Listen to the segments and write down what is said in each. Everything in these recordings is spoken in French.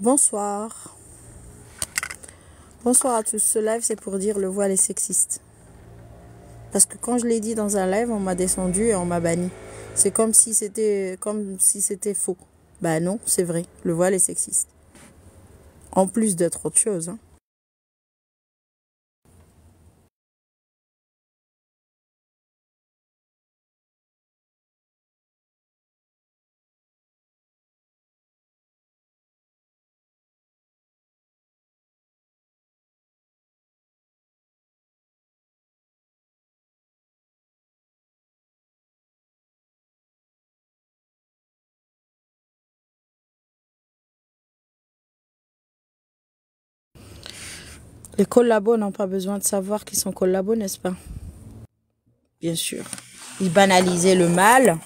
Bonsoir. Bonsoir à tous. Ce live, c'est pour dire le voile est sexiste. Parce que quand je l'ai dit dans un live, on m'a descendu et on m'a banni. C'est comme si c'était faux. Bah non, c'est vrai. Le voile est sexiste. En plus d'être autre chose, hein. Les collabos n'ont pas besoin de savoir qu'ils sont collabos, n'est-ce pas? Bien sûr. Ils banalisaient le mal.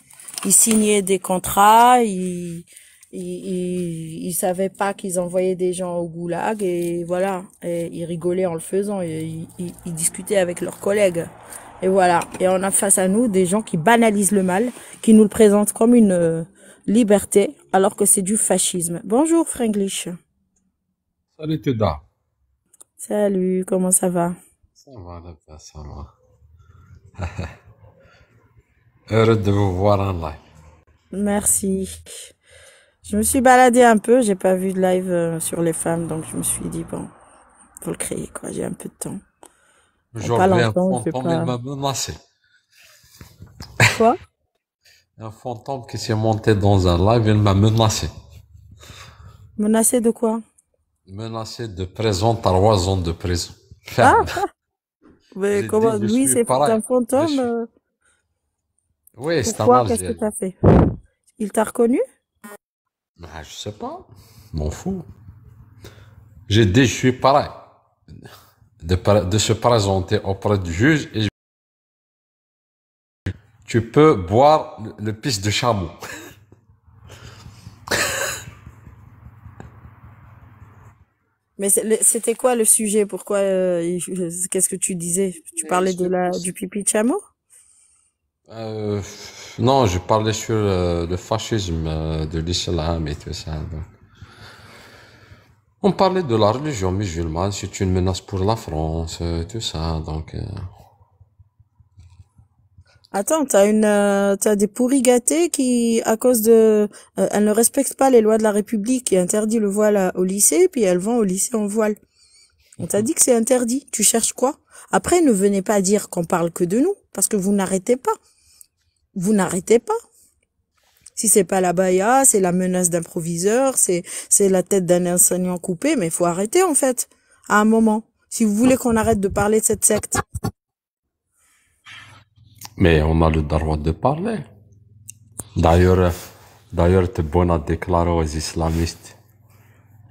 Ils signaient des contrats. Ils savaient pas qu'ils envoyaient des gens au goulag. Et voilà. Et ils rigolaient en le faisant. Et ils discutaient avec leurs collègues. Et voilà. Et on a face à nous des gens qui banalisent le mal, qui nous le présentent comme une liberté, alors que c'est du fascisme. Bonjour, Franglish. Salut Teda. Salut, comment ça va? Ça va, ça va. Heureux de vous voir en live. Merci. Je me suis baladée un peu, j'ai pas vu de live sur les femmes, donc je me suis dit, bon, faut le créer, quoi. J'ai un peu de temps. Bon, pas Aujourd'hui, un longtemps, je vais fantôme, il pas... m'a menacé. Quoi? Un fantôme qui s'est monté dans un live, il m'a menacé. Menacé de quoi? Menacé de prison, 3 ans de prison. Ah, Ferme. mais J'ai dit, comment, je lui, suis c'est pareil. un Je fantôme. suis. Oui, c'est un Pourquoi? Qu'est-ce que Algérien. t'as fait? Il t'a reconnu? Ah, je sais pas. M'en fous. J'ai dit, je suis pareil. De se présenter auprès du juge et tu peux boire le pisse de chameau. Mais c'était quoi le sujet? Pourquoi, qu'est-ce que tu disais? Tu Mais parlais sur- du pipi de chameau? Euh, non, je parlais sur le fascisme de l'islam et tout ça. Donc. On parlait de la religion musulmane, c'est une menace pour la France, tout ça. Donc, Attends, t'as des pourris gâtés qui, à cause de, elles ne respectent pas les lois de la République qui interdit le voile au lycée, puis elles vont au lycée en voile. On t'a dit que c'est interdit. Tu cherches quoi? Après, ne venez pas dire qu'on parle que de nous, parce que vous n'arrêtez pas. Vous n'arrêtez pas. Si c'est pas la baya, c'est la menace d'un proviseur, c'est la tête d'un enseignant coupé, mais il faut arrêter, en fait. À un moment. Si vous voulez qu'on arrête de parler de cette secte. mais on a le droit de parler. D'ailleurs, d'ailleurs, Tebboune a déclaré aux islamistes,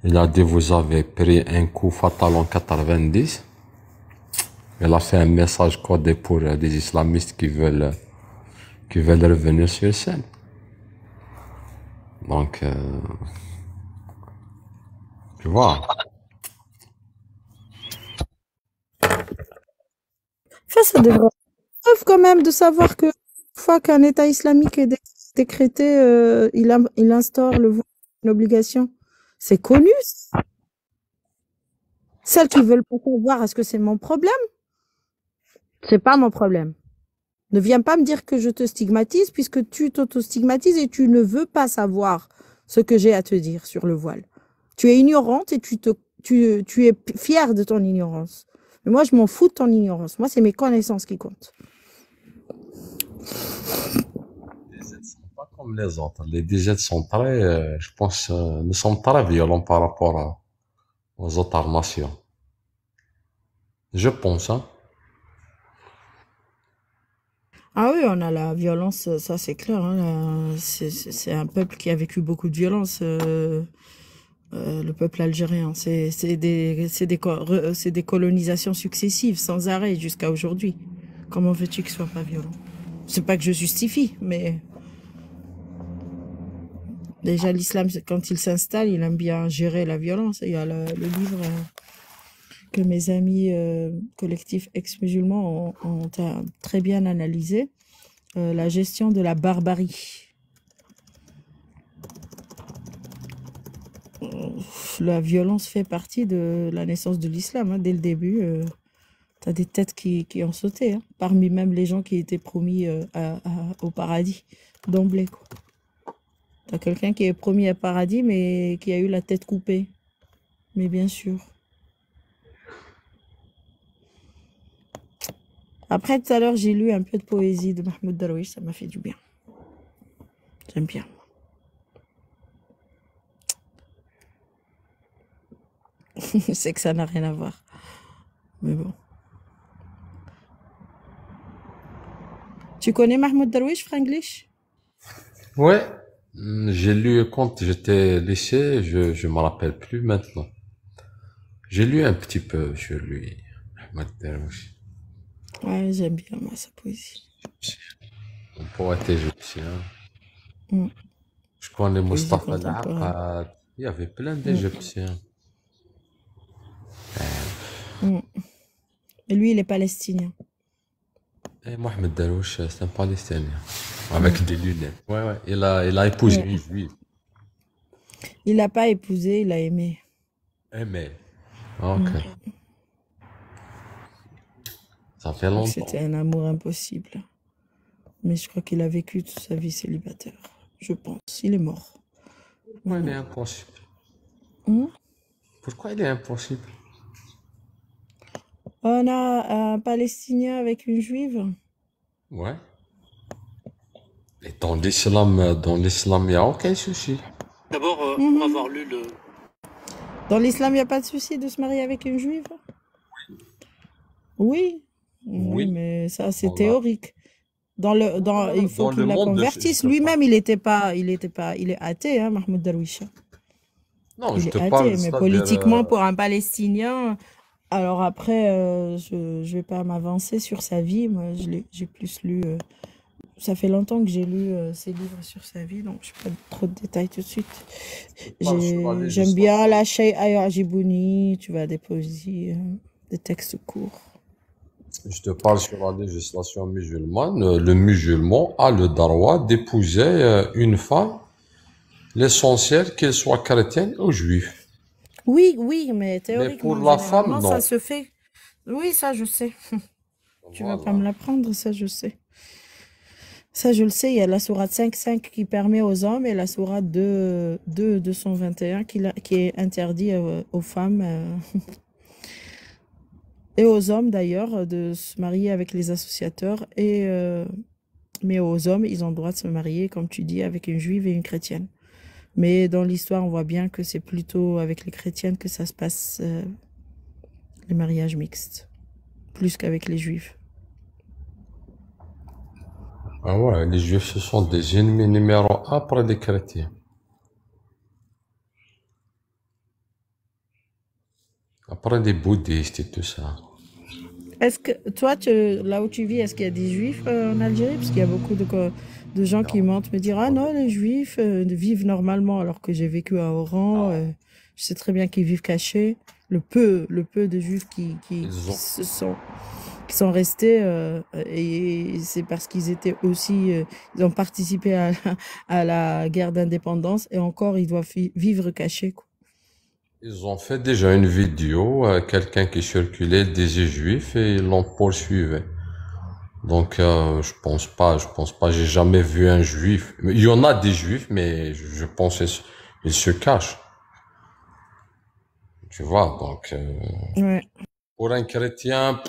il a dit, vous avez pris un coup fatal en 90. Il a fait un message codé pour des islamistes qui veulent revenir sur scène. Donc, tu vois. Ça devrait preuve quand même de savoir que une fois qu'un État islamique est décrété, il instaure le voile une obligation. C'est connu. Celles qui veulent pas savoir, est-ce que c'est mon problème? C'est pas mon problème. Ne viens pas me dire que je te stigmatise puisque tu t'auto-stigmatises et tu ne veux pas savoir ce que j'ai à te dire sur le voile. Tu es ignorante et tu es fière de ton ignorance. Mais moi, je m'en fous de ton ignorance. Moi, c'est mes connaissances qui comptent. Pas comme les autres. Les DZ sont très, je pense, ne sont très violents par rapport aux autres nations. Je pense, hein. Ah oui, on a la violence, ça c'est clair, hein, c'est un peuple qui a vécu beaucoup de violence, le peuple algérien. C'est des colonisations successives, sans arrêt, jusqu'à aujourd'hui. Comment veux-tu qu'il soit pas violent? C'est pas que je justifie, mais déjà l'islam, quand il s'installe, il aime bien gérer la violence. Il y a le livre que mes amis collectifs ex-musulmans ont très bien analysé. La gestion de la barbarie. La violence fait partie de la naissance de l'islam, hein. Dès le début, t'as des têtes qui ont sauté, hein. Parmi même les gens qui étaient promis au paradis d'emblée, quoi. T'as quelqu'un qui est promis au paradis, mais qui a eu la tête coupée. Mais bien sûr. Après, tout à l'heure, j'ai lu un peu de poésie de Mahmoud Darwish, ça m'a fait du bien. J'aime bien. C'est que ça n'a rien à voir. Mais bon. Tu connais Mahmoud Darwish, Franglish? Ouais. J'ai lu quand j'étais lycée, je me rappelle plus maintenant. J'ai lu un petit peu sur lui, Ahmed Darwish. Ouais, j'aime bien, moi, sa poésie. Un poète égyptien. Mm. Je connais Poésie Mustafa contemporaine. Al-Aqad. Il y avait plein Mm. d'Égyptiens. Mm. Et lui, il est palestinien. Et Mohamed Darwish, c'est un Palestinien. Mm. Avec des lunettes. Ouais, ouais. Il a épousé Ouais. une juive. Il l'a pas épousé, il a aimé. Aimé. Ok. Mm. Ça fait Donc, longtemps. c'était un amour impossible. Mais je crois qu'il a vécu toute sa vie célibataire. Je pense. Il est mort. Pourquoi il est Maintenant. impossible? Mm. Pourquoi il est impossible? On a un Palestinien avec une juive. Ouais. Et dans l'islam, il n'y a aucun souci. D'abord, pour Mhm. avoir lu le... Dans l'islam, il n'y a pas de souci de se marier avec une juive? Oui. Oui, Oui. mais ça, c'est Dans la- théorique. Il faut Dans qu'il le la monde de convertisse. je te Lui-même, il est athée, hein, Mahmoud Darwish. Non, Il je est te athée, parle, mais c'est-à-dire, politiquement, pour un Palestinien, alors après, je vais pas m'avancer sur sa vie. Moi, j'ai plus lu. Ça fait longtemps que j'ai lu ses livres sur sa vie, donc je n'ai pas trop de détails tout de suite. parle sur la J'aime bien législation. la Shay'a Yajibouni, tu vois, des poésies, des textes courts. Je te parle sur la législation musulmane. Le musulman a le droit d'épouser une femme, l'essentiel qu'elle soit chrétienne ou juive. Oui, mais Mais théoriquement, pour la femme, généralement, ça non. se fait. Oui, ça, je sais. Tu vas pas me Voilà. l'apprendre, ça, je sais. Ça, je le sais, il y a la sourate 5.5 qui permet aux hommes et la sourate 2.221 qui est interdit aux femmes et aux hommes d'ailleurs de se marier avec les associateurs. Mais aux hommes, ils ont le droit de se marier, comme tu dis, avec une juive et une chrétienne. Mais dans l'histoire, on voit bien que c'est plutôt avec les chrétiennes que ça se passe, les mariages mixtes, plus qu'avec les juifs. Ah ouais, les juifs, ce sont des ennemis numéro un après les chrétiens. Après les bouddhistes et tout ça. Est-ce que toi, là où tu vis, est-ce qu'il y a des juifs en Algérie? Parce qu'il y a beaucoup de gens qui mentent me dire, ah non, les juifs vivent normalement, alors que j'ai vécu à Oran, je sais très bien qu'ils vivent cachés. Le peu de juifs qui Ils ont, sont restés, et c'est parce qu'ils étaient aussi, ils ont participé à la guerre d'indépendance, et encore, ils doivent vivre cachés, quoi. ils ont fait déjà une vidéo, quelqu'un qui circulait disait juif et ils l'ont poursuivi. Donc, je pense pas, j'ai jamais vu un juif. Il y en a des juifs, mais je pense qu'ils se cachent. Tu vois, donc, Ouais. pour un chrétien,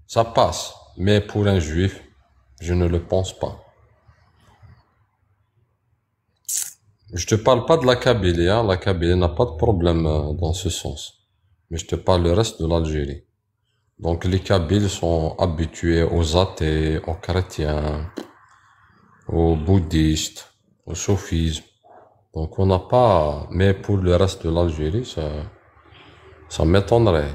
ça passe. Mais pour un juif, je ne le pense pas. Je te parle pas de la Kabylie, hein. La Kabylie n'a pas de problème dans ce sens. Mais je te parle le reste de l'Algérie. Donc les Kabyles sont habitués aux athées, aux chrétiens, aux bouddhistes, au soufisme. Donc on n'a pas... Mais pour le reste de l'Algérie, ça m'étonnerait.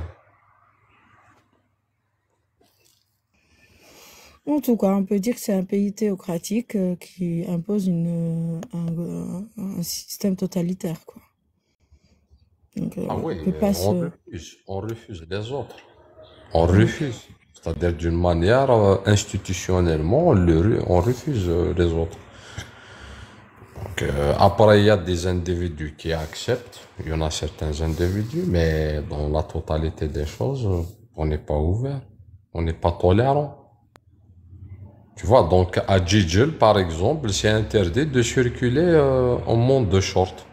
En tout cas, on peut dire que c'est un pays théocratique qui impose un système totalitaire, quoi. Donc, Ah oui, on peut pas se... on refuse les autres. On refuse. C'est-à-dire d'une manière institutionnellement, on refuse les autres. Donc, Après, il y a des individus qui acceptent. Il y en a certains individus, mais dans la totalité des choses, on n'est pas ouvert. On n'est pas tolérant. Tu vois, donc à Jijel, par exemple, c'est interdit de circuler en monde de short.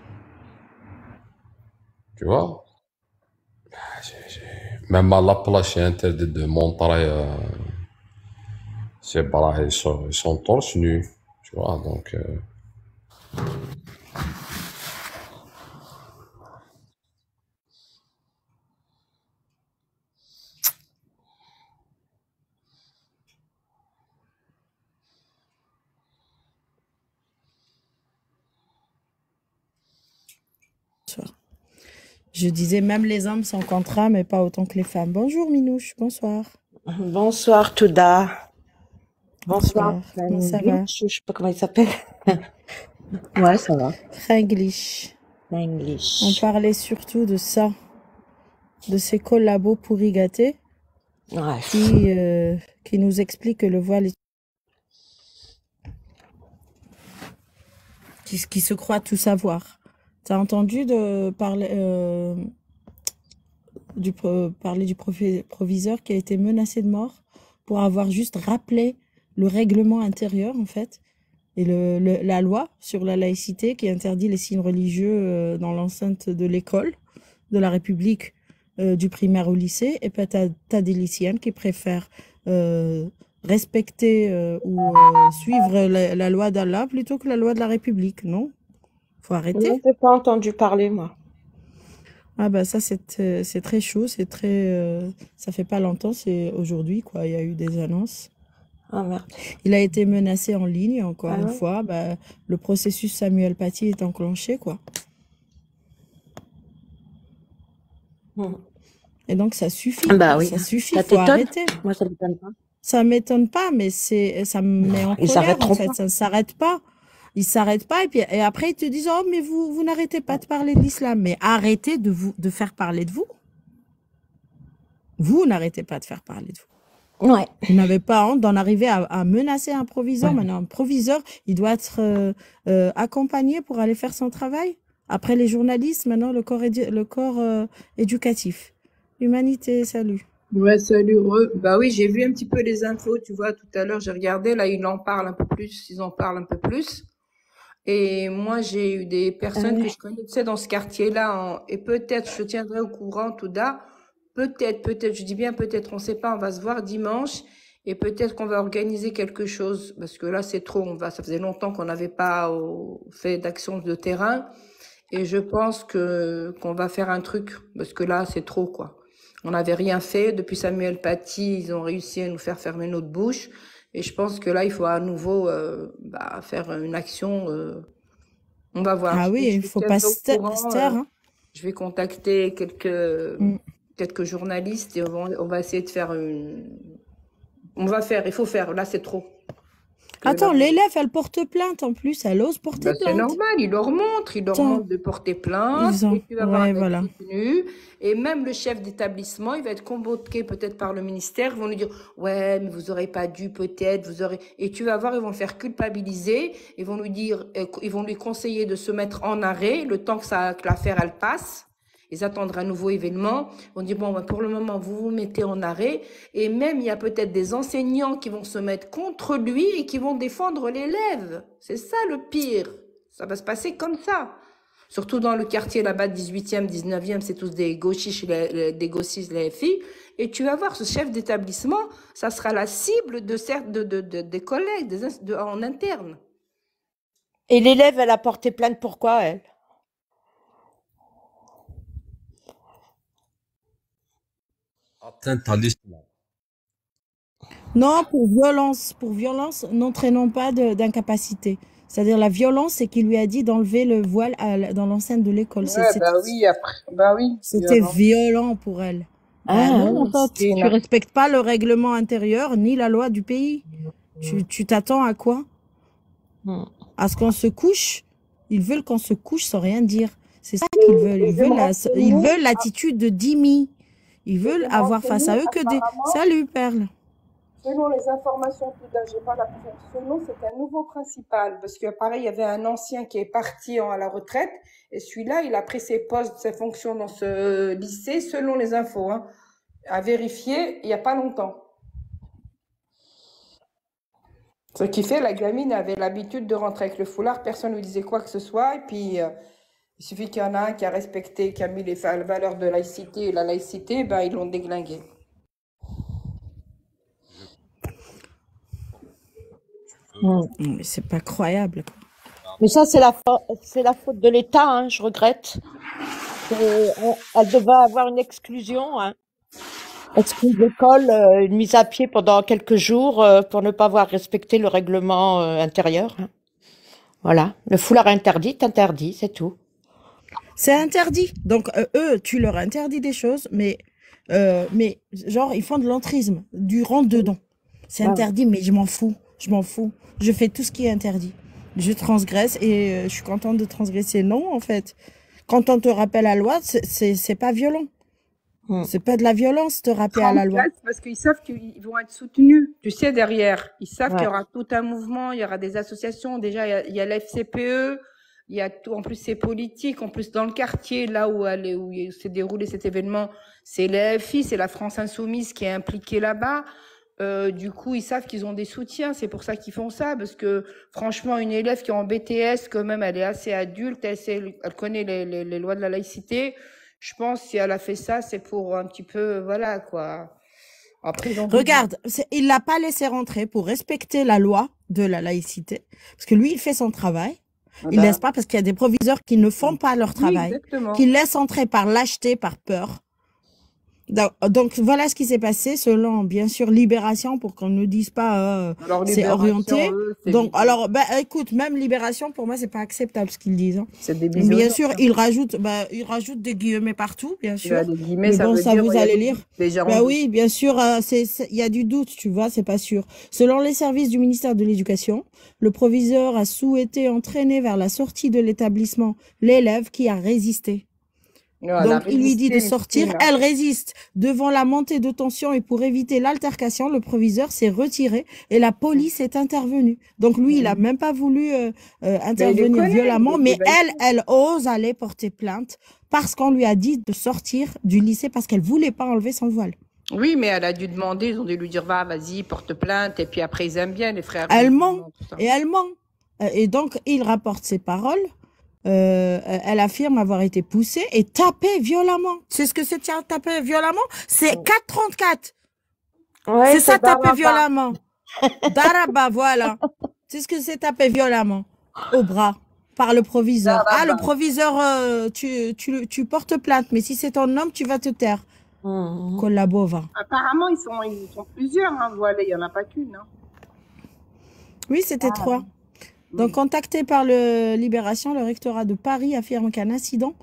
Tu vois? Même à la plage, c'est interdit de montrer ses bras et son torse nu. Tu vois, donc... Je disais, même les hommes sont contraints, mais pas autant que les femmes. Bonjour, Minouche. Bonsoir. Bonsoir, Touda. Bonsoir, Bonsoir. Comment ça va? Je sais pas comment il s'appelle. Ouais, ça va. English. On English. parlait surtout de ça, de ces collabos pourri gâtés Ouais. qui nous expliquent que le voile est... qui se croient tout savoir. T'as entendu parler du proviseur qui a été menacé de mort pour avoir juste rappelé le règlement intérieur, en fait, et la loi sur la laïcité qui interdit les signes religieux dans l'enceinte de l'école de la République, du primaire au lycée. Et puis t'as des lycéennes qui préfèrent respecter ou suivre la loi d'Allah plutôt que la loi de la République, non? Faut arrêter. Non, j'ai pas entendu parler, moi. Ah bah ça c'est très chaud, c'est très ça fait pas longtemps, c'est aujourd'hui quoi, il y a eu des annonces. Ah merde. Il a été menacé en ligne encore Ah une ouais? fois, bah le processus Samuel Paty est enclenché quoi. Et donc ça suffit. Bah oui. Ça suffit, Ça faut t'étonne? arrêter. Moi, ça m'étonne pas. Ça m'étonne pas, mais ça me met en Ils colère s'arrêteront en fait, pas. ça ne s'arrête pas. Ils s'arrêtent pas et après ils te disent oh mais vous n'arrêtez pas de parler de l'islam, mais arrêtez de faire parler de vous. Vous n'arrêtez pas de faire parler de vous. Ouais. Vous n'avez pas honte d'en arriver à menacer un proviseur. Maintenant, un proviseur, il doit être accompagné pour aller faire son travail. Après les journalistes, maintenant le corps éducatif. Humanité, salut. Ouais, salut, Bah oui, j'ai vu un petit peu les infos, tu vois, tout à l'heure, j'ai regardé, là, ils en parlent un peu plus, ils en parlent un peu plus. Et moi, j'ai eu des personnes que je connaissais dans ce quartier-là, et peut-être je te tiendrai au courant, Touda. Peut-être, je dis bien peut-être, on sait pas, on va se voir dimanche, et peut-être qu'on va organiser quelque chose, parce que là, c'est trop, ça faisait longtemps qu'on n'avait pas fait d'action de terrain, et je pense qu'on va faire un truc, parce que là, c'est trop, quoi. On n'avait rien fait. Depuis Samuel Paty, ils ont réussi à nous faire fermer notre bouche. Et je pense que là, il faut à nouveau faire une action. On va voir. Ah oui, il faut pas se taire. Hein. Je vais contacter quelques journalistes et on va essayer de faire il faut faire. Là, c'est trop. Attends, l'élève, elle porte plainte en plus, elle ose porter plainte. C'est normal, il leur montre de porter plainte, et tu vas avoir contenu, et même le chef d'établissement, il va être convoqué peut-être par le ministère, ils vont lui dire, ouais, mais vous aurez pas dû peut-être, et tu vas voir, ils vont le faire culpabiliser, ils vont lui conseiller de se mettre en arrêt, le temps que l'affaire, elle passe. Ils attendent un nouveau événement. On dit, bon, pour le moment, vous vous mettez en arrêt. Et même, il y a peut-être des enseignants qui vont se mettre contre lui et qui vont défendre l'élève. C'est ça le pire. Ça va se passer comme ça. Surtout dans le quartier là-bas, 18e, 19e, c'est tous des gauchistes, les filles. Et tu vas voir, ce chef d'établissement, ça sera la cible des collègues en interne. Et l'élève, elle a porté plainte pourquoi, elle? Atteinte à l'islam. Non, pour violence n'entraînant pas d'incapacité. C'est-à-dire la violence, c'est qu'il lui a dit d'enlever le voile dans l'enceinte de l'école. Oui. C'était violent pour elle. Tu respectes pas le règlement intérieur ni la loi du pays. Tu t'attends à quoi? À ce qu'on se couche. Ils veulent qu'on se couche sans rien dire. C'est ça qu'ils veulent. Ils veulent l'attitude de Dimi. Ils veulent avoir face à eux que des... Salut, Perle. Selon les informations, j'ai pas la selon, c'est un nouveau principal, parce que pareil, il y avait un ancien qui est parti à la retraite, et celui-là, il a pris ses postes, ses fonctions dans ce lycée, selon les infos, hein, à vérifier, il y a pas longtemps. Ce qui fait, la gamine avait l'habitude de rentrer avec le foulard, personne lui disait quoi que ce soit, et puis il suffit qu'il y en a un qui a respecté, qui a mis les valeurs de laïcité et la laïcité, ben ils l'ont déglingué. Mais c'est pas croyable. Mais ça, c'est la faute de l'État, hein, je regrette. Elle devait avoir une exclusion, hein. Exclure l'école, une mise à pied pendant quelques jours pour ne pas avoir respecté le règlement intérieur. Hein. Voilà. Le foulard interdit, c'est tout. C'est interdit. Donc, eux, tu leur interdis des choses, mais genre, ils font de l'entrisme, du rentre-dedans. C'est interdit, mais je m'en fous. Je m'en fous. Je fais tout ce qui est interdit. Je transgresse et je suis contente de transgresser. Non, en fait. Quand on te rappelle la loi, c'est pas violent. C'est pas de la violence, te rappeler à la loi. Parce qu'ils savent qu'ils vont être soutenus. Tu sais, derrière, ils savent qu'il y aura tout un mouvement, il y aura des associations. Déjà, il y a l'FCPE, il y a tout. En plus, c'est politique. En plus, dans le quartier, là où s'est déroulé cet événement, c'est l'AFI, c'est la France Insoumise qui est impliquée là-bas. Du coup, ils savent qu'ils ont des soutiens. C'est pour ça qu'ils font ça. Parce que, franchement, une élève qui est en BTS, quand même, elle est assez adulte, elle connaît les lois de la laïcité. Je pense que si elle a fait ça, c'est pour un petit peu, voilà, quoi. Après, regarde, il l'a pas laissé rentrer pour respecter la loi de la laïcité. Parce que lui, il fait son travail. Il laisse pas parce qu'il y a des proviseurs qui ne font pas leur travail. Qui laissent entrer par lâcheté, par peur. Donc voilà ce qui s'est passé selon bien sûr Libération pour qu'on ne dise pas c'est orienté. Donc alors écoute, même Libération pour moi c'est pas acceptable ce qu'ils disent. Hein. Bien sûr ils rajoutent des guillemets partout bien sûr. Mais bon ça vous allez lire. Oui bien sûr il y a du doute tu vois c'est pas sûr. Selon les services du ministère de l'Éducation, le proviseur a souhaité entraîner vers la sortie de l'établissement l'élève qui a résisté. Donc, il lui dit de sortir. Elle résiste devant la montée de tension et pour éviter l'altercation, le proviseur s'est retiré et la police est intervenue. Donc, lui, il a même pas voulu intervenir violemment, mais elle ose aller porter plainte parce qu'on lui a dit de sortir du lycée parce qu'elle voulait pas enlever son voile. Oui, mais elle a dû demander, ils ont dû lui dire, vas-y, porte plainte. Et puis après, ils aiment bien les frères. Elle ment. Et elle ment. Et donc, il rapporte ses paroles. Elle affirme avoir été poussée et tapée violemment. C'est ce que c'est taper violemment? C'est 4,34. Ouais, c'est ça taper violemment. Daraba, voilà. C'est ce que c'est taper violemment au bras par le proviseur. Daraba. Ah, le proviseur, tu portes plainte, mais si c'est ton homme, tu vas te taire. Collabova. Apparemment, ils sont plusieurs, hein, voilà, il n'y en a pas qu'une. Hein. Oui, c'était 3. Donc, contacté par le Libération, le rectorat de Paris affirme qu'un incident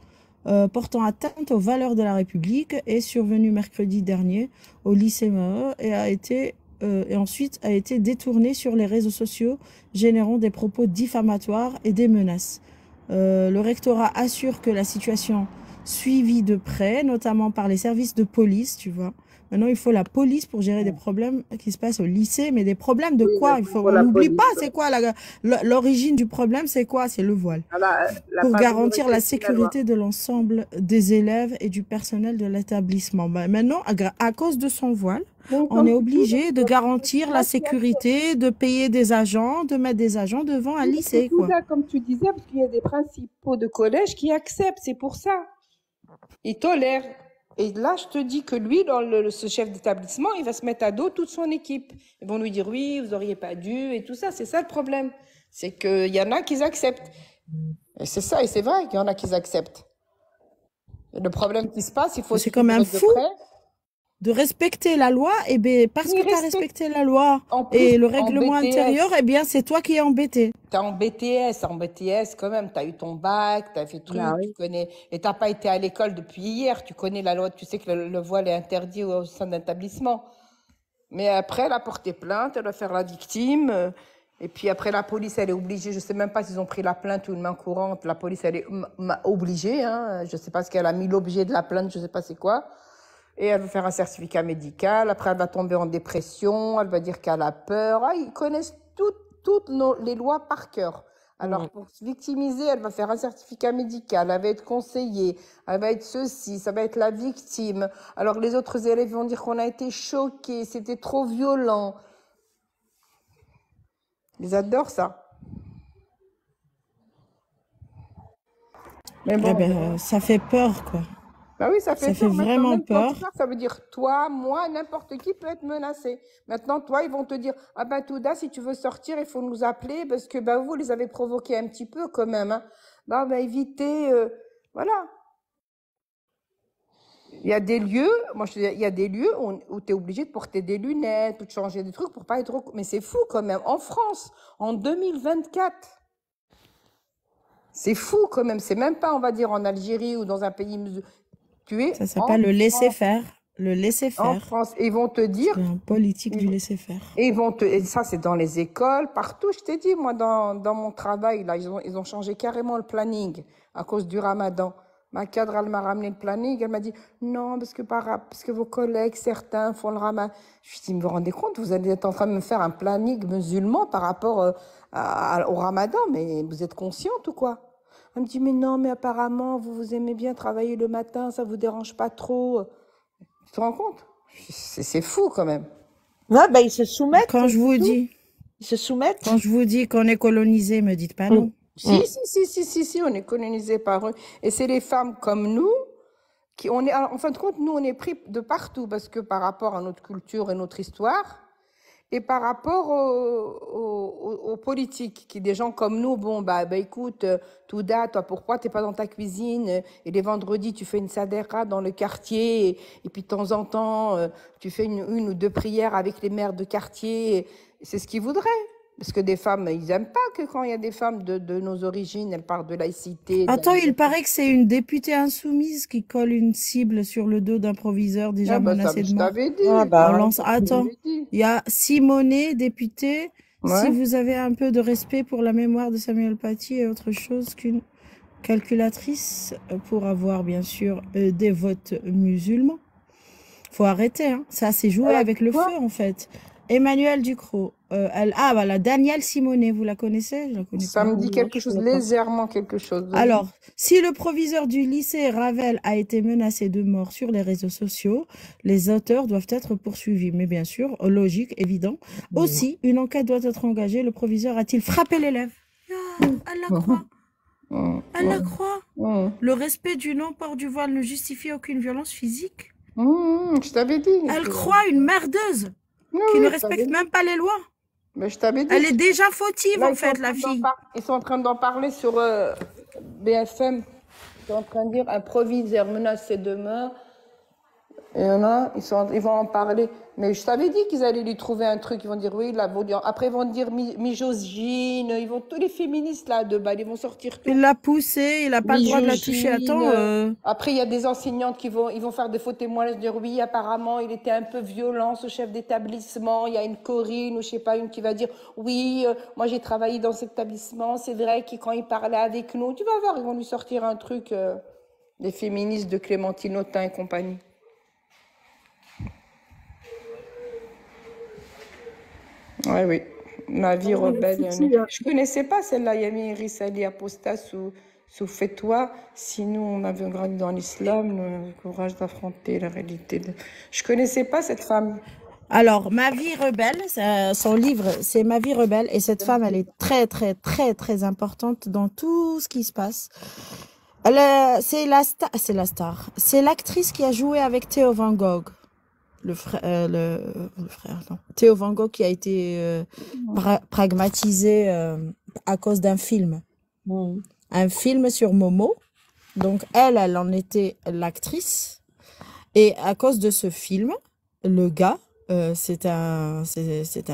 portant atteinte aux valeurs de la République est survenu mercredi dernier au lycée Maheu et ensuite a été détourné sur les réseaux sociaux, générant des propos diffamatoires et des menaces. Le rectorat assure que la situation suivie de près, notamment par les services de police, tu vois. Maintenant, il faut la police pour gérer des problèmes qui se passent au lycée. Mais des problèmes de quoi? On n'oublie pas, c'est quoi l'origine du problème? C'est quoi? C'est le voile. Pour garantir la sécurité de l'ensemble des élèves et du personnel de l'établissement. Maintenant, à cause de son voile, on est obligé de garantir la sécurité, de payer des agents, de mettre des agents devant un lycée. Quoi. Ça, comme tu disais, parce qu'il y a des principaux de collège qui acceptent, c'est pour ça. Ils tolèrent. Et là, je te dis que lui, ce chef d'établissement, il va se mettre à dos toute son équipe. Ils vont lui dire, oui, vous auriez pas dû, et tout ça. C'est ça le problème. C'est qu'il y en a qui acceptent. Et c'est ça, et c'est vrai qu'il y en a qui acceptent. Et le problème qui se passe, il faut... C'est quand même fou de respecter la loi, et bien, parce que tu as respecté la loi et le règlement intérieur, eh bien, c'est toi qui es embêté. T'es en BTS quand même, t'as eu ton bac, t'as fait truc, tu connais, et t'as pas été à l'école depuis hier, tu connais la loi, tu sais que le voile est interdit au sein d'un établissement. Mais après, elle a porté plainte, elle va faire la victime, et puis après, la police, elle est obligée, je sais même pas s'ils ont pris la plainte ou une main courante, la police, elle est obligée, hein, je sais pas ce qu'elle a mis l'objet de la plainte, je sais pas c'est quoi. Et elle va faire un certificat médical. Après, elle va tomber en dépression. Elle va dire qu'elle a peur. Ah, ils connaissent toutes les lois par cœur. Alors, pour se victimiser, elle va faire un certificat médical. Elle va être conseillée. Elle va être ceci. Ça va être la victime. Alors, les autres élèves vont dire qu'on a été choqués. C'était trop violent. Ils adorent ça. Mais bon, Ah ben, ça fait peur, quoi. bah oui, ça Ça fait fait peur. Maintenant, vraiment même quand tu peur. pars, ça veut dire toi, moi, n'importe qui peut être menacé. Maintenant, toi, ils vont te dire, ah ben Touda, si tu veux sortir, il faut nous appeler parce que bah, vous les avez provoqués un petit peu quand même. Hein. Bah, évitez, voilà. Il y a des lieux, moi je te dis, il y a des lieux où tu es obligé de porter des lunettes ou de changer des trucs pour pas être... Mais c'est fou quand même. En France, en 2024. C'est fou quand même. C'est même pas, on va dire, en Algérie ou dans un pays musulman. Tu es Ça s'appelle le laisser-faire. Le en laisser-faire. France. Ils vont te dire... C'est un politique du laisser-faire. Et et ça, c'est dans les écoles, partout. Je t'ai dit, moi, dans mon travail, là, ils ont changé carrément le planning à cause du ramadan. Ma cadre, elle m'a ramené le planning. Elle m'a dit, non, parce que vos collègues, certains, font le ramadan. Je lui ai dit, vous vous rendez compte, vous êtes en train de me faire un planning musulman par rapport au ramadan, mais vous êtes consciente ou quoi? Elle me dit, mais non, mais apparemment, vous aimez bien travailler le matin, ça vous dérange pas trop. Tu te rends compte? C'est fou quand même. Ouais, ben, ils se soumettent. Quand je vous dis, Ils se soumettent. quand je vous dis qu'on est colonisé, me dites pas non. Si, on est colonisé par eux. Et c'est les femmes comme nous on est, en fin de compte, nous, on est pris de partout parce que par rapport à notre culture et notre histoire, et par rapport aux politiques, qui des gens comme nous, bon, écoute, Touda, toi, pourquoi t'es pas dans ta cuisine? Et les vendredis, tu fais une sadera dans le quartier, et puis de temps en temps, tu fais une ou deux prières avec les maires de quartier. C'est ce qu'ils voudraient. Parce que des femmes, ils n'aiment pas que quand il y a des femmes de nos origines, elles parlent de laïcité. Attends, il paraît que c'est une députée insoumise qui colle une cible sur le dos d'un proviseur déjà menacé de Je mort. t'avais dit. Ah bah, On lance... Attends, il y a Simonet, députée. Ouais. Si vous avez un peu de respect pour la mémoire de Samuel Paty et autre chose qu'une calculatrice pour avoir bien sûr des votes musulmans. Faut arrêter, hein. Ça c'est jouer avec le feu en fait. Emmanuel Ducrot, voilà, Danielle Simonet, vous la connaissez? Je la connais Ça pas. me dit quelque chose, légèrement quelque chose. Alors, si le proviseur du lycée Ravel a été menacé de mort sur les réseaux sociaux, les auteurs doivent être poursuivis. Mais bien sûr, logique, évident. Aussi, une enquête doit être engagée. Le proviseur a-t-il frappé l'élève? Ah, elle la croit. Elle la croit. Le respect du non-port du voile ne justifie aucune violence physique. Je t'avais dit. Elle croit une merdeuse qui ne respecte même pas les lois. Mais je t'avais dit. Elle est déjà fautive, en fait, la fille. Ils sont en train d'en parler sur BFM. Ils sont en train de dire un proviseur menacé de mort. Et il y en a, ils vont en parler. Mais je t'avais dit qu'ils allaient lui trouver un truc. Ils vont dire oui, là, après ils vont dire misogyne. Ils vont tous les féministes là de bas, ils vont sortir tout. Il l'a poussée, il n'a pas le droit de la toucher. Attends. Après il y a des enseignantes qui vont faire des faux témoignages, dire oui, apparemment il était un peu violent, ce chef d'établissement. Il y a une Corinne ou je sais pas une qui va dire oui, moi j'ai travaillé dans cet établissement. C'est vrai que quand il parlait avec nous, tu vas voir, ils vont lui sortir un truc. Les féministes de Clémentine Autain et compagnie. Oui. Ma vie rebelle. Je connaissais pas celle-là. Yami Rissali Apostat sous Fais-toi. Sinon, on avait grandi dans l'islam, le courage d'affronter la réalité. Je connaissais pas cette femme. Alors, Ma vie rebelle, son livre, c'est Ma vie rebelle. Et cette femme, elle est très, très, très, très importante dans tout ce qui se passe. C'est la star. C'est l'actrice qui a joué avec Theo Van Gogh. Theo Van Gogh qui a été pragmatisé à cause d'un film. Un film sur Momo. Donc, elle en était l'actrice. Et à cause de ce film, le gars, c'est un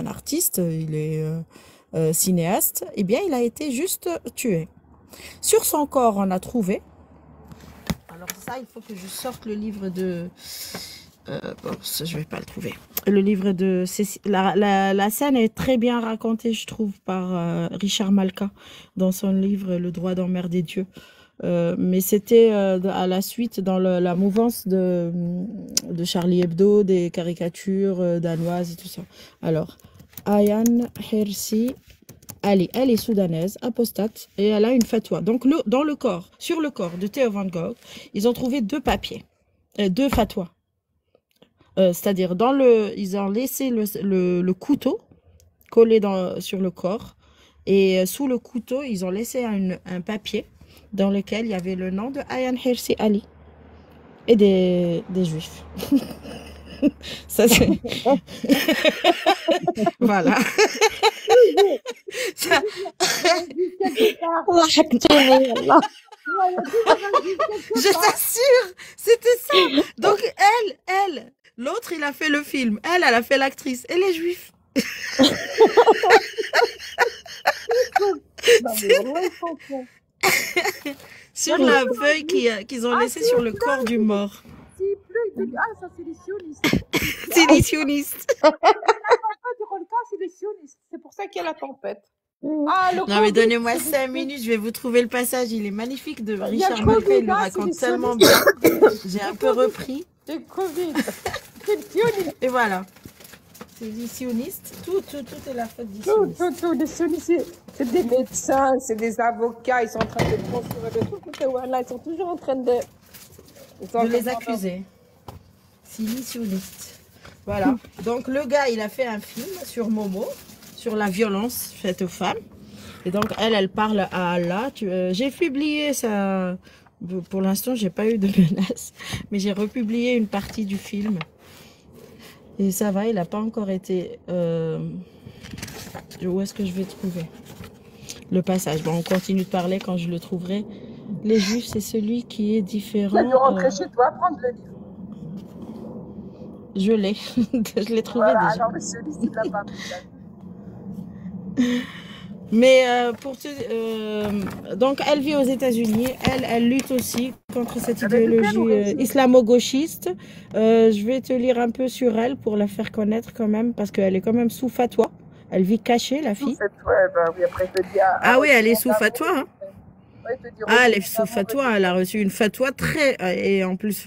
artiste, il est cinéaste, eh bien, il a été juste tué. Sur son corps, on a trouvé. Alors ça, il faut que je sorte le livre de... je vais pas le trouver. Le livre de... La scène est très bien racontée, je trouve, par Richard Malka, dans son livre Le droit d'emmerder Dieu. Mais c'était à la suite dans la mouvance de Charlie Hebdo, des caricatures danoises et tout ça. Alors, Ayaan Hirsi Ali, elle est soudanaise, apostate, et elle a une fatwa. Donc, sur le corps de Theo van Gogh, ils ont trouvé deux papiers, deux fatwas. C'est-à-dire, ils ont laissé le couteau collé sur le corps, et sous le couteau, ils ont laissé un papier dans lequel il y avait le nom de Ayaan Hirsi Ali et des juifs. Ça, c'est... Voilà. Ça... Je t'assure, c'était ça. Donc, l'autre, il a fait le film. Elle a fait l'actrice. Et les juifs. Sur la feuille qu'ils ont laissée sur le corps du mort. Ah, ça, c'est les sionistes. C'est les sionistes. C'est les sionistes. C'est pour ça qu'il y a la tempête. Ah, non, mais donnez-moi 5 minutes, je vais vous trouver le passage. Il est magnifique de Richard Malpé. Il le raconte tellement bien. J'ai un peu repris. C'est Covid. C'est le sioniste. Et voilà. C'est les sionistes. Tout est la faute des sionistes. Les sionistes, c'est des médecins, c'est des avocats. Ils sont en train de construire des trucs. Ils sont toujours en train de les accuser. C'est les sionistes. Voilà. Donc, le gars, il a fait un film sur Momo, sur la violence faite aux femmes. Et donc, elle parle à Allah. J'ai publié ça. Pour l'instant, j'ai pas eu de menace. Mais j'ai republié une partie du film. Et ça va, il n'a pas encore été... Où est-ce que je vais trouver le passage? Bon, on continue de parler quand je le trouverai. Les Juifs, c'est celui qui est différent. Tu as dû rentrer chez toi, prendre le livre. Je l'ai. Je l'ai trouvé voilà, déjà. Alors, celui, c'est de la part. Mais donc, elle vit aux États-Unis. Elle lutte aussi contre cette idéologie islamo-gauchiste. Je vais te lire un peu sur elle pour la faire connaître quand même, parce qu'elle est quand même sous fatwa. Elle vit cachée, la fille. Oui, après, il te dit, oui, elle est sous fatwa. Hein. Elle est sous fatwa. Elle a reçu une fatwa très... Et en plus,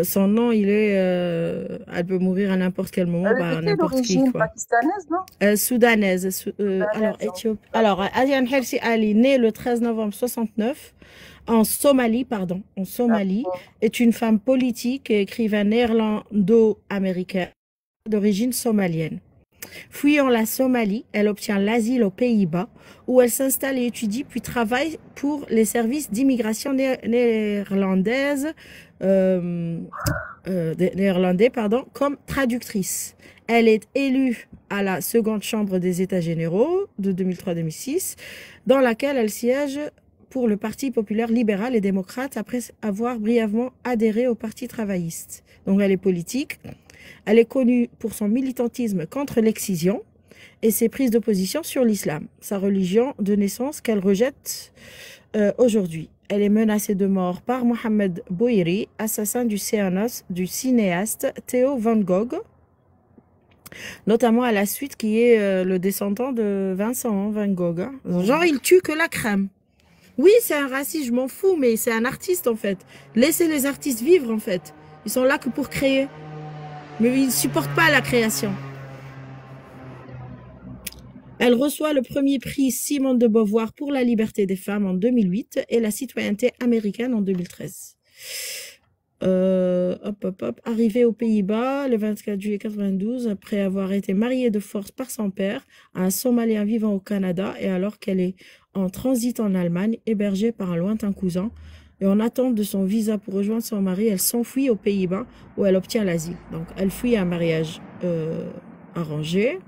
son nom, il est... elle peut mourir à n'importe quel moment par n'importe qui. Quoi. Pakistanaise, non soudanaise. Alors, Ayaan Hirsi Ali, née le 13 novembre 69, en Somalie, est une femme politique et écrivain néerlando-américain d'origine somalienne. Fuyant la Somalie, elle obtient l'asile aux Pays-Bas, où elle s'installe et étudie, puis travaille pour les services d'immigration néerlandais, comme traductrice. Elle est élue à la seconde chambre des États généraux de 2003-2006, dans laquelle elle siège pour le Parti populaire libéral et démocrate après avoir brièvement adhéré au Parti travailliste. Donc elle est politique. Elle est connue pour son militantisme contre l'excision et ses prises de position sur l'islam, sa religion de naissance qu'elle rejette aujourd'hui. Elle est menacée de mort par Mohamed Bouhiri, assassin du cinéaste Theo van Gogh, notamment à la suite qui est le descendant de Vincent Van Gogh. Hein. Genre, il tue que la crème. Oui, c'est un raciste, je m'en fous, mais c'est un artiste en fait. Laissez les artistes vivre en fait. Ils sont là que pour créer. Mais ils ne supportent pas la création. Elle reçoit le premier prix Simone de Beauvoir pour la liberté des femmes en 2008 et la citoyenneté américaine en 2013. Arrivée aux Pays-Bas le 24 juillet 92, après avoir été mariée de force par son père à un Somalien vivant au Canada et alors qu'elle est en transit en Allemagne, hébergée par un lointain cousin, et en attente de son visa pour rejoindre son mari, elle s'enfuit aux Pays-Bas où elle obtient l'asile. Donc, elle fuit un mariage arrangé.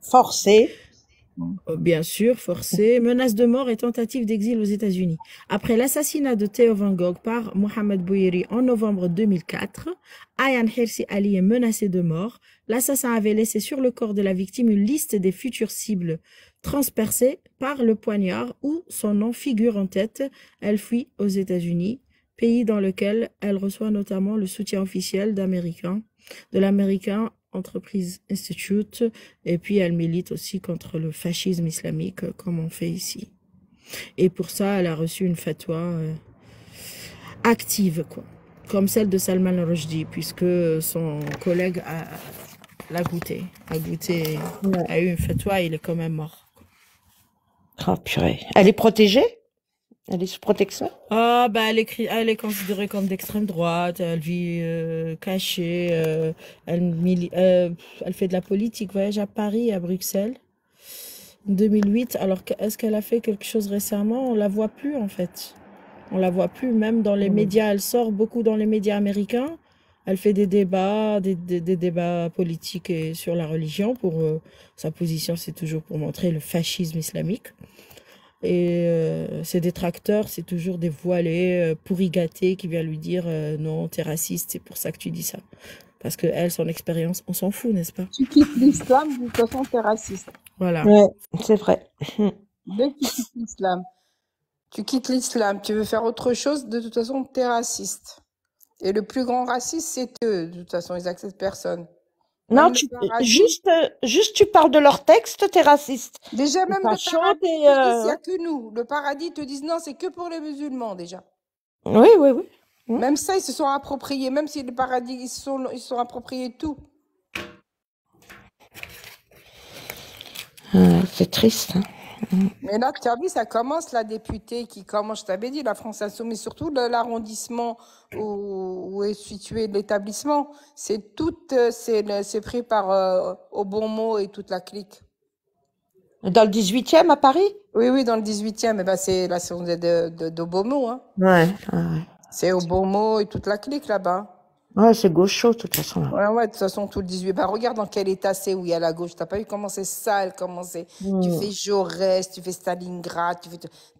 Forcé. Bien sûr, forcé. Menace de mort et tentative d'exil aux États-Unis. Après l'assassinat de Theo van Gogh par Mohamed Bouhiri en novembre 2004, Ayaan Hirsi Ali est menacée de mort. L'assassin avait laissé sur le corps de la victime une liste des futures cibles transpercées par le poignard où son nom figure en tête. Elle fuit aux États-Unis, pays dans lequel elle reçoit notamment le soutien officiel de l'American Entreprise Institute, et puis elle milite aussi contre le fascisme islamique comme on fait ici. Et pour ça, elle a reçu une fatwa active, quoi. Comme celle de Salman Rushdie, puisque son collègue l'a goûté. A eu une fatwa, il est quand même mort. Oh purée. Elle est protégée? Elle est sous protection? Ah, bah, elle est considérée comme d'extrême droite, elle vit cachée, elle fait de la politique, voyage à Paris, à Bruxelles, en 2008. Alors, est-ce qu'elle a fait quelque chose récemment? On la voit plus, en fait. On la voit plus, même dans les médias. Elle sort beaucoup dans les médias américains. Elle fait des débats, des débats politiques et sur la religion. Sa position, c'est toujours pour montrer le fascisme islamique. Et ses détracteurs, c'est toujours des voilés pourri gâtés qui viennent lui dire non, t'es raciste, c'est pour ça que tu dis ça. Parce que elle, son expérience, on s'en fout, n'est-ce pas? Tu quittes l'islam, de toute façon, t'es raciste. Voilà. Ouais, c'est vrai. Dès que tu quittes l'islam, tu veux faire autre chose, de toute façon, t'es raciste. Et le plus grand raciste, c'est eux. De toute façon, ils acceptent personne. Non, juste tu parles de leur texte, t'es raciste. Déjà, même le Facho, paradis, il n'y a que nous. Le paradis, te disent non, c'est que pour les musulmans, déjà. Oui. Même ça, ils se sont appropriés. Même si le paradis, ils se sont appropriés tout. C'est triste. Hein. Mais là, tu as vu, ça commence, la députée qui commence, je t'avais dit, la France Insoumise, surtout l'arrondissement où est situé l'établissement, c'est pris par Obonmo et toute la clique. Dans le 18e à Paris? Oui, dans le 18e, ben c'est la seconde d'Obonmo. Hein. Ouais. C'est Obonmo et toute la clique là-bas. Ouais, c'est gaucho, de toute façon. Ouais, de toute façon, tout le 18. Bah, regarde dans quel état c'est où il y a la gauche. T'as pas vu comment c'est sale, comment c'est. Tu fais Jaurès, tu fais Stalingrad,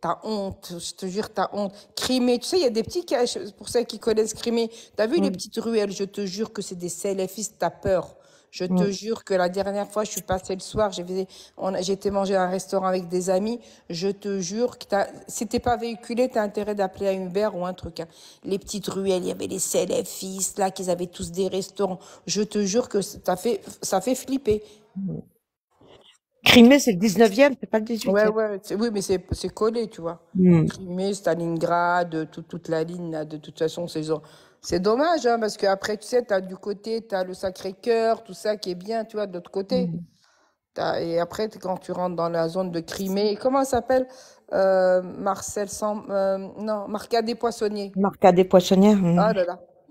t'as honte, je te jure, t'as honte. Crimée, tu sais, il y a des petits caches, pour ceux qui connaissent Crimée. T'as vu les petites ruelles, je te jure que c'est des salafistes, t'as peur. Je te jure que la dernière fois, je suis passée le soir, j'ai été manger à un restaurant avec des amis. Je te jure que si t'es pas véhiculé, t'as intérêt d'appeler un Uber ou un truc. Hein. Les petites ruelles, il y avait les salafistes, là, qu'ils avaient tous des restaurants. Je te jure que ça fait flipper. Crimée, c'est le 19e, c'est pas le 18e. Ouais, oui, mais c'est collé, tu vois. Crimée, Stalingrad, toute la ligne, là, de toute façon, c'est dommage, hein, parce qu'après, tu sais, du côté, t'as le Sacré-Cœur, tout ça qui est bien, tu vois, de l'autre côté. Et après, quand tu rentres dans la zone de Crimée, comment ça s'appelle Marca des Poissonniers. Marca des Poissonnières.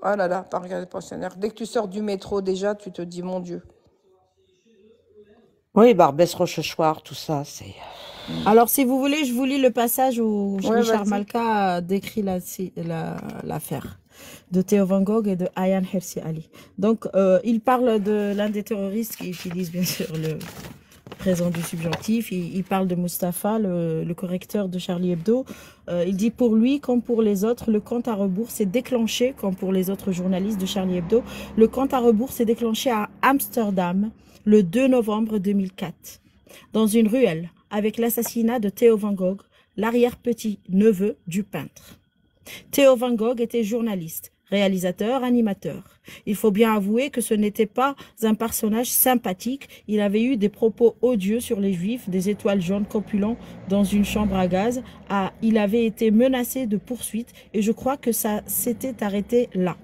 Ah là là, Marca des Poissonnières. Dès que tu sors du métro, déjà, tu te dis, mon Dieu. Oui, Barbès, Rochechouart, tout ça, c'est... Alors, si vous voulez, je vous lis le passage où Richard Malka décrit l'affaire de Theo Van Gogh et de Ayaan Hirsi Ali. Donc, il parle de l'un des terroristes qui utilise bien sûr le présent du subjonctif. Il parle de Mustapha, le correcteur de Charlie Hebdo. Il dit, pour lui, comme pour les autres, le compte à rebours s'est déclenché, comme pour les autres journalistes de Charlie Hebdo, le compte à rebours s'est déclenché à Amsterdam le 2 novembre 2004, dans une ruelle, avec l'assassinat de Theo Van Gogh, l'arrière-petit-neveu du peintre. Theo Van Gogh était journaliste, réalisateur, animateur. Il faut bien avouer que ce n'était pas un personnage sympathique. Il avait eu des propos odieux sur les juifs, des étoiles jaunes copulant dans une chambre à gaz. Il avait été menacé de poursuites et je crois que ça s'était arrêté là.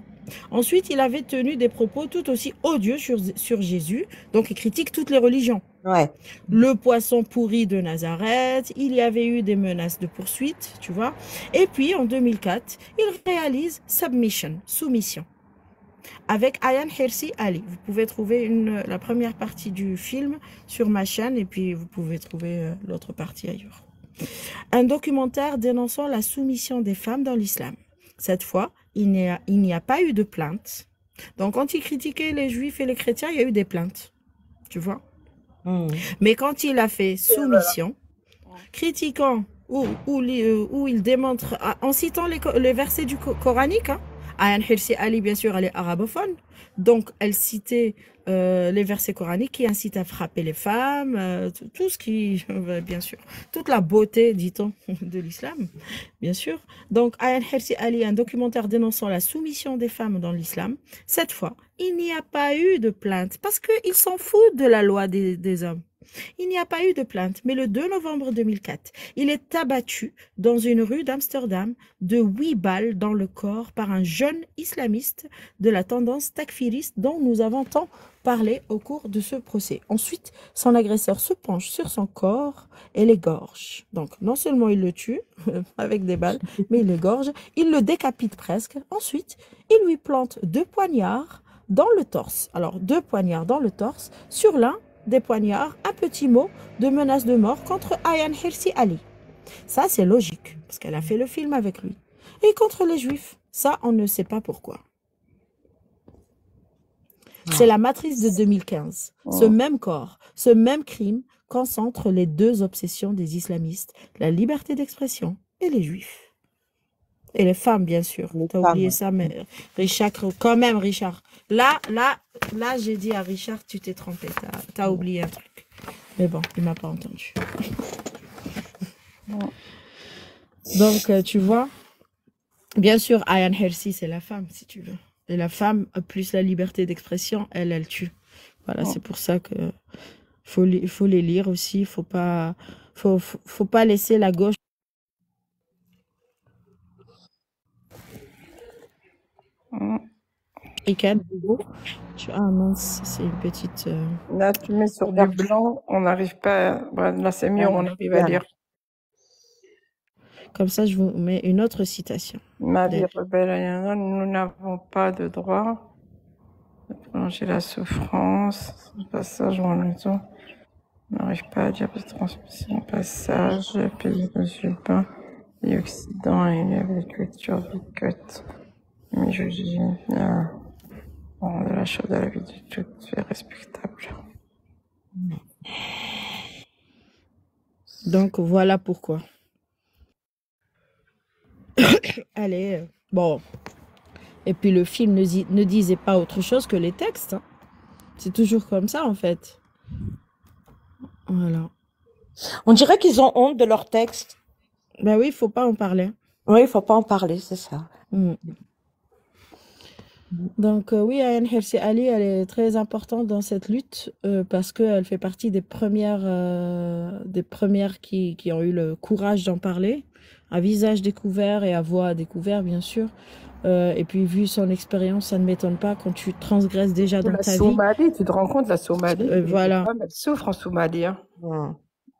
Ensuite, il avait tenu des propos tout aussi odieux sur Jésus, donc il critique toutes les religions. Ouais. Le poisson pourri de Nazareth, il y avait eu des menaces de poursuite, tu vois. Et puis, en 2004, il réalise Soumission, avec Ayaan Hirsi Ali. Vous pouvez trouver la première partie du film sur ma chaîne et puis vous pouvez trouver l'autre partie ailleurs. Un documentaire dénonçant la soumission des femmes dans l'islam. Cette fois, il n'y a pas eu de plainte. Donc, quand il critiquait les juifs et les chrétiens, il y a eu des plaintes. Tu vois? Mais quand il a fait soumission, critiquant où il démontre, en citant les versets du coranique, hein, Ayaan Hirsi Ali, bien sûr, elle est arabophone, donc elle citait les versets coraniques qui incitent à frapper les femmes, tout ce qui, bien sûr, toute la beauté, dit-on, de l'islam, bien sûr. Donc, Ayaan Hirsi Ali, un documentaire dénonçant la soumission des femmes dans l'islam. Cette fois, il n'y a pas eu de plainte parce qu'ils s'en foutent de la loi des hommes. Il n'y a pas eu de plainte, mais le 2 novembre 2004, il est abattu dans une rue d'Amsterdam de 8 balles dans le corps par un jeune islamiste de la tendance takfiriste dont nous avons tant parlé au cours de ce procès. Ensuite, son agresseur se penche sur son corps et l'égorge. Donc, non seulement il le tue avec des balles, mais il l'égorge, il le décapite presque. Ensuite, il lui plante 2 poignards dans le torse. Alors, 2 poignards dans le torse, sur l'un, des poignards, un petit mot de menace de mort contre Ayaan Hirsi Ali. Ça, c'est logique, parce qu'elle a fait le film avec lui. Et contre les Juifs, ça, on ne sait pas pourquoi. C'est la matrice de 2015. Ce même corps, ce même crime concentre les 2 obsessions des islamistes, la liberté d'expression et les Juifs. Et les femmes, bien sûr. T'as oublié ça, mais Richard, quand même, Richard. Là, j'ai dit à Richard, tu t'es trompé. T'as oublié un truc. Mais bon, il m'a pas entendu. Donc, tu vois, bien sûr, Ayaan Hirsi, c'est la femme, si tu veux. Et la femme, plus la liberté d'expression, elle tue. Voilà, c'est pour ça que faut les lire aussi. Faut pas laisser la gauche. Ah non, c'est une petite... Là, tu mets sur du blanc, on n'arrive pas... Là, c'est mieux, on arrive à lire. Comme ça, je vous mets une autre citation. Ma vie rebelle, nous n'avons pas de droit de prolonger la souffrance. Passage en maison. On n'arrive pas à dire de transmission. Passage, pays musulmans, et Occident, et la culture bicote. Mais je dis, de la chose à la vie de tout fait respectable. Donc, voilà pourquoi. Allez, bon. Et puis, le film ne disait pas autre chose que les textes. Hein. C'est toujours comme ça, en fait. Voilà. On dirait qu'ils ont honte de leurs textes. Ben oui, il faut pas en parler. Oui, il faut pas en parler, c'est ça. Donc oui, Ayaan Hirsi Ali, elle est très importante dans cette lutte parce qu'elle fait partie des premières qui ont eu le courage d'en parler, à visage découvert et à voix découvert, bien sûr. Et puis, vu son expérience, ça ne m'étonne pas quand tu transgresses déjà dans ta vie. Tu te rends compte, la Somalie, voilà. Elle souffre en Somalie. Hein.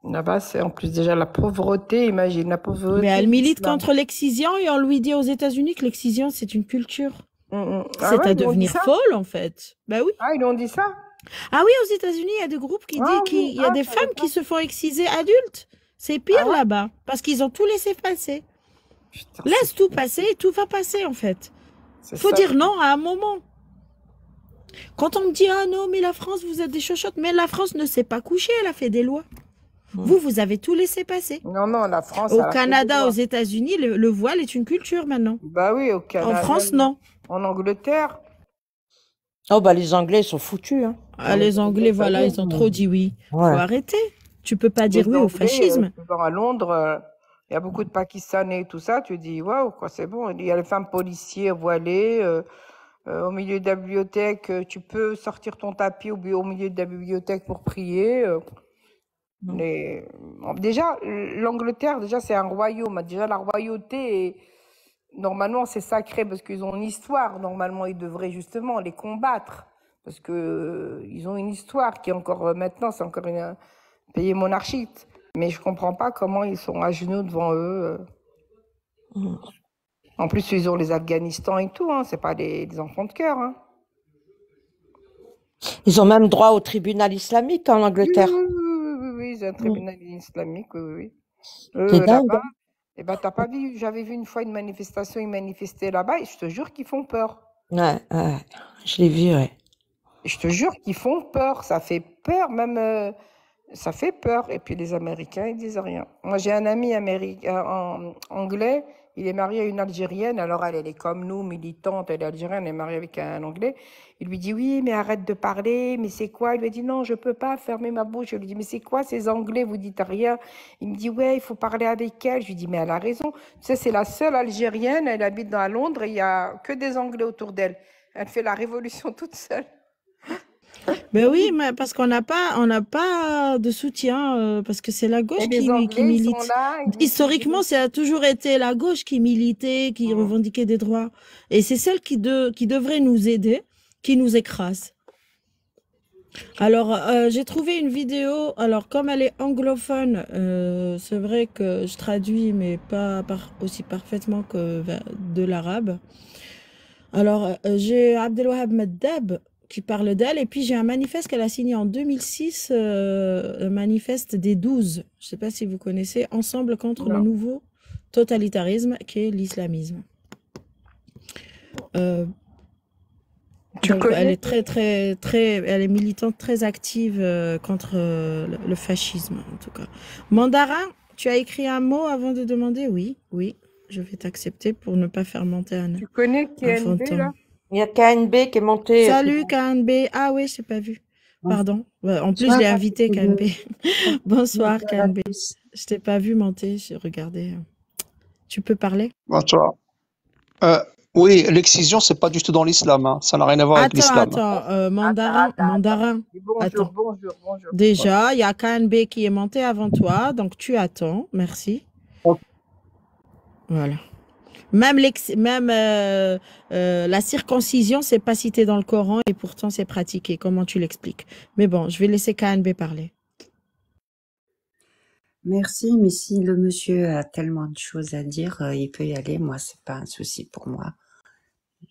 Là-bas, c'est en plus déjà la pauvreté, imagine la pauvreté. Mais elle milite contre l'excision et on lui dit aux États-Unis que l'excision, c'est une culture. C'est à devenir folle, en fait. Ben oui. Ah, ils ont dit ça? Ah oui, aux États-Unis, il y a des groupes qui disent qu'il y a des femmes qui se font exciser adultes. C'est pire là-bas, parce qu'ils ont tout laissé passer. Putain, laisse tout passer et tout va passer, en fait. Faut dire non à un moment. Quand on me dit, ah non, mais la France, vous êtes des chochottes, mais la France ne s'est pas couchée, elle a fait des lois. Vous avez tout laissé passer. Non, la France... Au Canada, aux États-Unis, le voile est une culture maintenant. Bah oui, au Canada. En France, non. En Angleterre. Oh, bah les Anglais, ils sont foutus. Hein. Ah, les Anglais, voilà, ils ont trop dit oui. Faut arrêter. Tu peux pas dire oui au fascisme. À Londres, il y a beaucoup de Pakistanais et tout ça. Tu dis, waouh, quoi, c'est bon. Il y a les femmes policières voilées. Au milieu de la bibliothèque, tu peux sortir ton tapis au milieu de la bibliothèque pour prier. Déjà, l'Angleterre, c'est un royaume. Déjà, la royauté, normalement, c'est sacré parce qu'ils ont une histoire. Normalement, ils devraient justement les combattre parce que ils ont une histoire qui est encore maintenant, c'est encore un pays monarchique. Mais je comprends pas comment ils sont à genoux devant eux. En plus, ils ont les Afghanistan et tout. Hein. C'est pas des enfants de cœur. Hein. Ils ont même droit au tribunal islamique en Angleterre. Oui, c'est un tribunal islamique, oui. Là-bas, t'as pas vu, j'avais vu une fois une manifestation, ils manifestaient là-bas, et je te jure qu'ils font peur. Ouais, je l'ai vu, ouais. Je te jure qu'ils font peur, ça fait peur, même, ça fait peur. Et puis les Américains, ils disent rien. Moi, j'ai un ami anglais, il est marié à une Algérienne, alors elle est comme nous, militante, elle est algérienne, elle est mariée avec un Anglais. Il lui dit, oui, mais arrête de parler, mais c'est quoi? Il lui dit, non, je peux pas fermer ma bouche. Je lui dis, mais c'est quoi ces Anglais, vous dites rien? Il me dit, ouais, il faut parler avec elle. Je lui dis, mais elle a raison. Tu sais, c'est la seule Algérienne, elle habite à Londres, il y a que des Anglais autour d'elle. Elle fait la révolution toute seule. Ben oui, mais parce qu'on n'a pas de soutien, parce que c'est la gauche Et les qui Anglais, ils milite. sont là, ils disent Historiquement, ça a toujours été la gauche qui militait, qui revendiquait des droits. Et c'est celle qui devrait nous aider, qui nous écrase. Alors, j'ai trouvé une vidéo. Alors, comme elle est anglophone, c'est vrai que je traduis, mais pas aussi parfaitement que de l'arabe. Alors, j'ai Abdelwahab Meddeb qui parle d'elle, et puis j'ai un manifeste qu'elle a signé en 2006, le manifeste des 12. Je ne sais pas si vous connaissez, Ensemble contre le nouveau totalitarisme, qui est l'islamisme. Elle est elle est militante très active contre le fascisme, en tout cas. Mandarin, tu as écrit un mot avant de demander? Oui, oui, je vais t'accepter pour ne pas faire monter un Tu connais KNB, là? Il y a KNB qui est monté. Salut KNB. Ah oui, je n'ai pas vu. Pardon. En plus, je l'ai invité, KNB. Bonsoir, KNB. Je t'ai pas vu monter, j'ai regardé. Tu peux parler? Bonsoir. Oui, l'excision, c'est pas du tout dans l'islam, hein. Ça n'a rien à voir avec l'islam. Attends, mandarin. Bonjour, Attends. bonjour. Déjà, il y a KNB qui est monté avant toi, donc tu attends. Merci. Ok. Voilà. Même la circoncision, c'est pas cité dans le Coran et pourtant c'est pratiqué. Comment tu l'expliques? Mais bon, je vais laisser KNB parler. Merci, mais si le monsieur a tellement de choses à dire, il peut y aller. Moi, c'est pas un souci pour moi.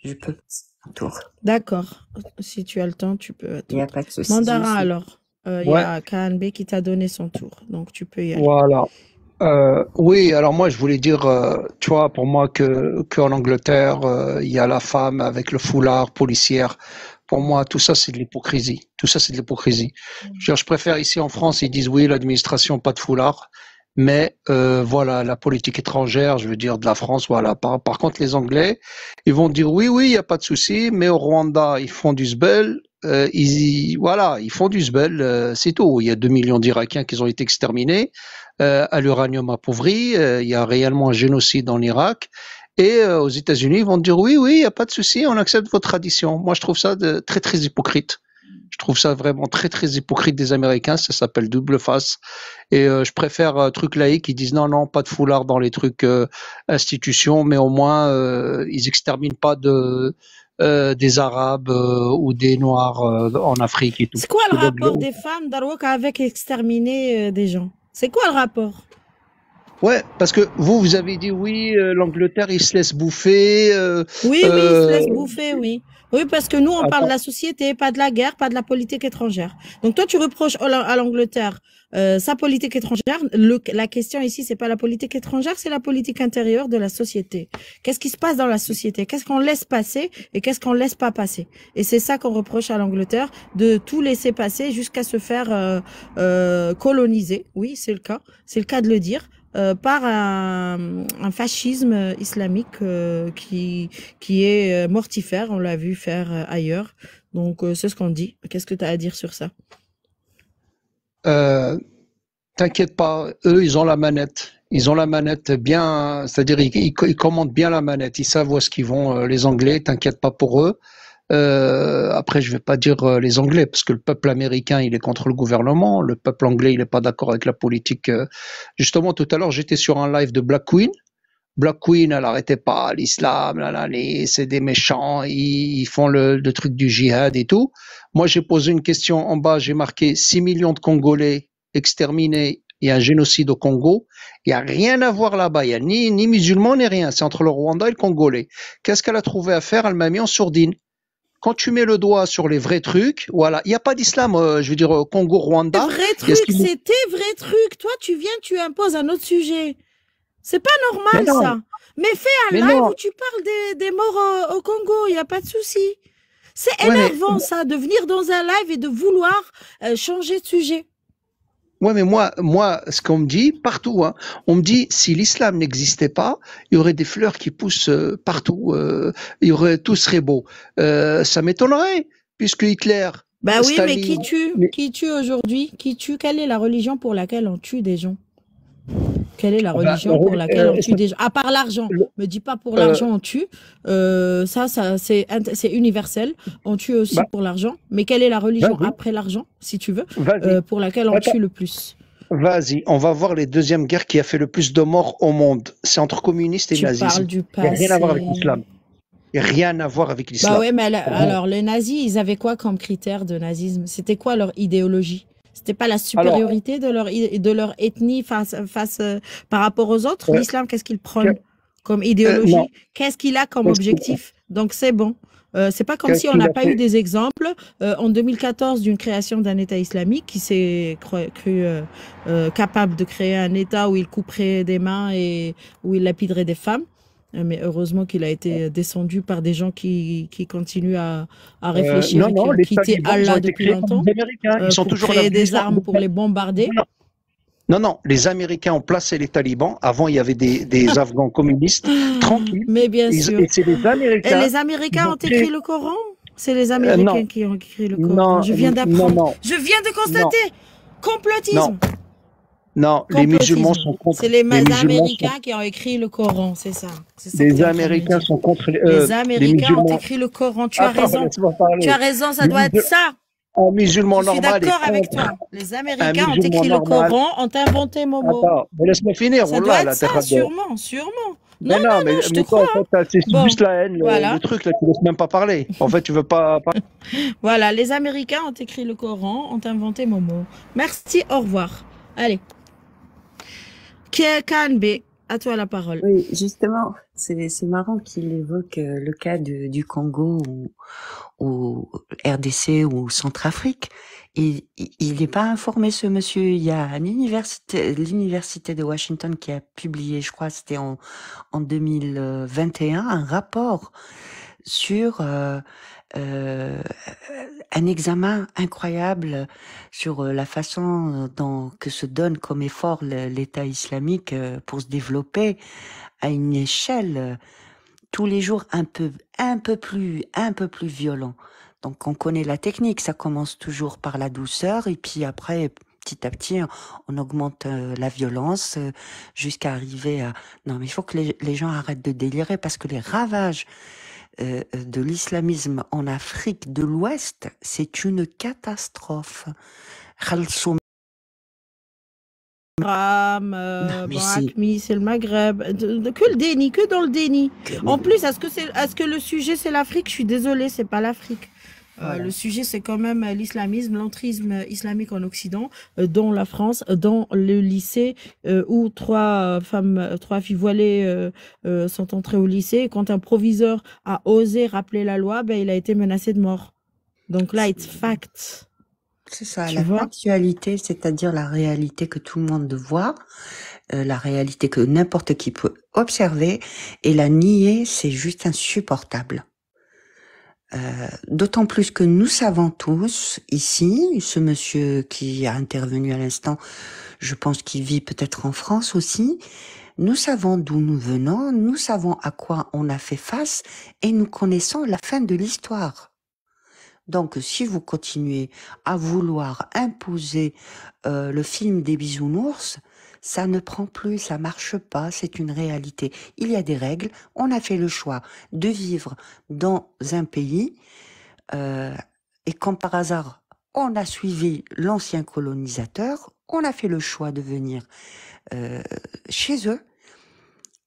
Je peux passer un tour. D'accord. Si tu as le temps, tu peux. Il n'y a pas de souci. Mandarin, alors. Il y a KNB qui t'a donné son tour, donc tu peux y aller. Voilà. Oui, alors moi je voulais dire, tu vois, pour moi qu'en Angleterre, il y a la femme avec le foulard policière. Pour moi, tout ça c'est de l'hypocrisie. Tout ça c'est de l'hypocrisie. Je préfère ici en France, ils disent oui, l'administration pas de foulard, mais voilà, la politique étrangère, je veux dire de la France, voilà. Par contre, les Anglais, ils vont dire oui, il y a pas de souci, mais au Rwanda, ils font du sbel. Ils font du sbel, c'est tout. Il y a 2 millions d'Irakiens qui ont été exterminés à l'uranium appauvri. Il y a réellement un génocide en Irak. Et aux États-Unis, ils vont dire oui, il n'y a pas de souci, on accepte votre tradition. Moi, je trouve ça très, très hypocrite. Je trouve ça vraiment très, très hypocrite des Américains. Ça s'appelle double face. Et je préfère un truc laïque qui disent non, pas de foulard dans les trucs institutions, mais au moins ils exterminent pas des Arabes ou des Noirs en Afrique et tout. C'est quoi le rapport des femmes d'Arwak avec exterminer des gens? C'est quoi le rapport? Ouais, parce que vous avez dit oui, l'Angleterre, il se laisse bouffer. Oui, il se laisse bouffer, oui. Oui, parce que nous, on parle de la société, pas de la guerre, pas de la politique étrangère. Donc toi, tu reproches à l'Angleterre sa politique étrangère. La question ici, c'est pas la politique étrangère, c'est la politique intérieure de la société. Qu'est-ce qui se passe dans la société? Qu'est-ce qu'on laisse passer et qu'est-ce qu'on laisse pas passer? Et c'est ça qu'on reproche à l'Angleterre, de tout laisser passer jusqu'à se faire coloniser. Oui, c'est le cas. C'est le cas de le dire. Par un fascisme islamique qui est mortifère, on l'a vu faire ailleurs. Donc c'est ce qu'on dit. Qu'est-ce que tu as à dire sur ça? T'inquiète pas, eux ils ont la manette. Ils ont la manette bien, c'est-à-dire ils commandent bien la manette. Ils savent où est-ce qu'ils vont, les Anglais. T'inquiète pas pour eux. Après, je vais pas dire les Anglais, parce que le peuple américain, il est contre le gouvernement. Le peuple anglais, il est pas d'accord avec la politique. Justement, tout à l'heure, j'étais sur un live de Black Queen. Black Queen, elle arrêtait pas l'islam, c'est des méchants, ils font le truc du djihad et tout. Moi, j'ai posé une question en bas, j'ai marqué 6 millions de Congolais exterminés. Il y a un génocide au Congo. Il n'y a rien à voir là-bas. Il n'y a ni musulmans ni rien. C'est entre le Rwanda et le Congolais. Qu'est-ce qu'elle a trouvé à faire? Elle m'a mis en sourdine. Quand tu mets le doigt sur les vrais trucs, voilà, il n'y a pas d'islam, je veux dire, Congo-Rwanda. Vrai truc, c'était vrai truc. Toi, tu viens, tu imposes un autre sujet. C'est pas normal, ça. Mais fais un live où tu parles des morts au Congo, il n'y a pas de souci. C'est énervant, ça, de venir dans un live et de vouloir changer de sujet. Ouais, mais moi, ce qu'on me dit partout, hein, on me dit si l'islam n'existait pas, il y aurait des fleurs qui poussent partout, tout serait beau. Ça m'étonnerait, puisque Hitler. Bah oui, Staline, mais qui tue aujourd'hui? Qui tue? Quelle est la religion pour laquelle on tue des gens? quelle est la Ah bah, religion pour laquelle on tue est-ce que des gens? À part l'argent. le- Me dis pas pour euh, l'argent on tue. C'est universel. On tue aussi bah, pour l'argent. Mais quelle est la religion vas-y, après l'argent, si tu veux, vas-y. pour laquelle on Attends, tue le plus? vas-y, on va voir les deuxièmes guerres qui a fait le plus de morts au monde. C'est entre communistes et Tu parles nazisme. du Il n'y a rien à voir avec passé. l'islam. Il n'y a rien à voir avec Bah l'islam. ouais, mais Rien. alors les nazis, ils avaient quoi comme critère de nazisme? C'était quoi leur idéologie? C'était pas la Alors, supériorité de leur ethnie par rapport aux autres? euh, L'islam, qu'est-ce qu'il que- prône comme non, idéologie? Qu'est-ce qu'il a comme qu'est-ce qu'il objectif? Donc c'est bon. C'est pas comme qu'est-ce si on qu'il n'a a pas eu fait? des exemples en 2014 d'une création d'un État islamique qui s'est cru capable de créer un État où il couperait des mains et où il lapiderait des femmes. Mais heureusement qu'il a été descendu par des gens qui continuent à réfléchir Non, et qui non, ont les quitté talibans, ils ont Allah été depuis créés par longtemps les Américains. Ils sont pour toujours là. créer des armes pour les bombarder. Non, non, les Américains ont placé les talibans. Avant, il y avait des Afghans communistes tranquilles. Mais bien Et sûr. c'est les Et Américains les qui Américains ont ont écrit créé. le Coran? C'est les Non, Américains qui ont écrit le Coran. non, Je viens non, d'apprendre. non, Je viens de non, constater. Complotisme. non, non. Les musulmans Complotisme. sont contre. C'est les Les musulmans sont. Américains qui ont écrit le Coran, c'est ça. C'est ça que Les tu es en train de me Américains dire. sont contre Les les Américains ont musulmans. écrit le Coran. Tu as Attends, raison. laisse-moi Tu parler. as raison, ça Le doit être musul- ça. Un musulman Je suis normal est d'accord avec contre toi. Les un Américains ont musulman écrit le normal. Coran, ont inventé Momo. Attends, mais laisse-moi finir. Ça doit Wallah, être là, t'es ça, rad- sûrement, sûrement. Mais Non, non, non, non, je te mais toi, crois. en fait, c'est Bon, juste la haine, voilà. le truc, là, tu laisses même pas parler. En fait, tu veux pas. Voilà, les Américains ont écrit le Coran, ont inventé Momo. Merci, au revoir. Allez. Kanbe, à toi la parole. Oui, justement, c'est marrant qu'il évoque le cas du Congo ou RDC ou Centrafrique. Il n'est pas informé, ce monsieur. Il y a l'université de Washington qui a publié, je crois, c'était en 2021, un rapport sur un examen incroyable sur la façon que se donne comme effort l'État islamique pour se développer à une échelle tous les jours un peu plus violent. Donc on connaît la technique, ça commence toujours par la douceur et puis après petit à petit on augmente la violence jusqu'à arriver à... Non mais il faut que les gens arrêtent de délirer parce que les ravages de l'islamisme en Afrique de l'Ouest, c'est une catastrophe. Khalsoum, Ram, mais bon, c'est Acmi, c'est le Maghreb. Que le déni, que dans le déni. En plus, est-ce que le sujet c'est l'Afrique? Je suis désolée, c'est pas l'Afrique. voilà. Le sujet, c'est quand même l'islamisme, l'entrisme islamique en Occident, dont la France, dans le lycée, où trois filles voilées sont entrées au lycée. Et quand un proviseur a osé rappeler la loi, ben, il a été menacé de mort. Donc là, it's fact. C'est ça, Tu la vois? factualité, c'est-à-dire la réalité que tout le monde voit, la réalité que n'importe qui peut observer, et la nier, c'est juste insupportable. D'autant plus que nous savons tous ici, ce monsieur qui a intervenu à l'instant, je pense qu'il vit peut-être en France aussi, nous savons d'où nous venons, nous savons à quoi on a fait face et nous connaissons la fin de l'histoire. Donc si vous continuez à vouloir imposer le film des bisounours, ça ne prend plus, ça marche pas, c'est une réalité. Il y a des règles, on a fait le choix de vivre dans un pays et comme par hasard, on a suivi l'ancien colonisateur, on a fait le choix de venir chez eux.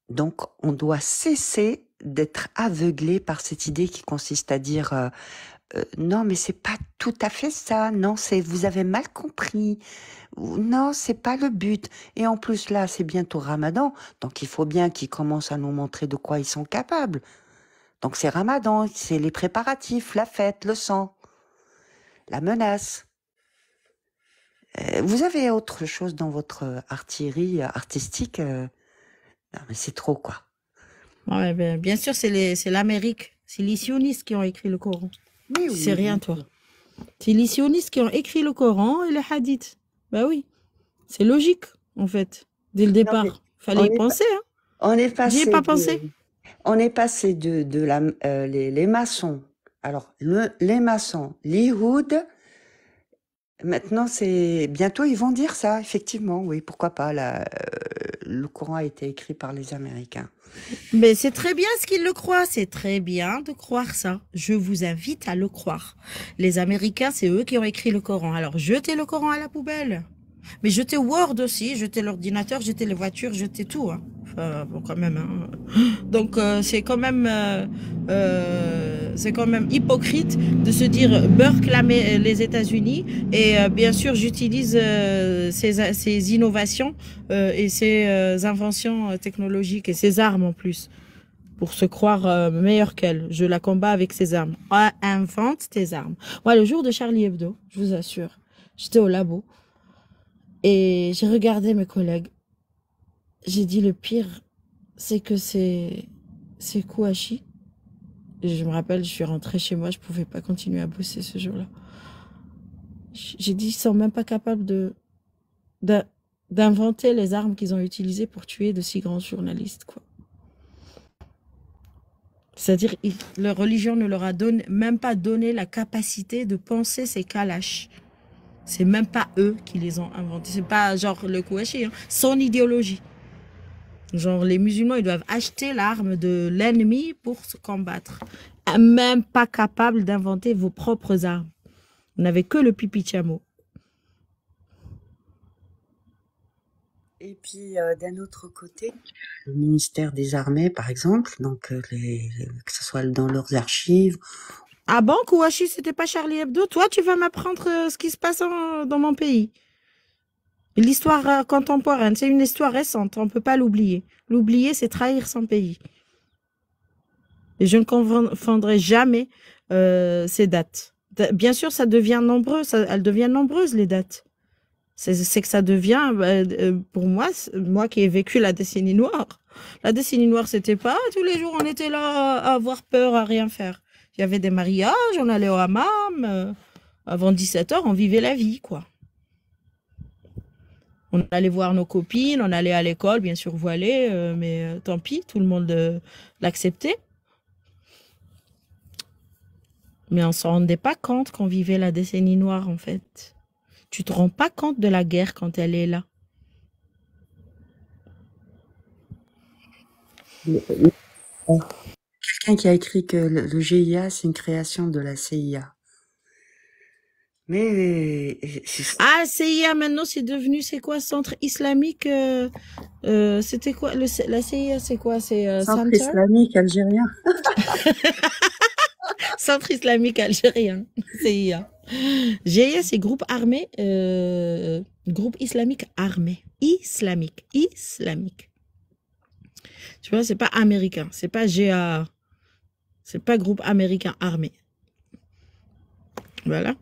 Donc on doit cesser d'être aveuglé par cette idée qui consiste à dire non mais c'est pas tout à fait ça, non c'est vous avez mal compris. Non, c'est pas le but. Et en plus, là, c'est bientôt Ramadan, donc il faut bien qu'ils commencent à nous montrer de quoi ils sont capables. Donc c'est Ramadan, c'est les préparatifs, la fête, le sang, la menace. Vous avez autre chose dans votre artillerie artistique Non, mais c'est trop, quoi. Ouais, ben, bien sûr, c'est l'Amérique. C'est les sionistes qui ont écrit le Coran. Oui, C'est oui, rien, bien toi. sûr. C'est les sionistes qui ont écrit le Coran et les hadiths. Bah oui. C'est logique, en fait. Dès le Non, mais départ. Fallait y penser, hein. on est J'y ai passé pas pensé. les maçons. Alors, les maçons, l'Ihoud, maintenant, bientôt, ils vont dire ça, effectivement, oui, pourquoi pas, le Coran a été écrit par les Américains. Mais c'est très bien ce qu'ils le croient, c'est très bien de croire ça. Je vous invite à le croire. Les Américains, c'est eux qui ont écrit le Coran. Alors jetez le Coran à la poubelle. Mais jetez Word aussi, jetez l'ordinateur, jetez les voitures, jetez tout. Hein. Enfin, bon, quand même. Hein. Donc c'est quand même hypocrite de se dire beurre clamé les États-Unis et bien sûr j'utilise ces innovations et ces inventions technologiques et ces armes en plus pour se croire meilleur qu'elle. Je la combats avec ces armes. Invente tes armes. Moi, le jour de Charlie Hebdo, je vous assure, j'étais au labo. Et j'ai regardé mes collègues. J'ai dit le pire, c'est que c'est Kouachi. Et je me rappelle, je suis rentrée chez moi, je pouvais pas continuer à bosser ce jour-là. J'ai dit, ils sont même pas capables d'inventer les armes qu'ils ont utilisées pour tuer de si grands journalistes, quoi. C'est-à-dire, leur religion ne leur a même pas donné la capacité de penser ces kalash. C'est même pas eux qui les ont inventés. C'est pas genre le Kouachi, hein. Son idéologie. Genre les musulmans, ils doivent acheter l'arme de l'ennemi pour se combattre. Même pas capable d'inventer vos propres armes. Vous n'avez que le pipi de chameau. Et puis d'un autre côté, le ministère des Armées, par exemple, donc que ce soit dans leurs archives. Ah bon, Kouachi, c'était pas Charlie Hebdo? Toi, tu vas m'apprendre ce qui se passe dans mon pays. L'histoire contemporaine, c'est une histoire récente, on ne peut pas l'oublier. L'oublier, c'est trahir son pays. Et je ne confondrai jamais ces dates. Bien sûr, ça devient nombreux, elles deviennent nombreuses, les dates. C'est que ça devient, pour moi qui ai vécu la décennie noire. La décennie noire, c'était pas tous les jours, on était là à avoir peur, à rien faire. Il y avait des mariages, on allait au hammam. Avant 17h, on vivait la vie, quoi. On allait voir nos copines, on allait à l'école, bien sûr voilée, mais tant pis, tout le monde l'acceptait. Mais on ne s'en rendait pas compte qu'on vivait la décennie noire, en fait. Tu te rends pas compte de la guerre quand elle est là. Quelqu'un qui a écrit que le GIA, c'est une création de la CIA. Mais... Ah, CIA, maintenant, c'est devenu, c'est quoi, Centre islamique c'était quoi, la CIA, c'est quoi? C'est Centre islamique algérien. Centre islamique algérien, CIA. GIA, c'est groupe armé, groupe islamique armé. Islamique. Tu vois, c'est pas américain, c'est pas GA. C'est pas groupe américain armé. Voilà.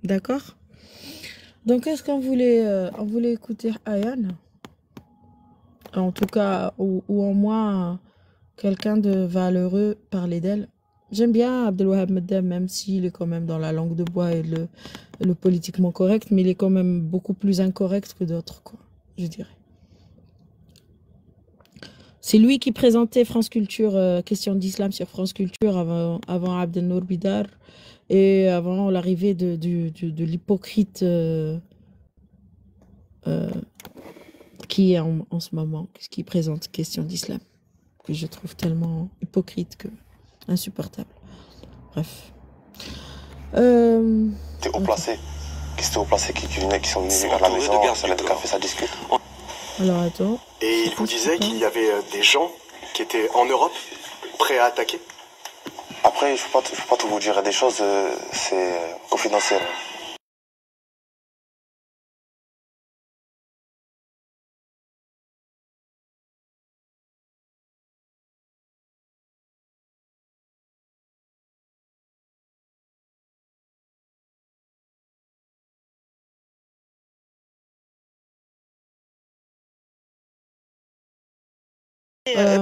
D'accord? Donc, est-ce qu'on voulait, on voulait écouter Ayane? En tout cas, ou en moins, quelqu'un de valeureux parler d'elle. J'aime bien Abdelwahab Medem, même s'il est quand même dans la langue de bois et le politiquement correct, mais il est quand même beaucoup plus incorrect que d'autres, quoi, je dirais. C'est lui qui présentait France Culture, question d'islam sur France Culture avant Abdelnour Bidar et avant l'arrivée de l'hypocrite qui est en ce moment, qui présente question d'islam, que je trouve tellement hypocrite que insupportable. Bref. T'es haut placé. Qu'est-ce que t'es haut placé qui sont venus à la maison, ça de café, ça discute. Alors attends. Et il vous disait qu'il y avait des gens qui étaient en Europe prêts à attaquer? Après, je peux pas tout vous dire des choses, c'est confidentiel.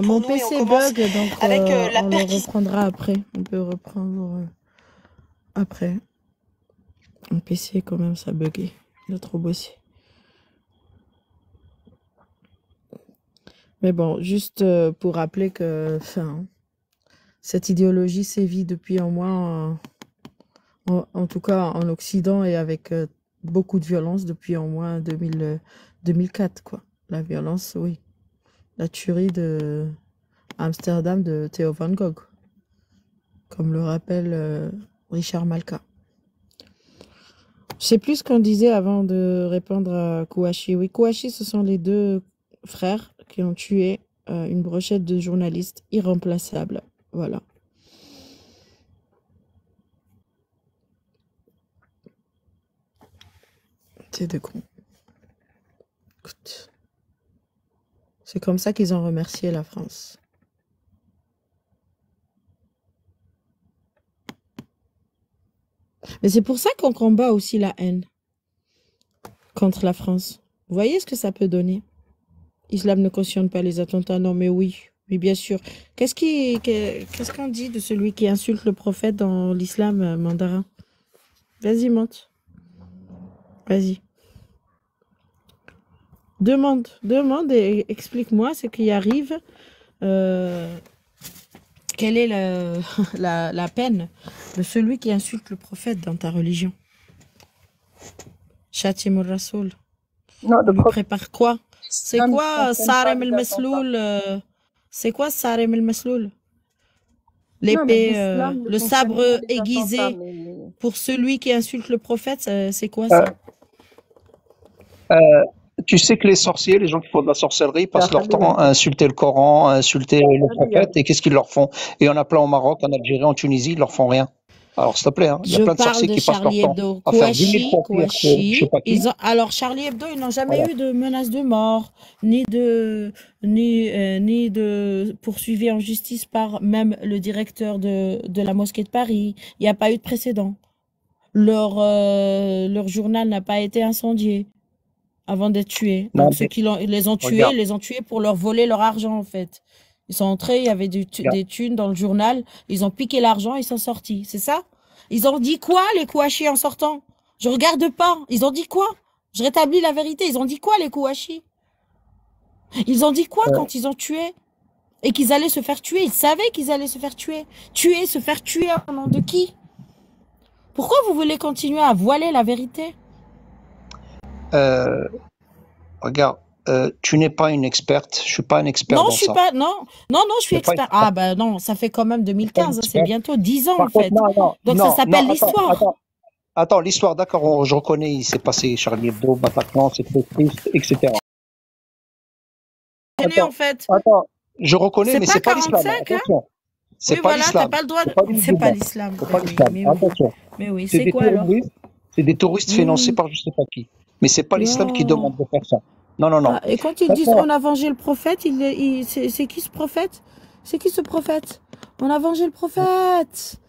Mon PC bug, donc avec, on le reprendra après. On peut reprendre après. Mon PC, quand même, ça bugué. Il a trop bossé. Mais bon, juste pour rappeler que cette idéologie sévit depuis au moins, en tout cas en Occident, et avec beaucoup de violence depuis au moins 2004, quoi. La violence, oui. la tuerie de Amsterdam de Theo van Gogh, comme le rappelle Richard Malka. Je sais plus ce qu'on disait avant de répondre à Kouachi. Oui, Kouachi, ce sont les deux frères qui ont tué une brochette de journalistes irremplaçables. Voilà. C'est de con. Écoute. C'est comme ça qu'ils ont remercié la France. Mais c'est pour ça qu'on combat aussi la haine contre la France. Vous voyez ce que ça peut donner? L'islam ne cautionne pas les attentats. Non, mais oui, bien sûr. Qu'est-ce qu'on dit de celui qui insulte le prophète dans l'islam mandarin? Vas-y, monte. Vas-y. Demande et explique-moi ce qui arrive. Quelle est la peine de celui qui insulte le prophète dans ta religion? Shatim al-Rasoul. Non, On lui prépare quoi? C'est quoi Sarem el-Masloul? C'est quoi Sarem el-Masloul? L'épée, le sabre aiguisé pour celui qui insulte le prophète, c'est quoi ça? Tu sais que les sorciers, les gens qui font de la sorcellerie, passent leur temps à insulter le Coran, à insulter le prophète, et qu'est-ce qu'ils leur font? Et on a plein au Maroc, en Algérie, en Tunisie, ils leur font rien. Alors, s'il te plaît, hein, il y a plein de sorciers qui passent leur temps à faire 10 000 copies, je sais pas qui. Alors, Charlie Hebdo, ils n'ont jamais eu de menace de mort, ni de poursuivi en justice par même le directeur de la mosquée de Paris. Il n'y a pas eu de précédent. Leur journal n'a pas été incendié avant d'être tués. Donc, ceux qui les ont tués, les ont tués pour leur voler leur argent, en fait. Ils sont entrés, il y avait des thunes dans le journal, ils ont piqué l'argent, ils sont sortis. C'est ça? Ils ont dit quoi, les Kouachi, en sortant? Je regarde pas. Ils ont dit quoi? Je rétablis la vérité. Ils ont dit quoi, les Kouachi? Ils ont dit quoi quand ils ont tué? Et qu'ils allaient se faire tuer. Ils savaient qu'ils allaient se faire tuer. Se faire tuer au nom de qui? Pourquoi vous voulez continuer à voiler la vérité? Regarde, tu n'es pas une experte. Je suis pas un expert dans ça. Non, je suis expert. Ah, bah non, ça fait quand même 2015. C'est bientôt 10 ans, en fait. Donc, ça s'appelle l'histoire. Attends, l'histoire, d'accord, je reconnais, il s'est passé Charlie Hebdo, Bataclan, c'est très triste, etc. En fait. Attends, je reconnais, mais c'est pas l'islam. Attention. C'est pas l'islam. T'as pas le droit de... C'est pas l'islam. C'est pas l'islam. Attention. Mais oui, c'est quoi alors? C'est des touristes financés par je sais pas qui. Mais c'est pas l'islam qui demande de faire ça. Non. Et quand ils disent on a vengé le prophète, c'est qui ce prophète? C'est qui ce prophète? On a vengé le prophète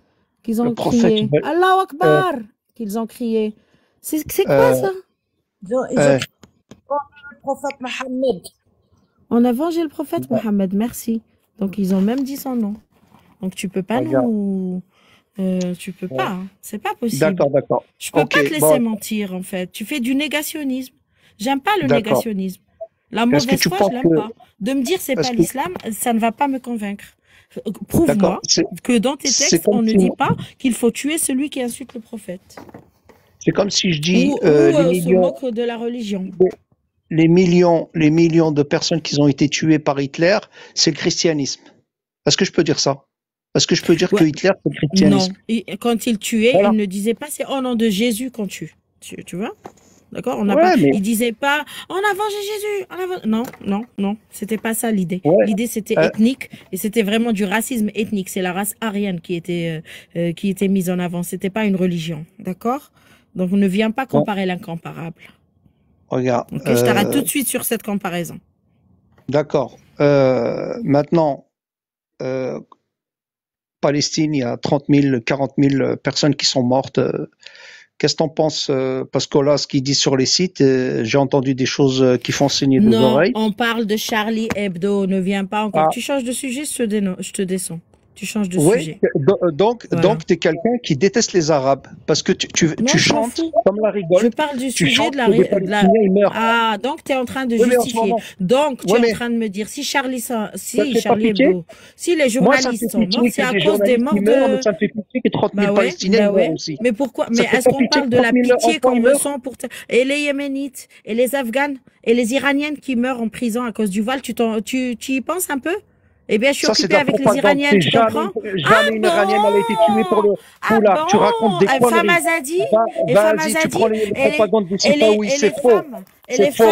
qu'ils ont crié. Allahu Akbar qu'ils ont crié. C'est quoi ça? Le prophète Mohammed. On a vengé le prophète Mohammed, merci. Donc ils ont même dit son nom. Donc tu peux pas tu peux pas, hein. C'est pas possible. D'accord. Je peux pas te laisser mentir, en fait. Tu fais du négationnisme. J'aime pas le négationnisme. La mauvaise foi, je l'aime pas. De me dire c'est pas l'islam, ça ne va pas me convaincre. Prouve-moi que dans tes textes, on ne dit pas qu'il faut tuer celui qui insulte le prophète. C'est comme si je dis se moque de la religion. Les millions de personnes qui ont été tuées par Hitler, c'est le christianisme. Est-ce que je peux dire ça? Est-ce que je peux dire que Hitler, c'est le christianisme? Non. Quand il tuait, il ne disait pas c'est au nom de Jésus qu'on tue. Tu vois? D'accord? Il disait pas on a vengé Jésus. Non. C'était pas ça l'idée. L'idée c'était ethnique et c'était vraiment du racisme ethnique. C'est la race aryenne qui était mise en avant. C'était pas une religion. D'accord? Donc ne viens pas comparer l'incomparable. Regarde. Okay, je t'arrête tout de suite sur cette comparaison. D'accord. Maintenant, Palestine, il y a 30 000, 40 000 personnes qui sont mortes. Qu'est-ce que t'en penses? Parce que là, ce qu'ils disent sur les sites, j'ai entendu des choses qui font saigner des oreilles. Non, on parle de Charlie Hebdo. Ne viens pas encore. Tu changes de sujet, je te descends. Tu changes de Oui, sujet. donc Voilà. tu es quelqu'un qui déteste les Arabes parce que Non, tu je m'en chantes fous. comme la Je rigole, parle du tu sujet chantes de la, que des ré- de la... Palestiniens ils meurent. Ah, donc tu es en train de Oui, mais en ce justifier. moment, Donc tu oui, es en mais train de me dire, si ça te fait pas Charlie pitié? Hebdo, si les Moi, ça me journalistes fait sont morts, pitié c'est que à des cause des journalistes morts ils meurent, mais de... ça me fait pitié que 30 000 Bah Palestiniens ils meurent ouais. aussi. Mais pourquoi? Mais Ça te fait est-ce pas qu'on pitié parle que de 30 la 000 pitié enfants qu'on ils meurent? ressent pour... Et les Yéménites, et les Afghanes, et les Iraniennes qui meurent en prison à cause du voile, tu y penses un peu? Eh bien, je suis Ça, c'est de occupée la avec les propagande. Iraniennes, C'est tu comprends? jamais une Iranienne elle a été tuée pour le Ah foulard. Tu racontes bon? des Et conneries. Famazadi? Et Vas-y, tu Famazadi? prends les Et les, propagandes des et les, Sifaouis, et les c'est faux. femmes, C'est faux.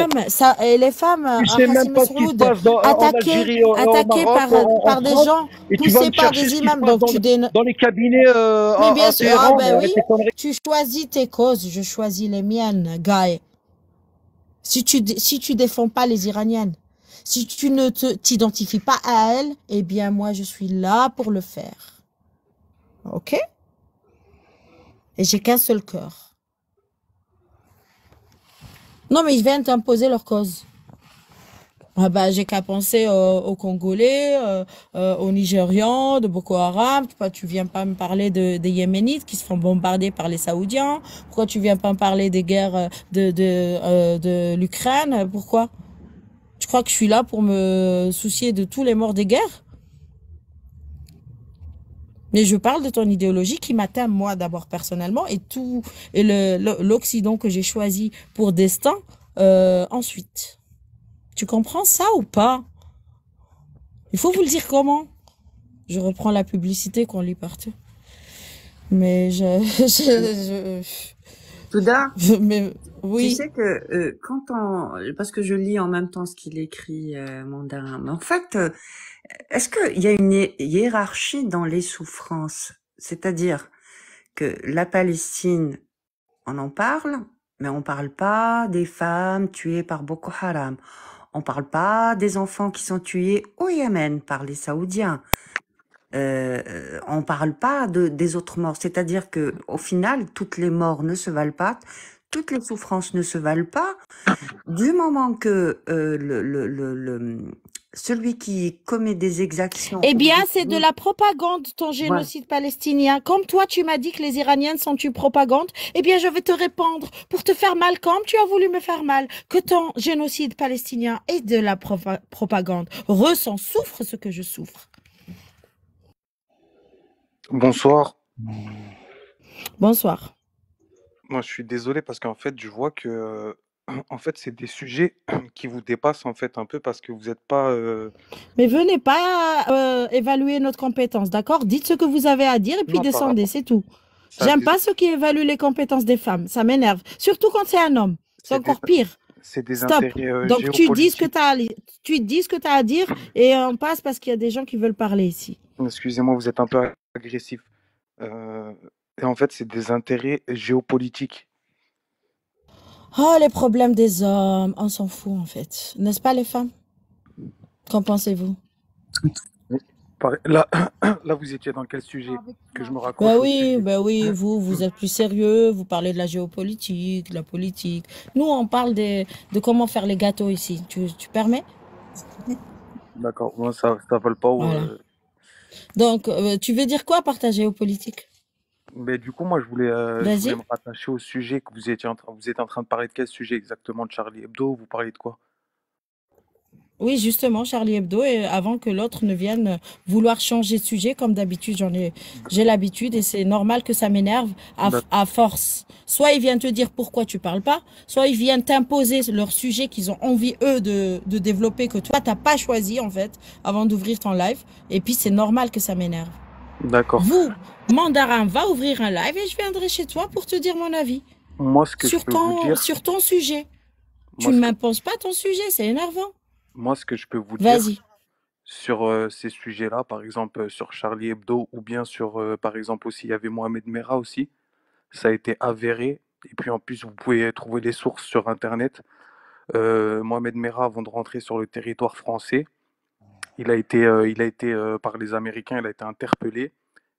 et les femmes, Tu sais même Hassim pas ce qui se Mesroud, passe en Algérie, au attaquées Maroc, par en des France, gens, et tu vas poussées me par chercher des ce qui se imams. passe Donc dans les cabinets mais bien à sûr, ah Téhéran, mais ben avec tes oui, conneries. tu choisis tes causes, je choisis les miennes, Guy. Si tu défends pas les Iraniennes, si tu ne t'identifies pas à elles, eh bien moi je suis là pour le faire. Ok? Et j'ai qu'un seul cœur. Non mais ils viennent t'imposer leur cause. Ah bah, j'ai qu'à penser aux Congolais, aux Nigérians, de Boko Haram. Pourquoi tu viens pas me parler des Yéménites qui se font bombarder par les Saoudiens? Pourquoi tu viens pas me parler des guerres de l'Ukraine? Pourquoi? Tu crois que je suis là pour me soucier de tous les morts des guerres? Mais je parle de ton idéologie qui m'atteint moi d'abord personnellement et l'Occident que j'ai choisi pour destin ensuite. Tu comprends ça ou pas? Il faut vous le dire comment? Je reprends la publicité qu'on lit partout. Mais Souda, mais tu oui. sais que parce que je lis en même temps ce qu'il écrit mandarin, mais en fait, est-ce qu'il y a une hiérarchie dans les souffrances? C'est-à-dire que la Palestine, on en parle, mais on parle pas des femmes tuées par Boko Haram. On parle pas des enfants qui sont tués au Yémen par les Saoudiens. On parle pas des autres morts. C'est-à-dire que au final, toutes les morts ne se valent pas, toutes les souffrances ne se valent pas. Du moment que celui qui commet des exactions, Eh bien, c'est de la propagande, ton voilà. génocide palestinien. Comme toi, tu m'as dit que les Iraniennes sont une propagande, eh bien, je vais te répondre pour te faire mal comme tu as voulu me faire mal, que ton génocide palestinien est de la propagande. Ressens, souffre ce que je souffre. Bonsoir. Bonsoir. Moi, je suis désolé parce qu'en fait, je vois que en fait, c'est des sujets qui vous dépassent en fait un peu parce que vous n'êtes pas. Mais venez pas évaluer notre compétence, d'accord? Dites ce que vous avez à dire et puis Non, par descendez, rapport. c'est tout. Ça J'aime des- pas ceux qui évaluent les compétences des femmes, ça m'énerve. Surtout quand c'est un homme, c'est C'est des, encore pire. c'est des Stop. intérêts Donc tu dis ce que géopolitiques. tu dis ce que tu as à dire et on passe parce qu'il y a des gens qui veulent parler ici. Excusez-moi, vous êtes un peu agressif. Et en fait, c'est des intérêts géopolitiques. Oh, les problèmes des hommes, on s'en fout en fait. N'est-ce pas les femmes? Qu'en pensez-vous? Mais là, là, vous étiez dans quel sujet que je me raccroche au sujet? Ben oui, vous êtes plus sérieux, vous parlez de la géopolitique, de la politique. Nous, on parle de comment faire les gâteaux ici. Tu permets? D'accord, moi, ça vole pas au. Voilà. Donc, tu veux dire quoi par ta géopolitique? Mais du coup, moi, je voulais Vas-y. me rattacher au sujet que vous étiez en train de parler de quel sujet exactement? De Charlie Hebdo? Vous parlez de quoi? Oui, justement, Charlie Hebdo, et avant que l'autre ne vienne vouloir changer de sujet, comme d'habitude, j'ai l'habitude et c'est normal que ça m'énerve à force. Soit ils viennent te dire pourquoi tu parles pas, soit ils viennent t'imposer leur sujet qu'ils ont envie, eux, de développer, que toi, t'as pas choisi, en fait, avant d'ouvrir ton live. Et puis, c'est normal que ça m'énerve. D'accord. Vous, Mandarin, va ouvrir un live et je viendrai chez toi pour te dire mon avis. Moi, ce que je peux vous dire, Sur ton sujet. Tu moi, ne ce que, m'imposes pas ton sujet, c'est énervant. moi, ce que je peux vous dire Vas-y. sur ces sujets-là, par exemple sur Charlie Hebdo ou bien sur, par exemple aussi, il y avait Mohamed Merah aussi, ça a été avéré. Et puis en plus, vous pouvez trouver les sources sur Internet. Mohamed Merah, avant de rentrer sur le territoire français, il a été par les Américains, il a été interpellé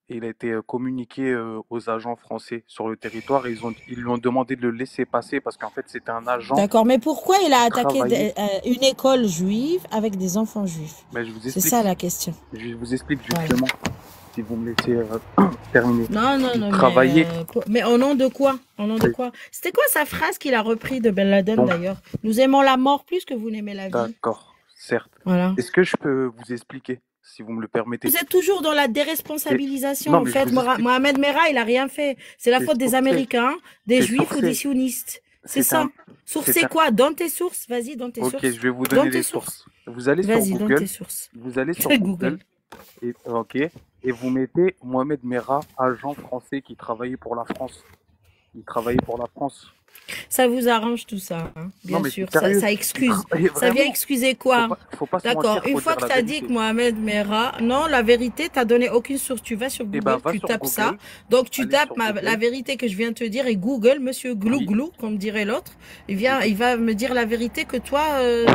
et il a été communiqué aux agents français sur le territoire et ils lui ont demandé de le laisser passer parce qu'en fait c'était un agent D'accord, mais pourquoi il a qui attaqué travaillait. une école juive avec des enfants juifs? Mais je vous C'est explique, ça la question. je vous explique Voilà. justement. si vous me laissez terminer. Non, non, non, Travailler. mais au nom de quoi? Au nom de Oui. quoi? C'était quoi sa phrase qu'il a repris de Ben Laden Bon, d'ailleurs? Nous aimons la mort plus que vous n'aimez la vie. d'accord, certes. Voilà. Est-ce que je peux vous expliquer, si vous me le permettez? Vous êtes toujours dans la Et- déresponsabilisation, Non, en mais je fait. vous explique. Mohamed Merah, il a rien fait. C'est la C'est faute des sourcé. Américains, des C'est Juifs ou des sourcé. sionistes. C'est C'est un. ça. Source, C'est c'est un. quoi? Donne tes sources. Vas-y, donne tes Ok, sources. je vais vous Donne donner tes les sources. sources. Vous allez sur Vas-y, donne tes Google. sources. Vous allez sur Google. Google. Et, ok. Et vous mettez Mohamed Merah, agent français qui travaillait pour la France. Il travaillait pour la France. Ça vous arrange tout ça, hein, Non, bien mais sûr. c'est sérieux. Ça Il excuse. travaillait Ça vient vraiment. excuser quoi? Faut pas se D'accord. mentir, Une faut fois dire que la tu as dit vérité. que Mohamed Merah, non, la vérité, tu n'as donné aucune source. Tu vas sur Eh ben, Google, va tu sur tapes ça. Google. Donc, tu Allez tapes sur la Google. vérité que je viens de te dire et Google, monsieur Oui. Glouglou, comme dirait l'autre, il va me dire la vérité que toi,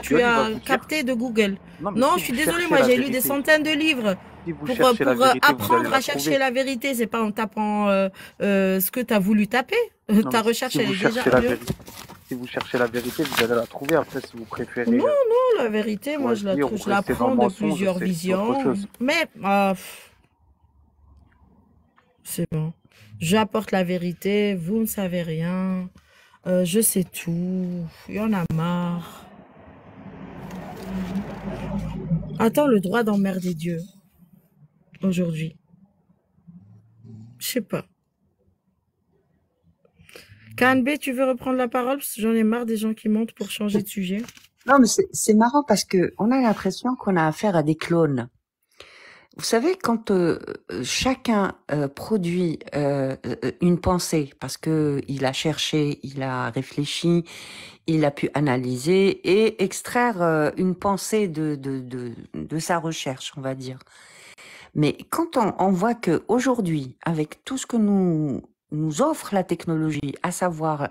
tu Google, il va as vous dire. capté de Google. Non, mais Non, si je suis vous désolée, cherchez moi, la j'ai lu des vérité, centaines de livres si vous pour cherchez la vérité, vous allez apprendre la à chercher trouver. la vérité. C'est pas en tapant ce que tu as voulu taper. Non, Ta mais recherche, si elle vous est déjà cherchez la mieux. vérité, si vous cherchez la vérité, vous allez la trouver. Après, si vous préférez Non, non, la vérité, moi, je choisir ou je la rester dans prends le de mensonge, plusieurs c'est autre visions. chose. Mais, c'est bon. J'apporte la vérité, vous ne savez rien. Je sais tout. Il y en a marre. Attends, le droit d'emmerder Dieu, aujourd'hui. Je sais pas. Kanbe, tu veux reprendre la parole? Parce que j'en ai marre des gens qui montent pour changer de sujet. Non, mais c'est marrant parce que on a l'impression qu'on a affaire à des clones. Vous savez, quand chacun produit une pensée, parce que il a cherché, il a réfléchi, il a pu analyser et extraire une pensée de sa recherche, on va dire. Mais quand on voit que aujourd'hui, avec tout ce que nous offre la technologie, à savoir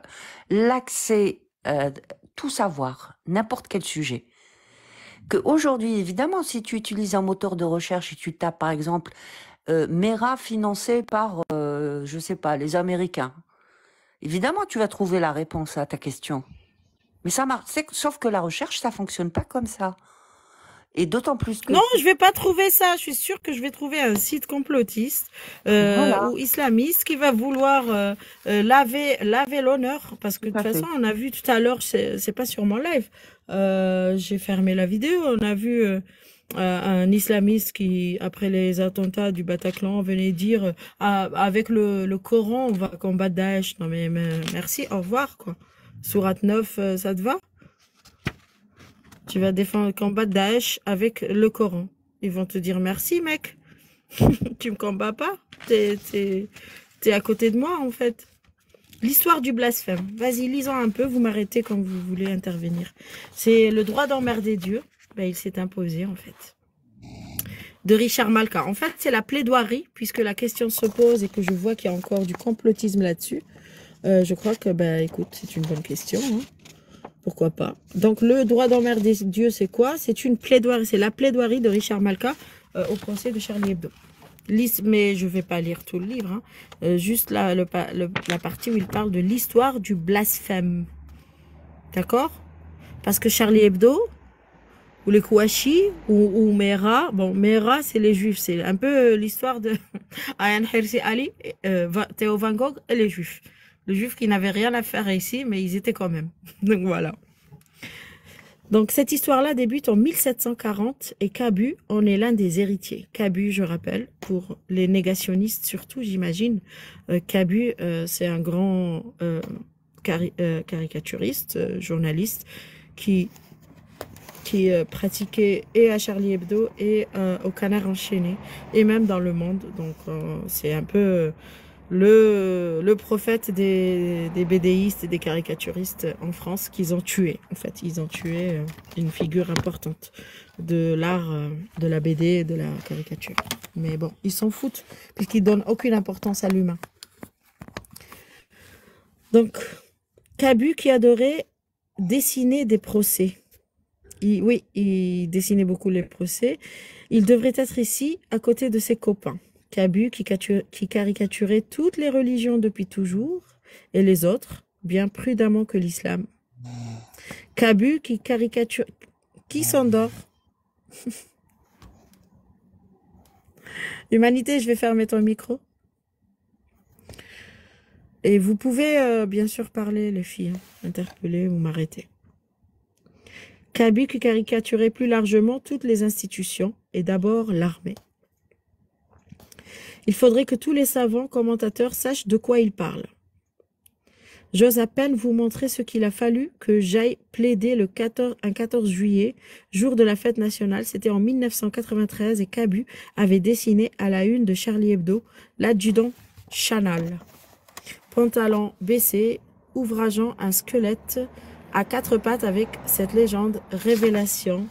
l'accès, tout savoir, n'importe quel sujet, qu'aujourd'hui, évidemment, si tu utilises un moteur de recherche et tu tapes, par exemple, Mera financé par, je sais pas, les Américains, évidemment, tu vas trouver la réponse à ta question. Mais ça marche, sauf que la recherche, ça fonctionne pas comme ça. Et d'autant plus que... Non, je vais pas trouver ça. Je suis sûre que je vais trouver un site complotiste Voilà. ou islamiste qui va vouloir laver l'honneur. Parce que de toute façon, on a vu tout à l'heure, c'est pas sur mon live. J'ai fermé la vidéo. On a vu un islamiste qui, après les attentats du Bataclan, venait dire avec le Coran, on va combattre Daesh. Non mais merci, au revoir quoi. Sourate 9, ça te va? Tu vas défendre, combattre Daesh avec le Coran. Ils vont te dire merci, mec. Tu me combats pas. T'es à côté de moi, en fait. L'histoire du blasphème. Vas-y, lisons un peu. Vous m'arrêtez quand vous voulez intervenir. C'est le droit d'emmerder Dieu. Ben, il s'est imposé, en fait. De Richard Malka. En fait, c'est la plaidoirie, puisque la question se pose et que je vois qu'il y a encore du complotisme là-dessus. Je crois que, ben, écoute, c'est une bonne question, hein. Pourquoi pas? Donc, le droit d'emmerder Dieu, c'est quoi? C'est une plaidoirie, c'est la plaidoirie de Richard Malka au procès de Charlie Hebdo. Mais je ne vais pas lire tout le livre, hein. Juste la partie où il parle de l'histoire du blasphème. D'accord? Parce que Charlie Hebdo, ou les Kouachi, ou Mera, bon, Mera, c'est les Juifs. C'est un peu l'histoire de Ayaan Hirsi Ali, Theo Van Gogh et les Juifs. Les Juifs qui n'avaient rien à faire ici, mais ils étaient quand même. Donc voilà. Donc cette histoire-là débute en 1740 et Cabu en est l'un des héritiers. Cabu, je rappelle, pour les négationnistes surtout, j'imagine. Cabu, c'est un grand caricaturiste, journaliste qui pratiquait et à Charlie Hebdo et au Canard enchaîné et même dans le monde. Donc c'est un peu le prophète des BDistes et des caricaturistes en France qu'ils ont tué. En fait, ils ont tué une figure importante de l'art de la BD et de la caricature. Mais bon, ils s'en foutent puisqu'ils donnent aucune importance à l'humain. Donc, Cabu qui adorait dessiner des procès. Oui, il dessinait beaucoup les procès. Il devrait être ici à côté de ses copains. Cabu qui caricaturait toutes les religions depuis toujours et les autres bien prudemment que l'islam. Cabu qui caricature... Qui s'endort? Humanité, je vais fermer ton micro. Et vous pouvez bien sûr parler, les filles, hein, interpeller ou m'arrêter. Kaby qui caricaturait plus largement toutes les institutions et d'abord l'armée. Il faudrait que tous les savants commentateurs sachent de quoi ils parlent. J'ose à peine vous montrer ce qu'il a fallu que j'aille plaider un 14 juillet, jour de la fête nationale. C'était en 1993 et Kaby avait dessiné à la une de Charlie Hebdo l'adjudant Chanal. Pantalon baissé, ouvrageant un squelette à quatre pattes avec cette légende révélation.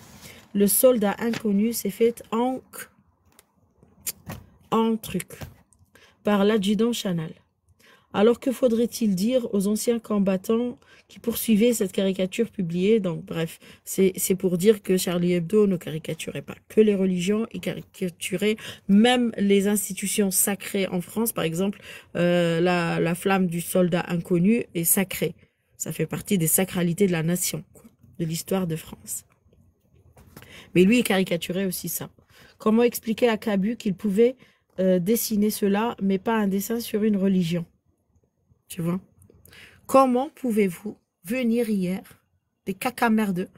Le soldat inconnu s'est fait en truc par l'adjudant Chanal. Alors que faudrait-il dire aux anciens combattants qui poursuivaient cette caricature publiée? Donc bref, c'est pour dire que Charlie Hebdo ne caricaturait pas que les religions, il caricaturait même les institutions sacrées en France. Par exemple, la flamme du soldat inconnu est sacrée. Ça fait partie des sacralités de la nation, quoi, de l'histoire de France. Mais lui, il caricaturait aussi ça. Comment expliquer à Kaby qu'il pouvait dessiner cela, mais pas un dessin sur une religion? Tu vois? Comment pouvez-vous venir hier, des cacamerdeux,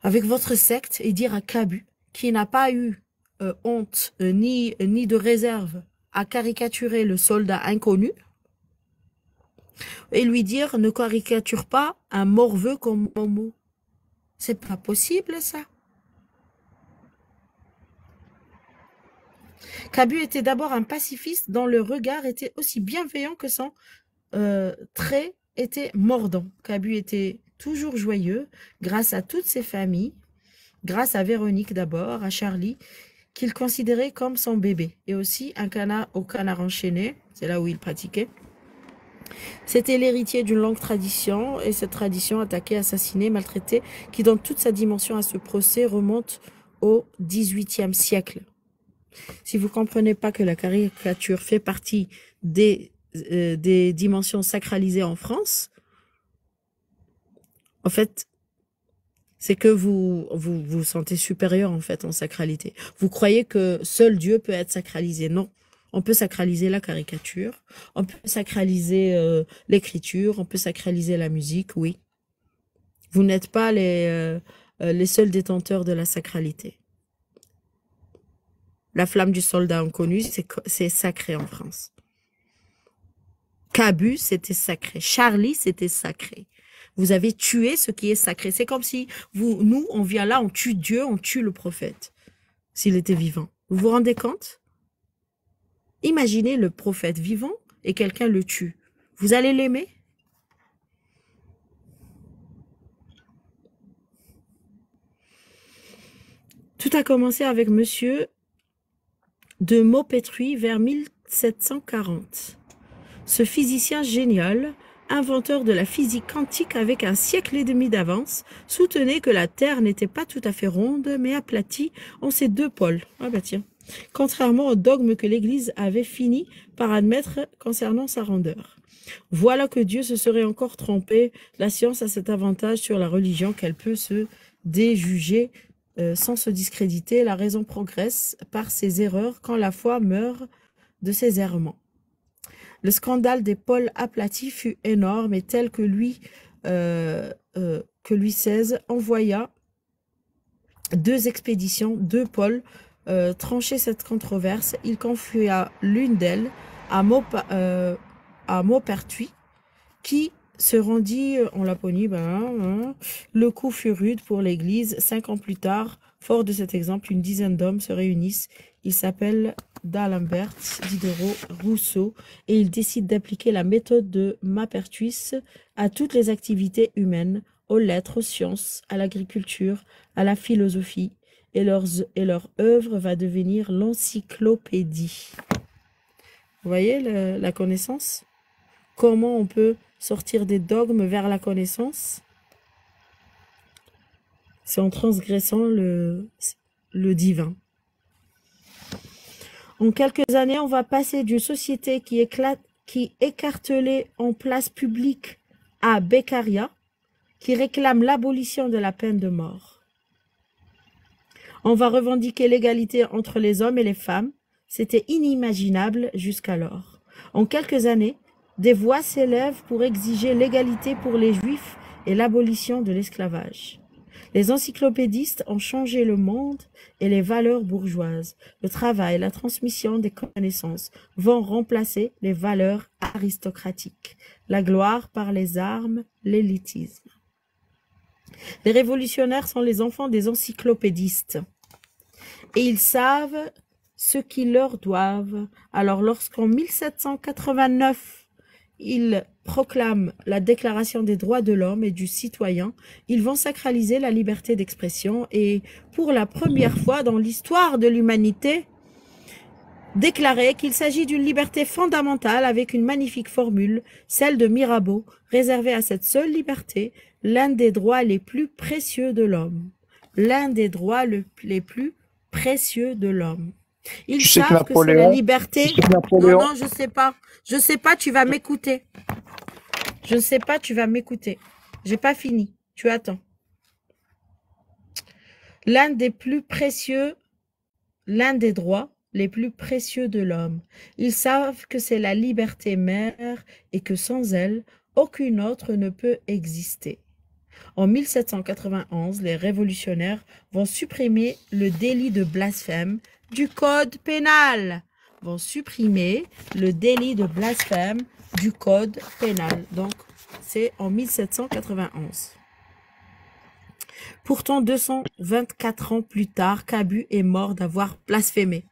avec votre secte et dire à Kaby, qui n'a pas eu honte ni de réserve à caricaturer le soldat inconnu, et lui dire ne caricature pas un morveux comme Momo? C'est pas possible, ça. Kaby était d'abord un pacifiste dont le regard était aussi bienveillant que son trait était mordant. Kaby était toujours joyeux grâce à toutes ses familles, grâce à Véronique d'abord, à Charlie, qu'il considérait comme son bébé, et aussi au canard enchaîné, c'est là où il pratiquait. C'était l'héritier d'une longue tradition, et cette tradition attaquée, assassinée, maltraitée, qui dans toute sa dimension à ce procès remonte au XVIIIe siècle. Si vous ne comprenez pas que la caricature fait partie des dimensions sacralisées en France, en fait, c'est que vous vous sentez supérieur en fait en sacralité. Vous croyez que seul Dieu peut être sacralisé. Non, on peut sacraliser la caricature, on peut sacraliser l'écriture, on peut sacraliser la musique, oui. Vous n'êtes pas les seuls détenteurs de la sacralité. La flamme du soldat inconnu, c'est sacré en France. Kaby, c'était sacré. Charlie, c'était sacré. Vous avez tué ce qui est sacré. C'est comme si nous, on vient là, on tue Dieu, on tue le prophète, s'il était vivant. Vous vous rendez compte? Imaginez le prophète vivant et quelqu'un le tue. Vous allez l'aimer? Tout a commencé avec monsieur de Maupertuis vers 1740. Ce physicien génial, inventeur de la physique quantique avec un siècle et demi d'avance, soutenait que la Terre n'était pas tout à fait ronde, mais aplatie en ses deux pôles. Ah bah tiens. Contrairement au dogme que l'Église avait fini par admettre concernant sa rondeur. Voilà que Dieu se serait encore trompé. La science a cet avantage sur la religion qu'elle peut se déjuger sans se discréditer. La raison progresse par ses erreurs quand la foi meurt de ses errements. Le scandale des pôles aplatis fut énorme et tel que Louis XVI envoya 2 expéditions, 2 pôles, trancher cette controverse. Il confia l'une d'elles à Maupertuis, qui se rendit en Laponie. Le coup fut rude pour l'Église. 5 ans plus tard, fort de cet exemple, une dizaine d'hommes se réunissent. Ils s'appellent d'Alembert, Diderot, Rousseau, et ils décident d'appliquer la méthode de Maupertuis à toutes les activités humaines, aux lettres, aux sciences, à l'agriculture, à la philosophie, et leur œuvre va devenir l'encyclopédie. Vous voyez la connaissance? Comment on peut sortir des dogmes vers la connaissance? C'est en transgressant le divin. En quelques années, on va passer d'une société qui écartelait en place publique à Beccaria, qui réclame l'abolition de la peine de mort. On va revendiquer l'égalité entre les hommes et les femmes. C'était inimaginable jusqu'alors. En quelques années, des voix s'élèvent pour exiger l'égalité pour les Juifs et l'abolition de l'esclavage. Les encyclopédistes ont changé le monde et les valeurs bourgeoises. Le travail, la transmission des connaissances vont remplacer les valeurs aristocratiques. La gloire par les armes, l'élitisme. Les révolutionnaires sont les enfants des encyclopédistes. Et ils savent ce qu'ils leur doivent. Alors lorsqu'en 1789, ils proclament la Déclaration des droits de l'homme et du citoyen, ils vont sacraliser la liberté d'expression et, pour la première fois dans l'histoire de l'humanité, déclarer qu'il s'agit d'une liberté fondamentale avec une magnifique formule, celle de Mirabeau, réservée à cette seule liberté, l'un des droits les plus précieux de l'homme. L'un des droits les plus précieux de l'homme. Ils savent que c'est la liberté. Non, non, je sais pas. Je sais pas, tu vas m'écouter. Je ne sais pas, tu vas m'écouter. J'ai pas fini. Tu attends. L'un des plus précieux, l'un des droits les plus précieux de l'homme. Ils savent que c'est la liberté mère et que sans elle, aucune autre ne peut exister. En 1791, les révolutionnaires vont supprimer le délit de blasphème du code pénal. Vont supprimer le délit de blasphème du code pénal. Donc, c'est en 1791. Pourtant, 224 ans plus tard, Cabu est mort d'avoir blasphémé.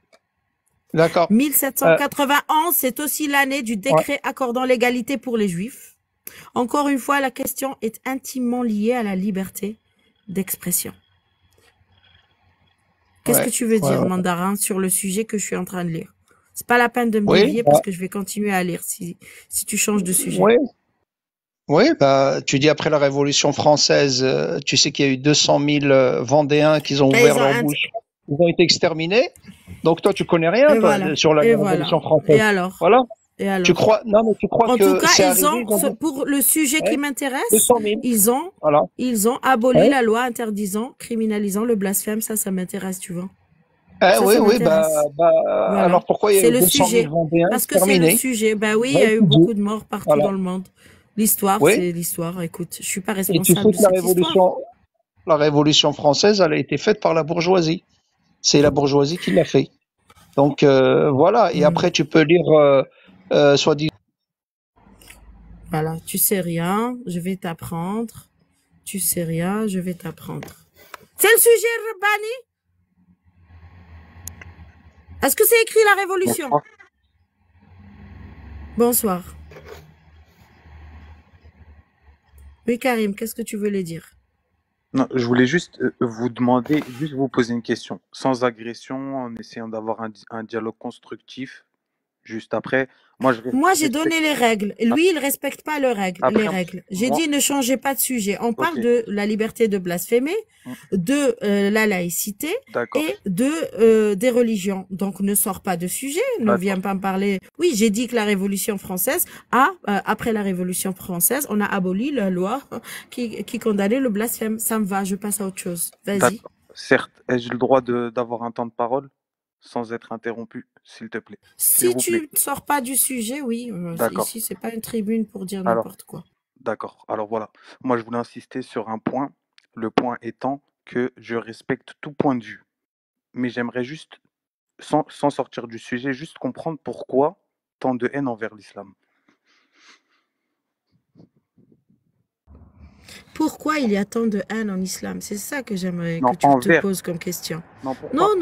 D'accord. 1791, c'est aussi l'année du décret accordant l'égalité pour les Juifs. Encore une fois, la question est intimement liée à la liberté d'expression. Qu'est-ce que tu veux dire, Mandarin, sur le sujet que je suis en train de lire? C'est pas la peine de me dévier parce que je vais continuer à lire si tu changes de sujet. Oui, bah, tu dis après la Révolution française, tu sais qu'il y a eu 200 000 Vendéens qui ont ouvert leur bouche. Ils ont été exterminés. Donc toi, tu connais rien sur la Révolution française. Et alors? Voilà. Et alors? Tu crois, non, mais tu crois en que tout cas, c'est pour le sujet qui m'intéresse, 200 000. ils ont aboli la loi interdisant, criminalisant le blasphème. Ça m'intéresse, tu vois. Voilà. Alors pourquoi il y a eu 200 000 Vendéens parce que c'est le sujet. Bah oui, il y a eu beaucoup de morts partout dans le monde. L'histoire, c'est l'histoire. Écoute, je suis pas responsable de cette histoire. La Révolution française, elle a été faite par la bourgeoisie. C'est la bourgeoisie qui l'a fait. Donc voilà. Et après, tu peux lire soit-disant. Voilà, tu sais rien, je vais t'apprendre. Tu sais rien, je vais t'apprendre. C'est le sujet, Rabbani? Est-ce que c'est écrit la Révolution? Bonsoir. Oui, Karim, qu'est-ce que tu voulais dire? Non, je voulais juste vous demander, juste vous poser une question, sans agression, en essayant d'avoir un dialogue constructif. Juste après, moi j'ai donné les règles. Lui, il respecte pas les règles. J'ai dit ne changez pas de sujet. On parle de la liberté de blasphémer, de la laïcité et de des religions. Donc ne sors pas de sujet, ne viens pas me parler. Oui, j'ai dit que la Révolution française après la Révolution française, on a aboli la loi qui condamnait le blasphème. Ça me va, je passe à autre chose. Vas-y. Certes, ai-je le droit d'avoir un temps de parole sans être interrompu, s'il te plaît? Si tu ne sors pas du sujet, oui. Ici, c'est pas une tribune pour dire n'importe quoi. D'accord. Alors voilà. Moi, je voulais insister sur un point. Le point étant que je respecte tout point de vue. Mais j'aimerais juste, sans sortir du sujet, juste comprendre pourquoi tant de haine envers l'islam. Pourquoi il y a tant de haine en islam? C'est ça que j'aimerais que tu te poses comme question. Non.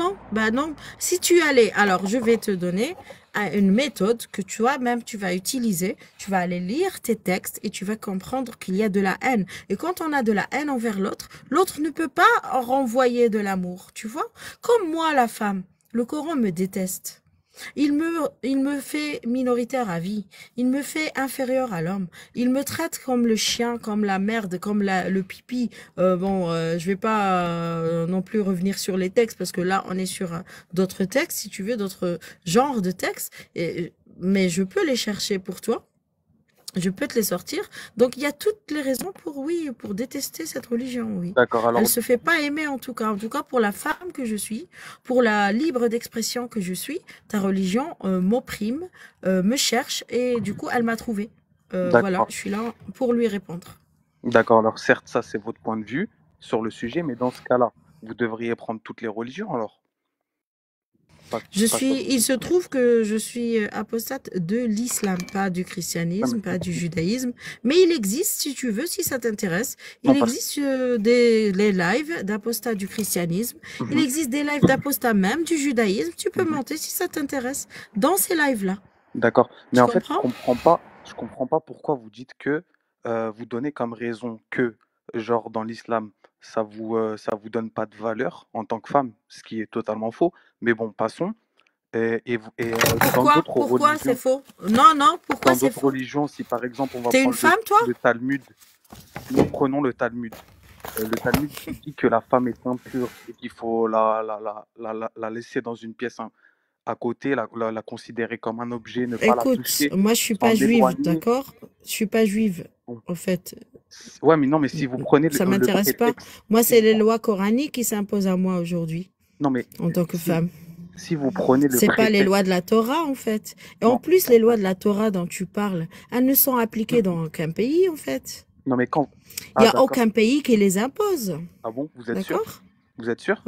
Si tu allais, alors je vais te donner une méthode que toi-même tu vas utiliser. Tu vas aller lire tes textes et tu vas comprendre qu'il y a de la haine. Et quand on a de la haine envers l'autre, l'autre ne peut pas renvoyer de l'amour, tu vois? Comme moi, la femme, le Coran me déteste. Il me fait minoritaire à vie. Il me fait inférieur à l'homme. Il me traite comme le chien, comme la merde, comme le pipi. Je vais pas non plus revenir sur les textes parce que là, on est sur d'autres textes, si tu veux, d'autres genres de textes. Mais je peux les chercher pour toi. Je peux te les sortir. Donc, il y a toutes les raisons pour, oui, pour détester cette religion, oui. D'accord, alors, Elle se fait pas aimer, en tout cas. En tout cas, pour la femme que je suis, pour la libre d'expression que je suis, ta religion m'opprime, me cherche, et du coup, elle m'a trouvé. Voilà, d'accord. je suis là pour lui répondre. D'accord, alors certes, ça c'est votre point de vue sur le sujet, mais dans ce cas-là, vous devriez prendre toutes les religions alors. Il se trouve que je suis apostate de l'islam, pas du christianisme, pas du judaïsme, mais il existe, si tu veux, si ça t'intéresse, il existe les lives d'apostats du christianisme, il existe des lives d'apostats même du judaïsme, tu peux monter si ça t'intéresse dans ces lives-là. D'accord, mais en fait, je comprends pas pourquoi vous dites que vous donnez comme raison que, genre dans l'islam, ça vous donne pas de valeur en tant que femme, ce qui est totalement faux, mais bon, passons. Pourquoi c'est faux? Non, pourquoi c'est faux? Dans d'autres religions, si par exemple on va T'es une femme, toi? le Talmud, nous prenons le Talmud. Le Talmud dit que la femme est impure et qu'il faut la laisser dans une pièce à côté, la considérer comme un objet, ne pas la toucher. Écoute, moi je suis pas juive, d'accord? Je suis pas juive, en fait. Ouais, mais non, mais si vous prenez ça m'intéresse pas. Moi, c'est les lois coraniques qui s'imposent à moi aujourd'hui. Non, mais en tant que femme. Si vous prenez le c'est pas les lois de la Torah, en fait. Et en plus, les lois de la Torah dont tu parles, elles ne sont appliquées dans aucun pays, en fait. Non, mais quand il n'y a aucun pays qui les impose. Ah bon, vous êtes sûr? Vous êtes sûr?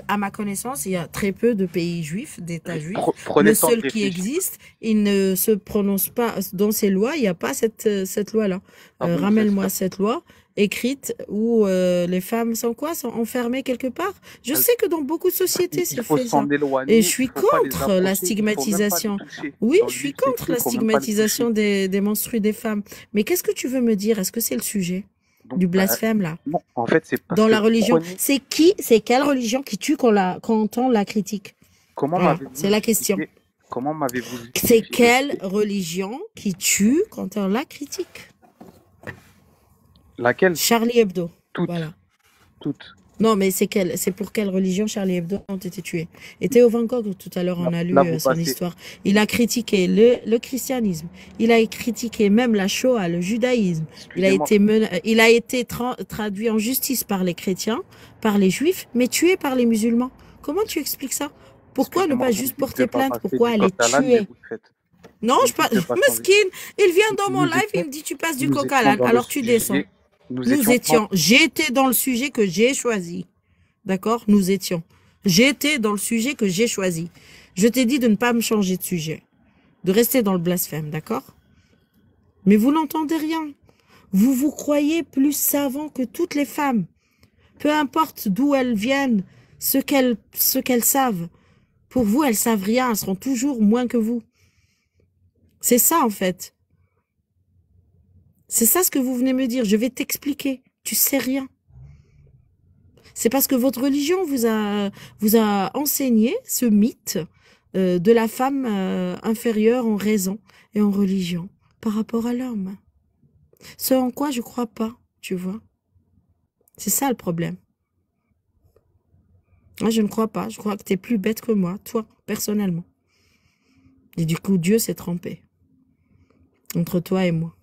À ma connaissance, il y a très peu de pays juifs, d'États juifs. Le seul qui existe, il ne se prononce pas dans ces lois. Il n'y a pas cette loi-là. Ramène-moi cette loi écrite où les femmes sont quoi? Sont enfermées quelque part. Je sais que dans beaucoup de sociétés, c'est fait ça. Et je suis contre la stigmatisation. Oui, je suis contre la stigmatisation des menstrues des femmes. Mais qu'est-ce que tu veux me dire? Est-ce que c'est le sujet? Du blasphème, là. Non, en fait, c'est dans la religion. C'est quelle religion qui tue quand on la critique? C'est la question. Comment m'avez-vous C'est quelle religion qui tue quand on la critique? Laquelle? Charlie Hebdo. Toutes. Voilà. Toutes. Non, mais c'est pour quelle religion Charlie Hebdo ont été tués? Et Théo Van Gogh, tout à l'heure, on a lu son histoire. Il a critiqué le christianisme. Il a critiqué même la Shoah, le judaïsme. Il a été traduit en justice par les chrétiens, par les juifs, mais tué par les musulmans. Comment tu expliques ça? Pourquoi ne pas juste porter plainte? Pourquoi aller tuer? Non, Mesquine, il vient dans mon live, il me dit tu passes du coq à l'âne, alors tu descends. J'étais dans le sujet que j'ai choisi. D'accord? J'étais dans le sujet que j'ai choisi. Je t'ai dit de ne pas me changer de sujet. De rester dans le blasphème, d'accord? Mais vous n'entendez rien. Vous vous croyez plus savant que toutes les femmes. Peu importe d'où elles viennent, ce qu'elles savent. Pour vous, elles savent rien. Elles seront toujours moins que vous. C'est ça, en fait. C'est ça ce que vous venez me dire. Je vais t'expliquer. Tu sais rien. C'est parce que votre religion vous a enseigné ce mythe de la femme inférieure en raison et en religion par rapport à l'homme. Ce en quoi je crois pas, tu vois. C'est ça le problème. Moi, je ne crois pas. Je crois que tu es plus bête que moi, toi, personnellement. Et du coup, Dieu s'est trompé entre toi et moi.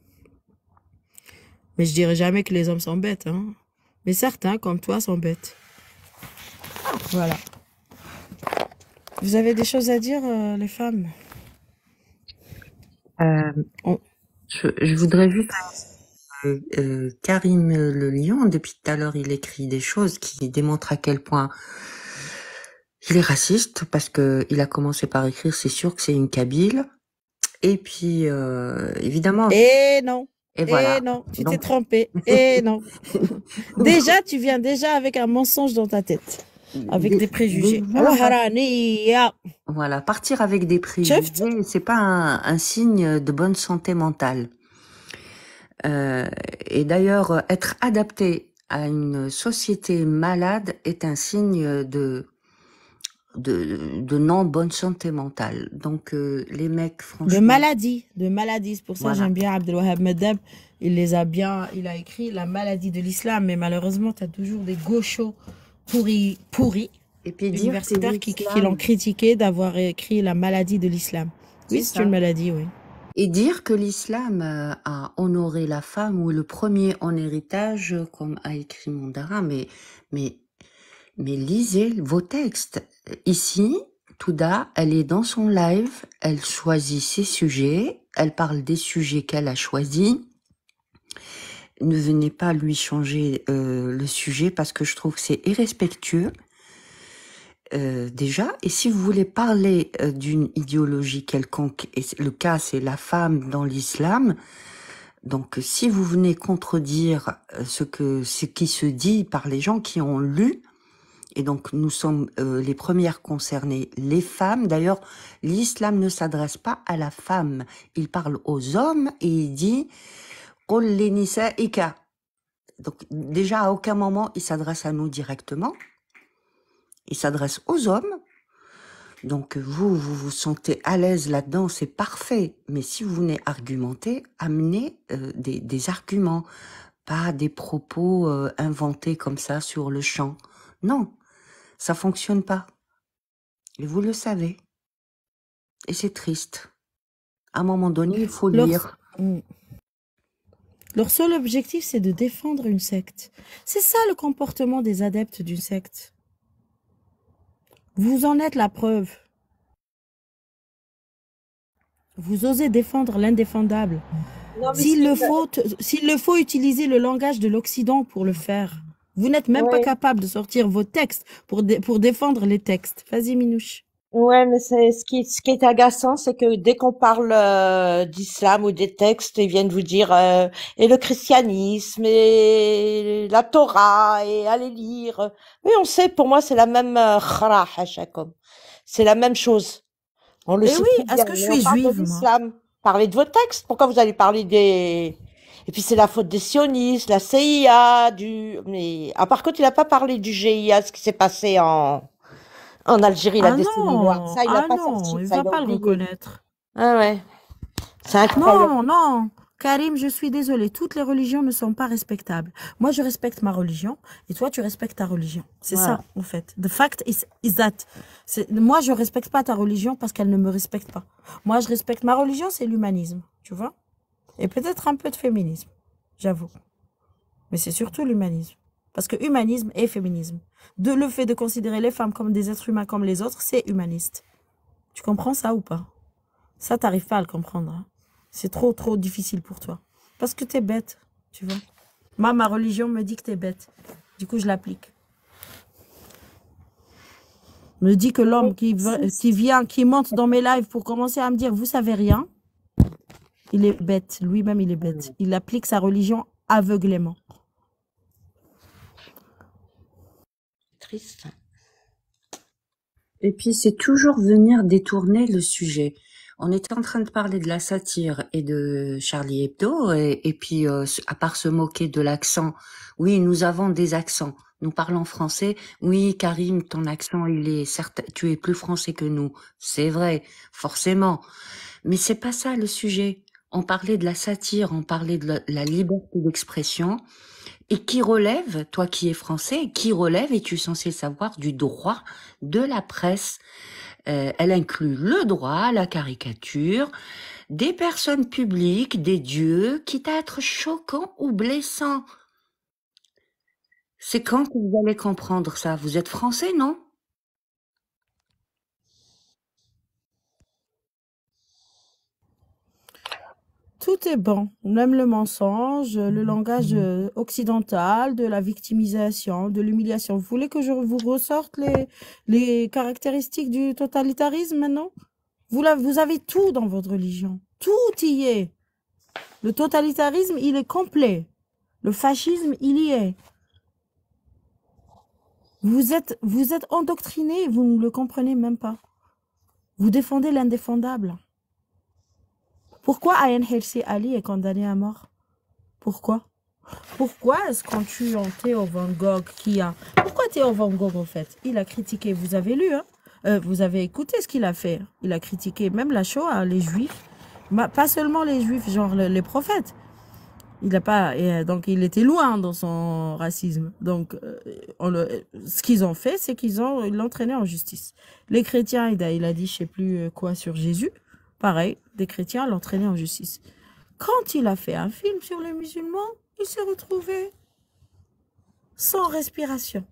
Mais je dirais jamais que les hommes sont bêtes, hein. Mais certains, comme toi, sont bêtes. Voilà. Vous avez des choses à dire, les femmes? Je voudrais juste... Karim Le Lion, depuis tout à l'heure, il écrit des choses qui démontrent à quel point il est raciste, parce que il a commencé par écrire, c'est sûr que c'est une Kabyle. Et puis, évidemment... Et non. Et voilà. Non, tu t'es trompé. Et non. Déjà, tu viens avec un mensonge dans ta tête. Avec des préjugés. Voilà, partir avec des préjugés, c'est pas un signe de bonne santé mentale. Et d'ailleurs, être adapté à une société malade est un signe de non bonne santé mentale. Donc les mecs, franchement... De maladie. C'est pour ça que j'aime bien Abdelwahab Medeb. Il a écrit la maladie de l'islam, mais malheureusement, tu as toujours des gauchos pourris, et puis universitaires qui l'ont critiqué d'avoir écrit la maladie de l'islam. Oui, c'est une maladie, oui. Et dire que l'islam a honoré la femme ou le premier en héritage, comme a écrit Mandara, mais lisez vos textes. Ici, Touda, elle est dans son live, elle choisit ses sujets, elle parle des sujets qu'elle a choisis. Ne venez pas lui changer le sujet parce que je trouve que c'est irrespectueux. Déjà, et si vous voulez parler d'une idéologie quelconque, et le cas c'est la femme dans l'islam, donc si vous venez contredire ce qui se dit par les gens qui ont lu, et donc nous sommes les premières concernées, les femmes. D'ailleurs, l'islam ne s'adresse pas à la femme, il parle aux hommes et il dit Qul li nisa'ika. Donc déjà à aucun moment il s'adresse à nous directement. Il s'adresse aux hommes, donc vous vous sentez à l'aise là-dedans, c'est parfait. Mais si vous venez argumenter, amenez des arguments, pas des propos inventés comme ça sur le champ. Non, ça fonctionne pas. Et vous le savez. Et c'est triste. À un moment donné, il faut lire. Leur seul objectif, c'est de défendre une secte. C'est ça le comportement des adeptes d'une secte. Vous en êtes la preuve. Vous osez défendre l'indéfendable. S'il le faut utiliser le langage de l'Occident pour le faire. Vous n'êtes même pas capable de sortir vos textes pour défendre les textes. Vas-y, Minouche. Ouais, mais c'est ce qui est agaçant, c'est que dès qu'on parle d'islam ou des textes, ils viennent vous dire et le christianisme et la Torah et allez lire. Oui, on sait. Pour moi, c'est la même khara hashakum. C'est la même chose. On le sait. Oui, est-ce que je suis juive, moi? Parlez de vos textes. Pourquoi vous allez parler des... Et puis c'est la faute des sionistes, la CIA, mais par contre, il n'a pas parlé du GIA, ce qui s'est passé en Algérie, la décennie noire. Ça, il n'a pas sorti. Il va pas le reconnaître. Ah ouais. C'est incroyable. Non. Karim, je suis désolée. Toutes les religions ne sont pas respectables. Moi, je respecte ma religion et toi, tu respectes ta religion. C'est ça, en fait. The fact is that. Moi, je respecte pas ta religion parce qu'elle ne me respecte pas. Moi, je respecte ma religion, c'est l'humanisme. Tu vois? Et peut-être un peu de féminisme. J'avoue. Mais c'est surtout l'humanisme. Parce que humanisme et féminisme. Le fait de considérer les femmes comme des êtres humains comme les autres, c'est humaniste. Tu comprends ça ou pas? Ça, t'arrives pas à le comprendre. Hein. C'est trop difficile pour toi. Parce que t'es bête, tu vois. Moi, ma religion me dit que t'es bête. Du coup, je l'applique. Me dit que l'homme qui monte dans mes lives pour commencer à me dire, vous savez rien, il est bête. Lui-même, il est bête. Il applique sa religion aveuglément. Triste. Et puis, c'est toujours venir détourner le sujet. On était en train de parler de la satire et de Charlie Hebdo, et puis, à part se moquer de l'accent, oui, nous avons des accents. Nous parlons français. Oui, Karim, ton accent, certes, tu es plus français que nous. C'est vrai, forcément. Mais c'est pas ça le sujet. On parlait de la satire, on parlait de la liberté d'expression. Et qui relève, toi qui es français, qui relève, es-tu censé savoir, du droit de la presse? Elle inclut le droit à la caricature, des personnes publiques, des dieux, quitte à être choquants ou blessants. C'est quand que vous allez comprendre ça? Vous êtes français, non? Tout est bon, même le mensonge, le langage occidental, de la victimisation, de l'humiliation. Vous voulez que je vous ressorte les caractéristiques du totalitarisme maintenant? Vous avez tout dans votre religion. Tout y est. Le totalitarisme, il est complet. Le fascisme, il y est. Vous êtes endoctrinés, vous ne le comprenez même pas. Vous défendez l'indéfendable. Pourquoi Ayaan Hirsi Ali est condamné à mort? Pourquoi? Pourquoi est-ce qu'on tue en Theo Van Gogh Pourquoi Theo Van Gogh, en fait? Il a critiqué, vous avez lu, hein? Vous avez écouté ce qu'il a fait. Il a critiqué même la Shoah, les Juifs. Pas seulement les Juifs, genre les prophètes. Donc il était loin dans son racisme. Donc ce qu'ils ont fait, c'est qu'ils l'ont entraîné en justice. Les chrétiens, il a dit je sais plus quoi sur Jésus. pareil, des chrétiens l'ont traîné en justice. Quand il a fait un film sur les musulmans, il s'est retrouvé sans respiration,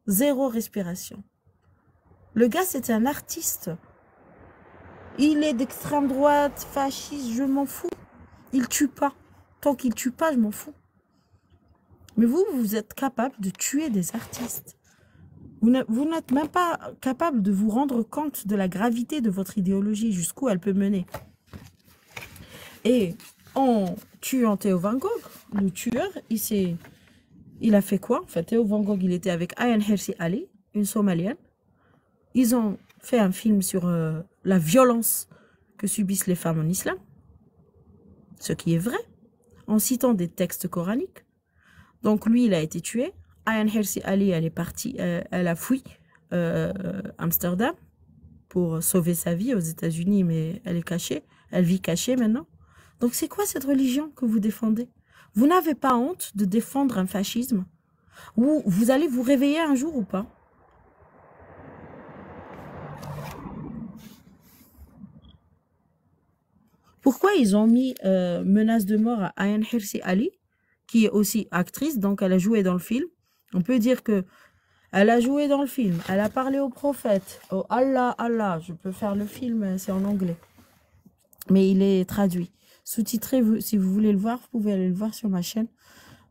0 respiration. Le gars, c'était un artiste. Il est d'extrême droite, fasciste, je m'en fous. Il tue pas. Tant qu'il tue pas, je m'en fous. Mais vous êtes capable de tuer des artistes. Vous n'êtes même pas capable de vous rendre compte de la gravité de votre idéologie, jusqu'où elle peut mener. Et en tuant Theo Van Gogh, le tueur, il a fait quoi? Enfin, Theo Van Gogh, il était avec Ayaan Hirsi Ali, une Somalienne. Ils ont fait un film sur la violence que subissent les femmes en islam, ce qui est vrai, en citant des textes coraniques. Donc lui, il a été tué. Ayaan Hirsi Ali, elle est partie, elle a fui Amsterdam pour sauver sa vie aux États-Unis, mais elle est cachée, elle vit cachée maintenant. Donc c'est quoi cette religion que vous défendez? Vous n'avez pas honte de défendre un fascisme? Ou vous allez vous réveiller un jour ou pas? Pourquoi ils ont mis menace de mort à Ayaan Hirsi Ali, qui est aussi actrice, donc elle a joué dans le film? On peut dire que elle a joué dans le film, elle a parlé au prophète, oh Allah, Allah, je peux faire le film, c'est en anglais. Mais il est traduit. Sous-titré, si vous voulez le voir, vous pouvez aller le voir sur ma chaîne.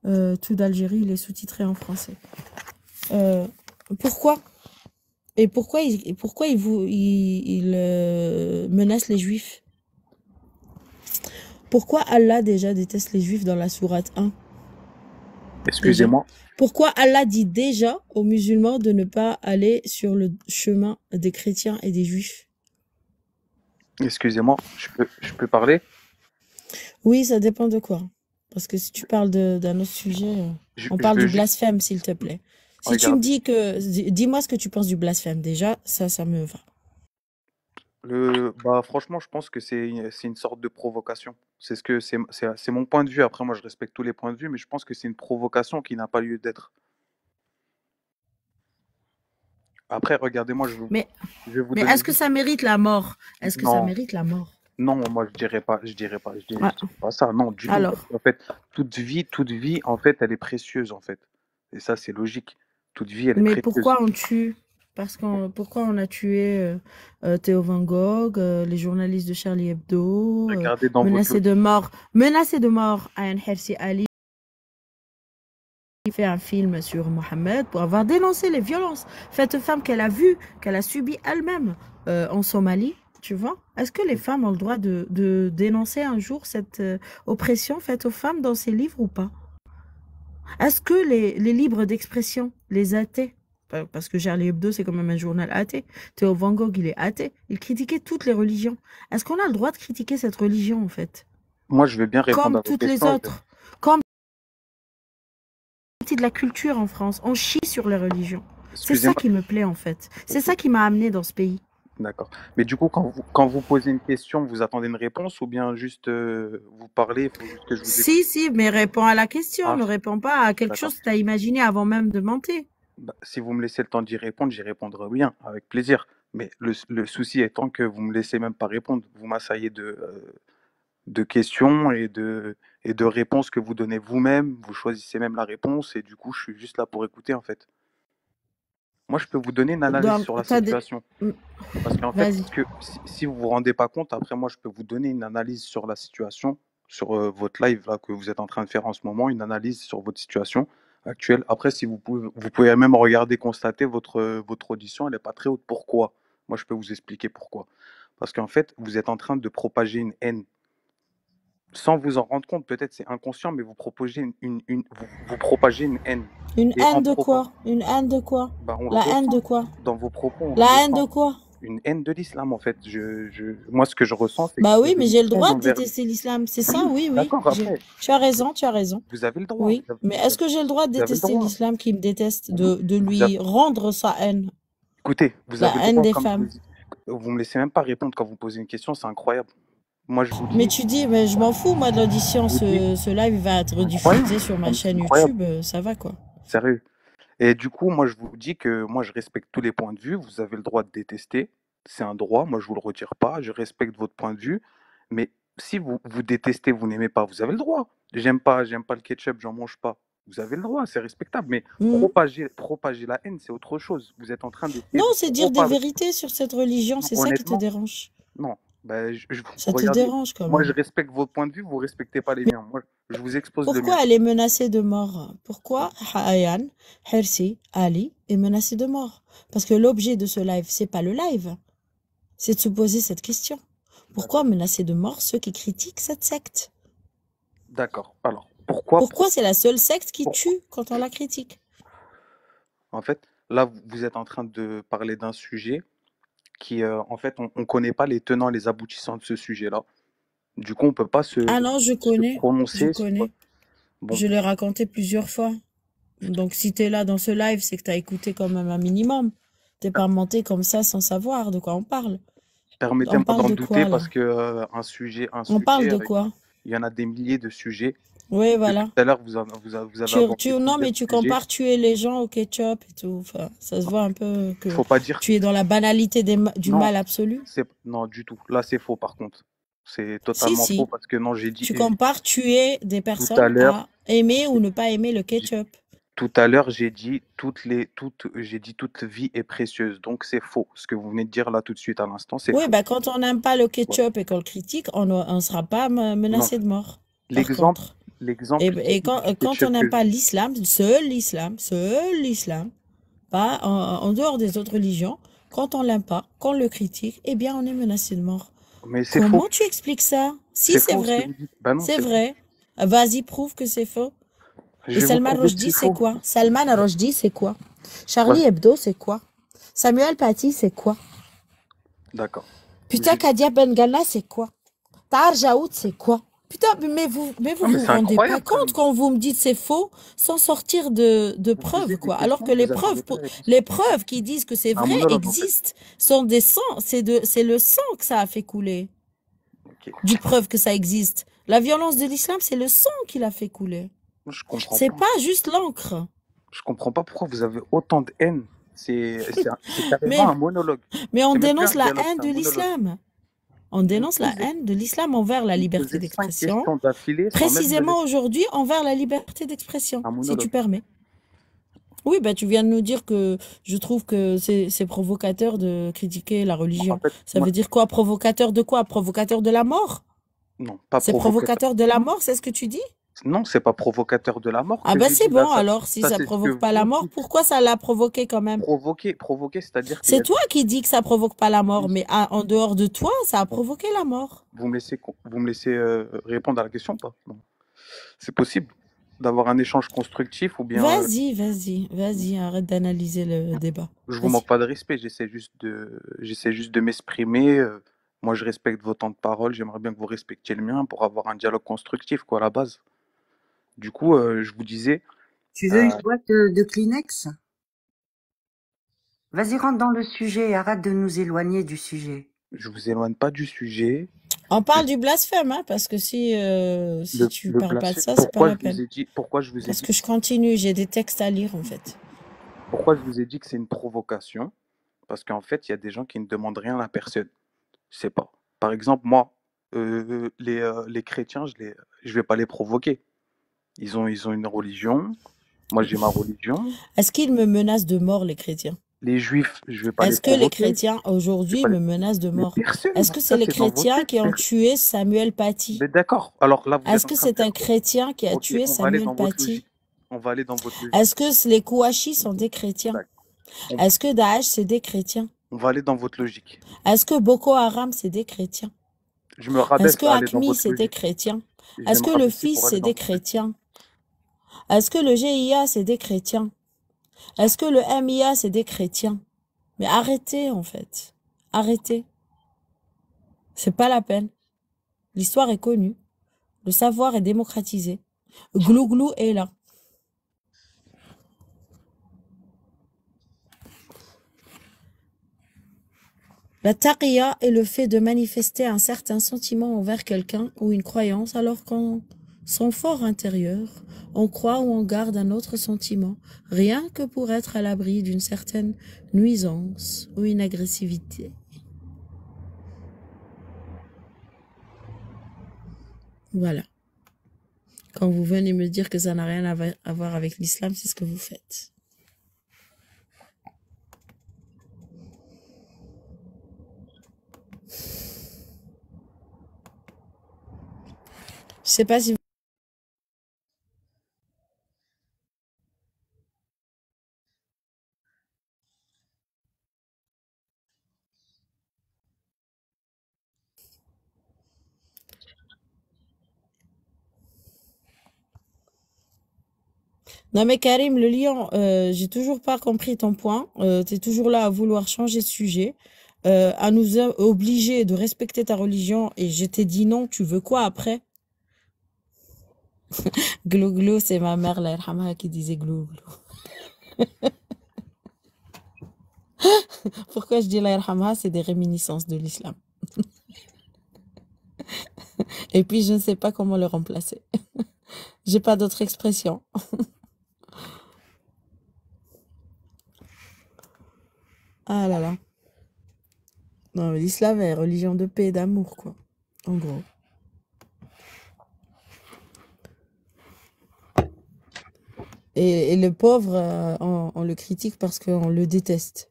Tout d'Algérie, il est sous-titré en français. Pourquoi? Et pourquoi il menace les juifs? Pourquoi Allah déjà déteste les juifs dans la sourate 1? Excusez-moi. Pourquoi Allah dit déjà aux musulmans de ne pas aller sur le chemin des chrétiens et des juifs? Excusez-moi, je peux parler? Oui, ça dépend de quoi. Parce que si tu parles d'un autre sujet, on parle du blasphème, s'il te plaît. Si tu me dis que... Dis-moi ce que tu penses du blasphème, déjà, ça me va. Franchement, je pense que c'est une sorte de provocation. C'est mon point de vue. Après, moi, je respecte tous les points de vue, mais je pense que c'est une provocation qui n'a pas lieu d'être. Après, regardez-moi, je vais vous Mais donner est-ce que ça mérite la mort? Est-ce que ça mérite la mort? Non, moi, je dirais pas ça. Non, du tout. Alors, En fait, toute vie, en fait, elle est précieuse, en fait. Et ça, c'est logique. Toute vie, elle est mais précieuse. pourquoi on tue? Pourquoi on a tué Theo Van Gogh, les journalistes de Charlie Hebdo, Regardez dans menacé de mort Ayaan Hirsi Ali, qui fait un film sur Mohamed pour avoir dénoncé les violences faites aux femmes qu'elle a vues, qu'elle a subies elle-même en Somalie, tu vois? Est-ce que les femmes ont le droit de dénoncer un jour cette oppression faite aux femmes dans ces livres ou pas? Est-ce que les libres d'expression, les athées, parce que Charlie Hebdo, c'est quand même un journal athée. Theo Van Gogh, il est athée. Il critiquait toutes les religions. Est-ce qu'on a le droit de critiquer cette religion, en fait? Moi, je vais bien répondre comme à vos toutes questions. les autres. Comme partie de la culture en France. On chie sur les religions. C'est ça qui me plaît, en fait. C'est ça qui m'a amené dans ce pays. D'accord. Mais du coup, quand vous posez une question, vous attendez une réponse ou bien juste vous parlez, il faut juste que je vous écoute? Si, mais réponds à la question. Ne réponds pas à quelque chose que tu as imaginé avant même de mentir. Si vous me laissez le temps d'y répondre, j'y répondrai bien, avec plaisir. Mais le souci étant que vous me laissez même pas répondre. Vous m'assaillez de questions et de réponses que vous donnez vous-même. Vous choisissez même la réponse et du coup, je suis juste là pour écouter, en fait. Moi, je peux vous donner une analyse sur la situation. Parce qu'en fait, si vous vous rendez pas compte, après, moi, je peux vous donner une analyse sur la situation, sur votre live là, que vous êtes en train de faire en ce moment, une analyse sur votre situation actuelle. Après, si vous pouvez même regarder, constater votre audition, elle n'est pas très haute. Pourquoi? Moi, je peux vous expliquer pourquoi. Parce qu'en fait, vous êtes en train de propager une haine. Sans vous en rendre compte, peut-être c'est inconscient, mais vous propagez vous propagez une haine. Une haine de quoi? Une haine de quoi? La haine de quoi? Dans vos propos. La haine de quoi? Une haine de l'islam, en fait. Moi, ce que je ressens, c'est Bah oui, mais j'ai le droit de détester l'islam. C'est ça, oui. D'accord, après. Tu as raison. Vous avez le droit. Oui, mais est-ce que j'ai le droit de détester l'islam qui me déteste, de lui rendre sa haine? Écoutez, vous avez la haine des femmes. Vous me laissez même pas répondre quand vous posez une question, c'est incroyable. Moi, je vous dis... Mais tu dis, mais je m'en fous, moi, de l'audition. Ce live va être diffusé sur ma chaîne YouTube, ça va, quoi. Sérieux. Et du coup, moi, je vous dis que moi, je respecte tous les points de vue. Vous avez le droit de détester. C'est un droit, moi je vous le retire pas, je respecte votre point de vue, mais si vous détestez, vous n'aimez pas, vous avez le droit. J'aime pas le ketchup, j'en mange pas. Vous avez le droit, c'est respectable, mais propager la haine, c'est autre chose. Vous êtes en train d'essayer Non, de c'est dire des propager. vérités sur cette religion, c'est ça qui te Honnêtement, dérange. non. Ben, Ça te regardez, dérange quand moi je même. respecte votre point de vue, vous respectez pas les Mais miens. Moi, je vous expose le mien. pourquoi elle est menacée de mort? Pourquoi Hayan, Hersi, Ali est menacée de mort? Parce que l'objet de ce live, c'est pas le live. C'est de se poser cette question. Pourquoi menacer de mort ceux qui critiquent cette secte? D'accord. Alors, pourquoi Pourquoi c'est la seule secte qui tue quand on la critique? En fait, là, vous êtes en train de parler d'un sujet qui, en fait, on ne connaît pas les tenants, les aboutissants de ce sujet-là. Du coup, on ne peut pas Ah non, je se connais. prononcer sur... Bon, Je l'ai raconté plusieurs fois. Donc, si tu es là dans ce live, c'est que tu as écouté quand même un minimum. T'es pas monté comme ça sans savoir de quoi on parle. On permettez-moi parle d'en de douter quoi, là? parce que un sujet, On parle de quoi? il y en a des milliers de sujets. Oui, Depuis voilà. tout à l'heure, vous avez abordé Non, mais plusieurs tu sujets. compares tuer les gens au ketchup et tout. Enfin, ça se voit un peu que Faut pas dire... tu es dans la banalité du Non, mal absolu. non, du tout. Là, c'est faux, par contre. C'est Si, totalement faux si. parce que non, j'ai dit... Tu compares tuer des Tout à personnes l'heure, à aimer ou ne pas aimer le ketchup. Tout à l'heure, j'ai dit toute vie est précieuse. Donc c'est faux. Ce que vous venez de dire là tout de suite à l'instant, c'est Oui, faux. bah, quand on n'aime pas le ketchup et qu'on le critique, on ne sera pas menacé de mort. L'exemple Et quand on n'aime pas l'islam, seul l'islam, pas en dehors des autres religions, quand on l'aime pas, qu'on le critique, eh bien on est menacé de mort. Mais c'est Comment faux. tu expliques ça? Si C'est c'est faux, ce que vrai, vous dites. Bah non, c'est c'est vrai. Vas-y, prouve que c'est faux. Je Et vais vous Salman prouver que Rushdie, c'est c'est faux. quoi? Salman Rushdie, c'est quoi? Charlie Ouais. Hebdo, c'est quoi? Samuel Paty, c'est quoi? D'accord. Putain, Kadia Bengala, c'est quoi? Tahar Jaoud, c'est quoi? Putain, mais vous mais vous c'est rendez pas incroyable, quand compte même. quand vous me dites c'est faux sans sortir de Vous preuves, posez des quoi. Alors que questions, vous avez des réponses. les preuves qui disent que c'est Un vrai monologue, en fait. existent, sont des sangs, c'est le sang que ça a fait couler. Ok. Dites preuve que ça existe. La violence de l'islam, c'est le sang qui l'a fait couler. Je comprends C'est pas. pas juste l'encre. Je comprends pas pourquoi vous avez autant de haine. C'est Mais, carrément un monologue. mais on C'est même plus dénonce un la dialogue, haine c'est de un monologue. l'islam. On dénonce la haine de l'islam envers la Vous liberté posez 5 d'expression. questions d'affilée sans même me Précisément laisser aujourd'hui envers la liberté d'expression, un si monologue. tu permets. Oui, bah, tu viens de nous dire que je trouve que c'est provocateur de critiquer la En religion. fait, Ça moi, veut dire quoi? Provocateur de quoi? Provocateur de la mort? non, pas C'est provocateur. provocateur de la mort, c'est ce que tu dis? Non, c'est pas provocateur de la mort Ah que bah j'ai c'est dit là. bon, alors si ça c'est ce que provoque pas la vous mort, dites. pourquoi ça l'a provoqué quand même? Provoquer, c'est-à-dire qu'il y C'est a toi qui dis que ça provoque pas la mort, des... mais en dehors de toi, ça a provoqué la mort. Vous me laissez répondre à la question ou pas? Non. C'est possible d'avoir un échange constructif ou bien... Vas-y, arrête d'analyser le débat. Je vous Vas-y. manque pas de respect, j'essaie juste de m'exprimer. Moi, je respecte vos temps de parole, j'aimerais bien que vous respectiez le mien pour avoir un dialogue constructif, quoi, à la base. Du coup, je vous disais... Tu veux une boîte de Kleenex? Vas-y, rentre dans le sujet et arrête de nous éloigner du sujet. Je vous éloigne pas du sujet. On parle du blasphème, hein, parce que si tu Le parles pas de blasphème, ça, c'est pas la peine. pourquoi je vous ai Parce dit... que je continue, j'ai des textes à lire en fait. Pourquoi je vous ai dit que c'est une provocation? Parce qu'en fait, il y a des gens qui ne demandent rien à personne. Je sais pas. Par exemple, moi, les chrétiens, je vais pas les provoquer. Ils ont une religion. Moi, j'ai ma religion. Est-ce qu'ils me menacent de mort, les chrétiens? Les juifs, je vais pas les Est-ce que les provoquer. chrétiens aujourd'hui me menacent de Mais mort? personne. Est-ce que Ça, c'est les c'est dans vos chrétiens têtes. qui ont tué Samuel Paty? Mais d'accord. Alors là, vous êtes Est-ce en que train de c'est un faire quoi? chrétien qui a Ok, tué on va aller Samuel dans votre Paty? logique. On va aller dans votre logique. Est-ce que les Kouachis sont des chrétiens? On, Est-ce que Daesh, c'est des chrétiens? on va aller dans votre logique. Est-ce que Boko Haram, c'est des chrétiens? Je me Est-ce rabaisse que à aller dans Acmi, votre c'est des logique. chrétiens? Je vais Est-ce me que le rabaisser fils, pour aller c'est dans des votre logique. chrétiens? Est-ce que le GIA, c'est des chrétiens? Est-ce que le MIA, c'est des chrétiens? Mais arrêtez, en fait. Arrêtez. C'est pas la peine. L'histoire est connue. Le savoir est démocratisé. Glouglou est là. La taqiyya est le fait de manifester un certain sentiment envers quelqu'un ou une croyance alors qu'en son fort intérieur, on croit ou on garde un autre sentiment, rien que pour être à l'abri d'une certaine nuisance ou une agressivité. Voilà. Quand vous venez me dire que ça n'a rien à voir avec l'islam, c'est ce que vous faites. Je sais pas si... Non mais Karim, le lion, j'ai toujours pas compris ton point. T'es toujours là à vouloir changer de sujet, à nous obliger de respecter ta religion. Et je t'ai dit non, tu veux quoi après? Glou glou, c'est ma mère, la yarhamha, qui disait glou glou. Pourquoi je dis la yarhamha? C'est des réminiscences de l'islam. Et puis je ne sais pas comment le remplacer. J'ai pas d'autre expression. Ah là là. Non, mais l'islam est religion de paix et d'amour, quoi. En gros. Et le pauvre, on le critique parce qu'on le déteste.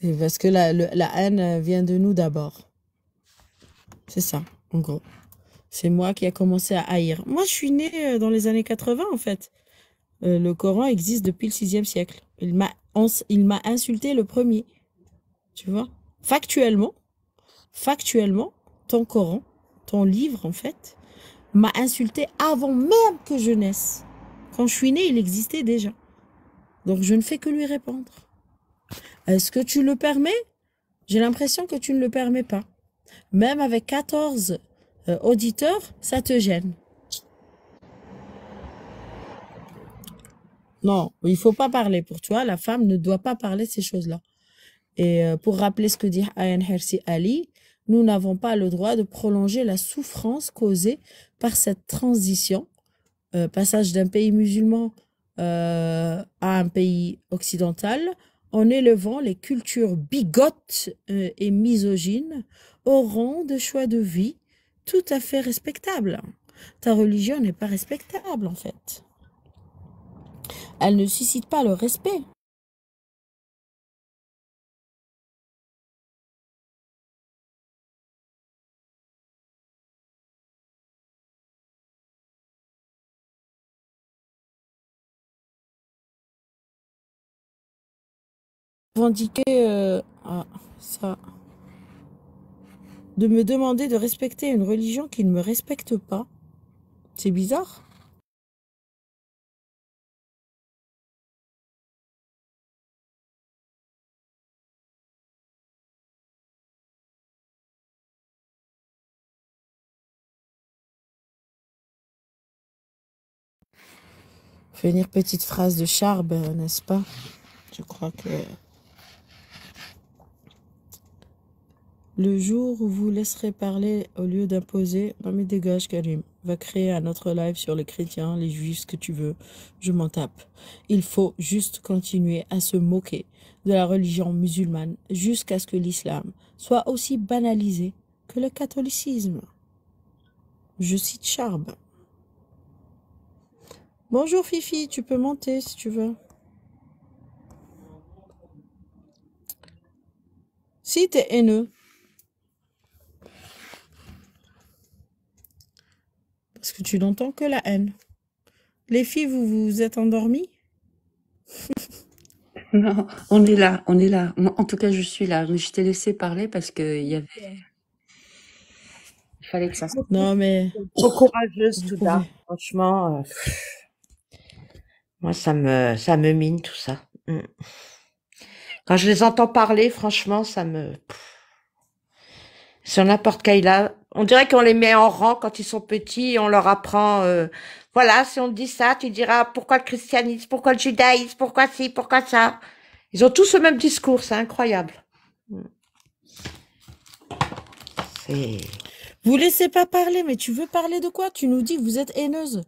Et parce que la haine vient de nous d'abord. C'est ça, en gros. C'est moi qui a commencé à haïr. Moi, je suis née dans les années 80, en fait. Le Coran existe depuis le 6e siècle. Il m'a insulté le premier. Tu vois? Factuellement, ton Coran, ton livre, en fait, m'a insulté avant même que je naisse. Quand je suis née, il existait déjà. Donc, je ne fais que lui répondre. Est-ce que tu le permets? J'ai l'impression que tu ne le permets pas. Même avec 14 auditeurs, ça te gêne. Non, il ne faut pas parler. Pour toi, la femme ne doit pas parler de ces choses-là. Et pour rappeler ce que dit Ayan Hirsi Ali, nous n'avons pas le droit de prolonger la souffrance causée par cette transition, passage d'un pays musulman à un pays occidental, en élevant les cultures bigotes et misogynes au rang de choix de vie tout à fait respectable. Ta religion n'est pas respectable, en fait. Elle ne suscite pas le respect. Revendiquer ça, de me demander de respecter une religion qui ne me respecte pas, c'est bizarre. Finir petite phrase de Charb, n'est-ce pas? Je crois que le jour où vous laisserez parler au lieu d'imposer, non mais dégage Karim, va créer un autre live sur les chrétiens, les juifs, ce que tu veux, je m'en tape. Il faut juste continuer à se moquer de la religion musulmane jusqu'à ce que l'islam soit aussi banalisé que le catholicisme. Je cite Charb. Bonjour Fifi, tu peux monter si tu veux. Si t'es haineux. Parce que tu n'entends que la haine. Les filles, vous vous êtes endormies? Non, on est là, on est là. Moi, en tout cas, je suis là. Mais je t'ai laissé parler parce que il fallait que ça se... Non, mais... Trop courageuse, vous Touda. pouvez. Franchement, moi, ça me mine, tout ça. Quand je les entends parler, franchement, ça me... Sur n'importe quel âge, on dirait qu'on les met en rang quand ils sont petits et on leur apprend, voilà, si on te dit ça, tu diras pourquoi le christianisme, pourquoi le judaïsme, pourquoi ci, pourquoi ça. Ils ont tous le même discours, c'est incroyable. Vous laissez pas parler, mais tu veux parler de quoi? Tu nous dis que vous êtes haineuse.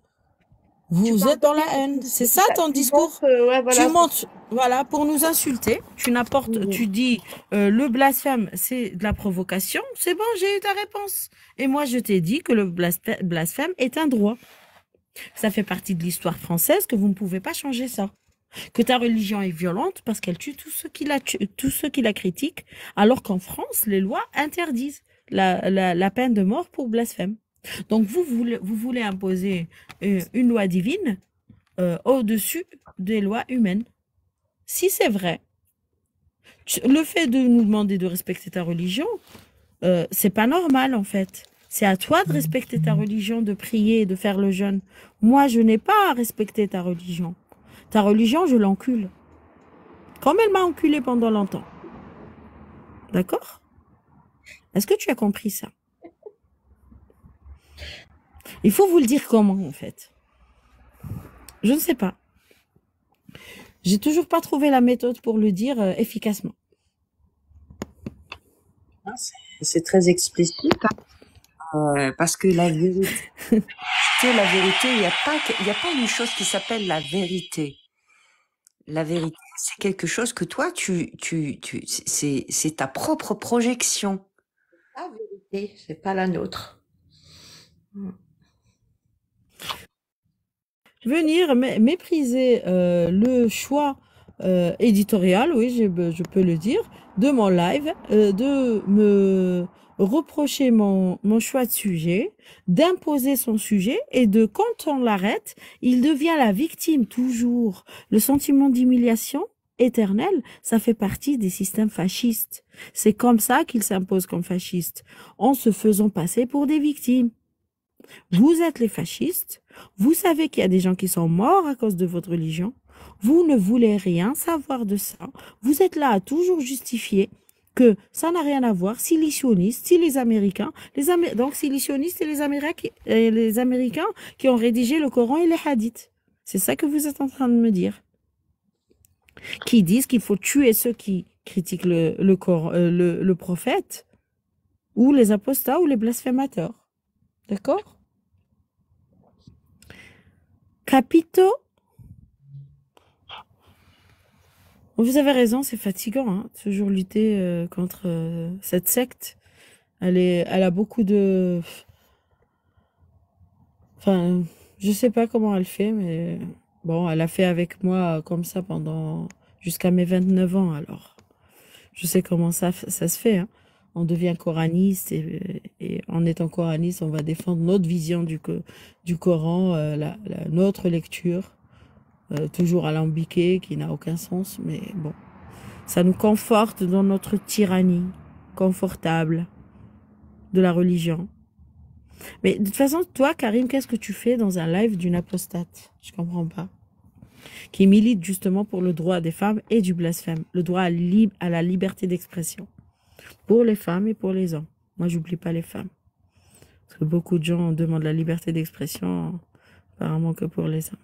Vous êtes dans la haine. C'est ça ton discours? Ouais, Tu voilà. montes, voilà, pour nous insulter. Tu n'apportes, tu dis le blasphème, c'est de la provocation. C'est bon, j'ai eu ta réponse. Et moi, je t'ai dit que le blasphème est un droit. Ça fait partie de l'histoire française, que vous ne pouvez pas changer ça. Que ta religion est violente parce qu'elle tue tous ceux qui la critiquent, alors qu'en France, les lois interdisent la peine de mort pour blasphème. Donc vous voulez imposer une loi divine au-dessus des lois humaines. Si c'est vrai, le fait de nous demander de respecter ta religion, c'est pas normal en fait. C'est à toi de respecter ta religion, de prier, de faire le jeûne. Moi, je n'ai pas à respecter ta religion. Ta religion, je l'encule. Comme elle m'a enculé pendant longtemps. D'accord? Est-ce que tu as compris ça? Il faut vous le dire comment, en fait. Je ne sais pas. J'ai toujours pas trouvé la méthode pour le dire efficacement. C'est très explicite, parce que la vérité, il n'y a pas une chose qui s'appelle la vérité. La vérité, c'est quelque chose que toi, c'est ta propre projection. La vérité, c'est pas la nôtre. Venir mépriser le choix éditorial, oui, je peux le dire, de mon live, de me reprocher mon choix de sujet, d'imposer son sujet et de, quand on l'arrête, il devient la victime toujours. Le sentiment d'humiliation éternelle, ça fait partie des systèmes fascistes. C'est comme ça qu'ils s'imposent comme fascistes, en se faisant passer pour des victimes. Vous êtes les fascistes, vous savez qu'il y a des gens qui sont morts à cause de votre religion, vous ne voulez rien savoir de ça, vous êtes là à toujours justifier que ça n'a rien à voir, si les sionistes, si les Américains, donc si les sionistes et les Américains qui ont rédigé le Coran et les hadiths. C'est ça que vous êtes en train de me dire. Qui disent qu'il faut tuer ceux qui critiquent le prophète, ou les apostats, ou les blasphémateurs. D'accord? Capito. Vous avez raison, c'est fatigant, hein, toujours lutter contre cette secte. Elle a beaucoup de... Enfin, je sais pas comment elle fait, mais bon, elle a fait avec moi comme ça jusqu'à mes 29 ans, alors. Je sais comment ça se fait, hein. On devient coraniste et en étant coraniste, on va défendre notre vision du Coran, notre lecture. Toujours alambiqué, qui n'a aucun sens, mais bon. Ça nous conforte dans notre tyrannie confortable de la religion. Mais de toute façon, toi, Karim, qu'est-ce que tu fais dans un live d'une apostate? Je comprends pas. Qui milite justement pour le droit des femmes et du blasphème. Le droit à la liberté d'expression. Pour les femmes et pour les hommes. Moi, j'oublie pas les femmes. Parce que beaucoup de gens demandent la liberté d'expression, apparemment que pour les hommes.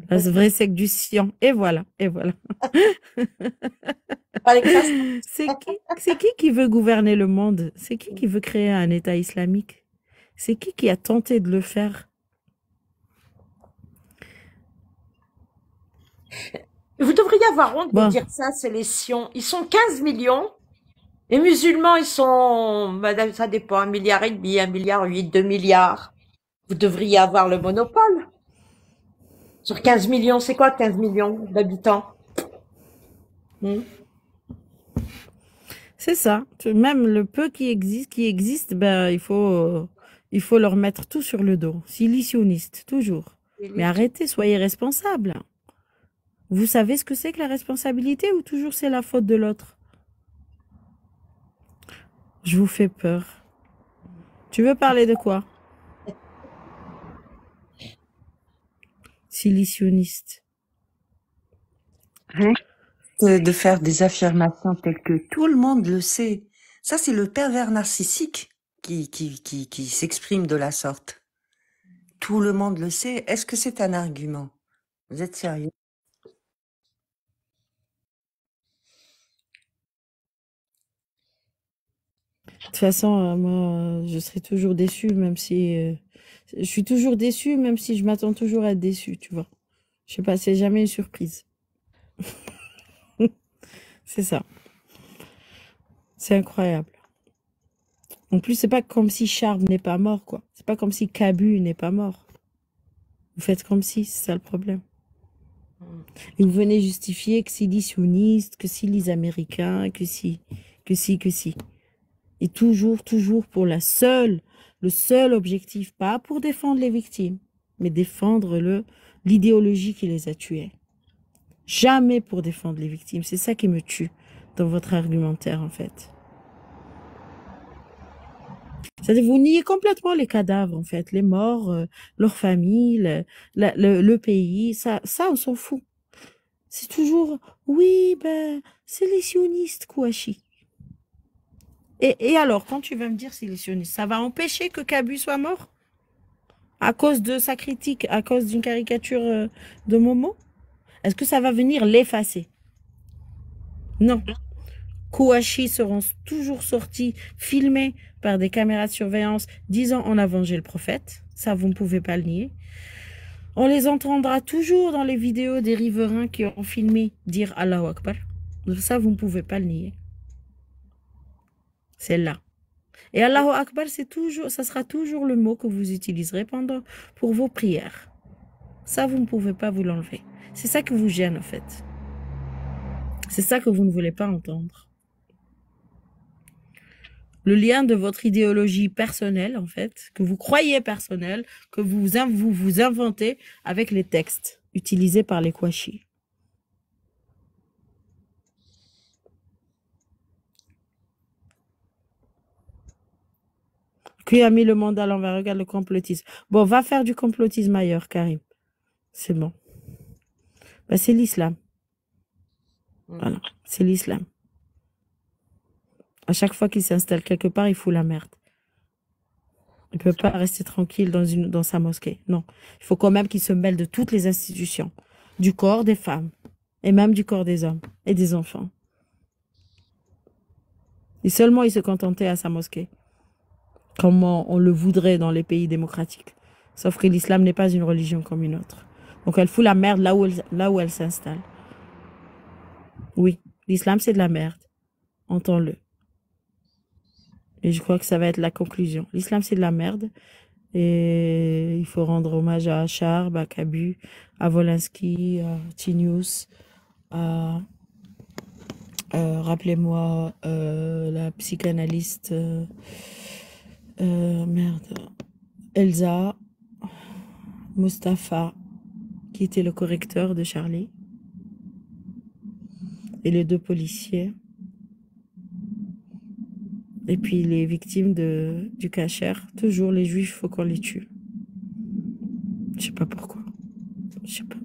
La vraie secte du Sion. Et voilà, et voilà. C'est qui veut gouverner le monde? C'est qui veut créer un État islamique? C'est qui a tenté de le faire? Vous devriez avoir honte de dire ça, c'est les Sions. Ils sont 15 millions. Les musulmans, ils sont, madame, ça dépend, 1,5 milliard, 1,8 milliard, 2 milliards. Vous devriez avoir le monopole. Sur 15 millions, c'est quoi 15 millions d'habitants? C'est ça. Même le peu qui existe, ben, il faut leur mettre tout sur le dos. Silicionniste, toujours. Mais arrêtez, soyez responsables. Vous savez ce que c'est que la responsabilité ou toujours c'est la faute de l'autre? Je vous fais peur. Tu veux parler de quoi? Silicionniste. De faire des affirmations telles que tout le monde le sait. Ça, c'est le pervers narcissique qui s'exprime de la sorte. Tout le monde le sait. Est-ce que c'est un argument? Vous êtes sérieux? De toute façon, moi, je serai toujours déçue, même si Je suis toujours déçue, même si je m'attends toujours à être déçue, tu vois. Je sais pas, c'est jamais une surprise. C'est ça. C'est incroyable. En plus, c'est pas comme si Charles n'est pas mort, quoi. C'est pas comme si Cabu n'est pas mort. Vous faites comme si, c'est ça le problème. Et vous venez justifier que si les sionistes, que si les Américains, que si. Et toujours pour le seul objectif, pas pour défendre les victimes, mais défendre l'idéologie qui les a tués. Jamais pour défendre les victimes. C'est ça qui me tue dans votre argumentaire, en fait. C'est-à-dire, vous niez complètement les cadavres, en fait, les morts, leurs familles, le pays, ça, on s'en fout. C'est toujours, oui, ben, c'est les sionistes, Kouachi. Et alors, quand tu vas me dire c'est les sionistes, ça va empêcher que Cabu soit mort? À cause de sa critique, à cause d'une caricature de Momo? Est-ce que ça va venir l'effacer? Non. Kouachi seront toujours sortis, filmés par des caméras de surveillance, disant on a vengé le prophète. Ça, vous ne pouvez pas le nier. On les entendra toujours dans les vidéos des riverains qui ont filmé dire Allahu Akbar. Ça, vous ne pouvez pas le nier. C'est là. Et Allahu Akbar, ça sera toujours le mot que vous utiliserez pour vos prières. Ça, vous ne pouvez pas vous l'enlever. C'est ça qui vous gêne, en fait. C'est ça que vous ne voulez pas entendre. Le lien de votre idéologie personnelle, en fait, que vous croyez personnelle, que vous inventez avec les textes utilisés par les Kouachi. Qui a mis le monde à l'envers? Regarde le complotisme. Bon, va faire du complotisme ailleurs, Karim. C'est bon. Ben, c'est l'islam. Voilà, c'est l'islam. À chaque fois qu'il s'installe quelque part, il fout la merde. Il ne peut pas rester tranquille dans sa mosquée. Non. Il faut quand même qu'il se mêle de toutes les institutions. Du corps des femmes. Et même du corps des hommes. Et des enfants. Et seulement il se contentait à sa mosquée. Comment on le voudrait dans les pays démocratiques. Sauf que l'islam n'est pas une religion comme une autre. Donc elle fout la merde là où elle s'installe. Oui, l'islam c'est de la merde. Entends-le. Et je crois que ça va être la conclusion. L'islam c'est de la merde. Et il faut rendre hommage à Charb, à Cabu, à Volinsky, à Tinius, à... rappelez-moi la psychanalyste... Elsa, Mustapha, qui était le correcteur de Charlie, et les 2 policiers, et puis les victimes du Cacher. Toujours les juifs, faut qu'on les tue. Je sais pas pourquoi. Je sais pas.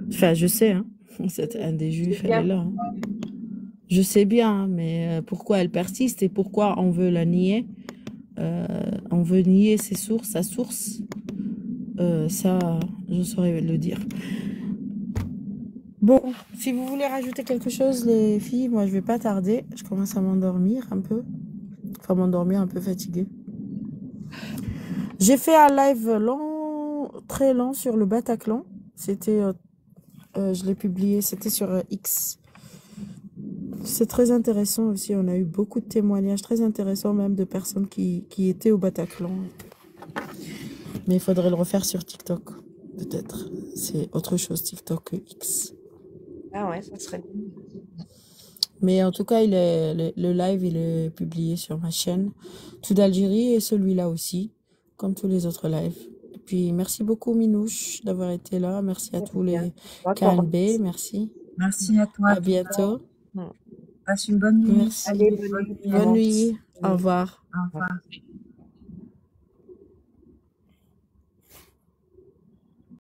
Enfin, je sais, hein. C'est un des juifs, elle est là. Hein. Je sais bien, mais pourquoi elle persiste et pourquoi on veut la nier? On veut nier sa source. Ça, je saurais le dire. Bon, si vous voulez rajouter quelque chose, les filles, moi je vais pas tarder. Je commence à m'endormir un peu. Enfin, m'endormir un peu fatiguée. J'ai fait un live très lent sur le Bataclan. C'était, je l'ai publié, c'était sur X. C'est très intéressant aussi. On a eu beaucoup de témoignages très intéressants, même de personnes qui étaient au Bataclan. Mais il faudrait le refaire sur TikTok, peut-être. C'est autre chose, TikTok que X. Ah ouais, ça serait bien. Mais en tout cas, le live, il est publié sur ma chaîne. Tout d'Algérie et celui-là aussi, comme tous les autres lives. Et puis, merci beaucoup, Minouche, d'avoir été là. Merci à tous les KNB. Merci. Merci à toi. À bientôt. Passe une bonne nuit. Merci. Allez, bonne nuit. Au revoir. Au revoir.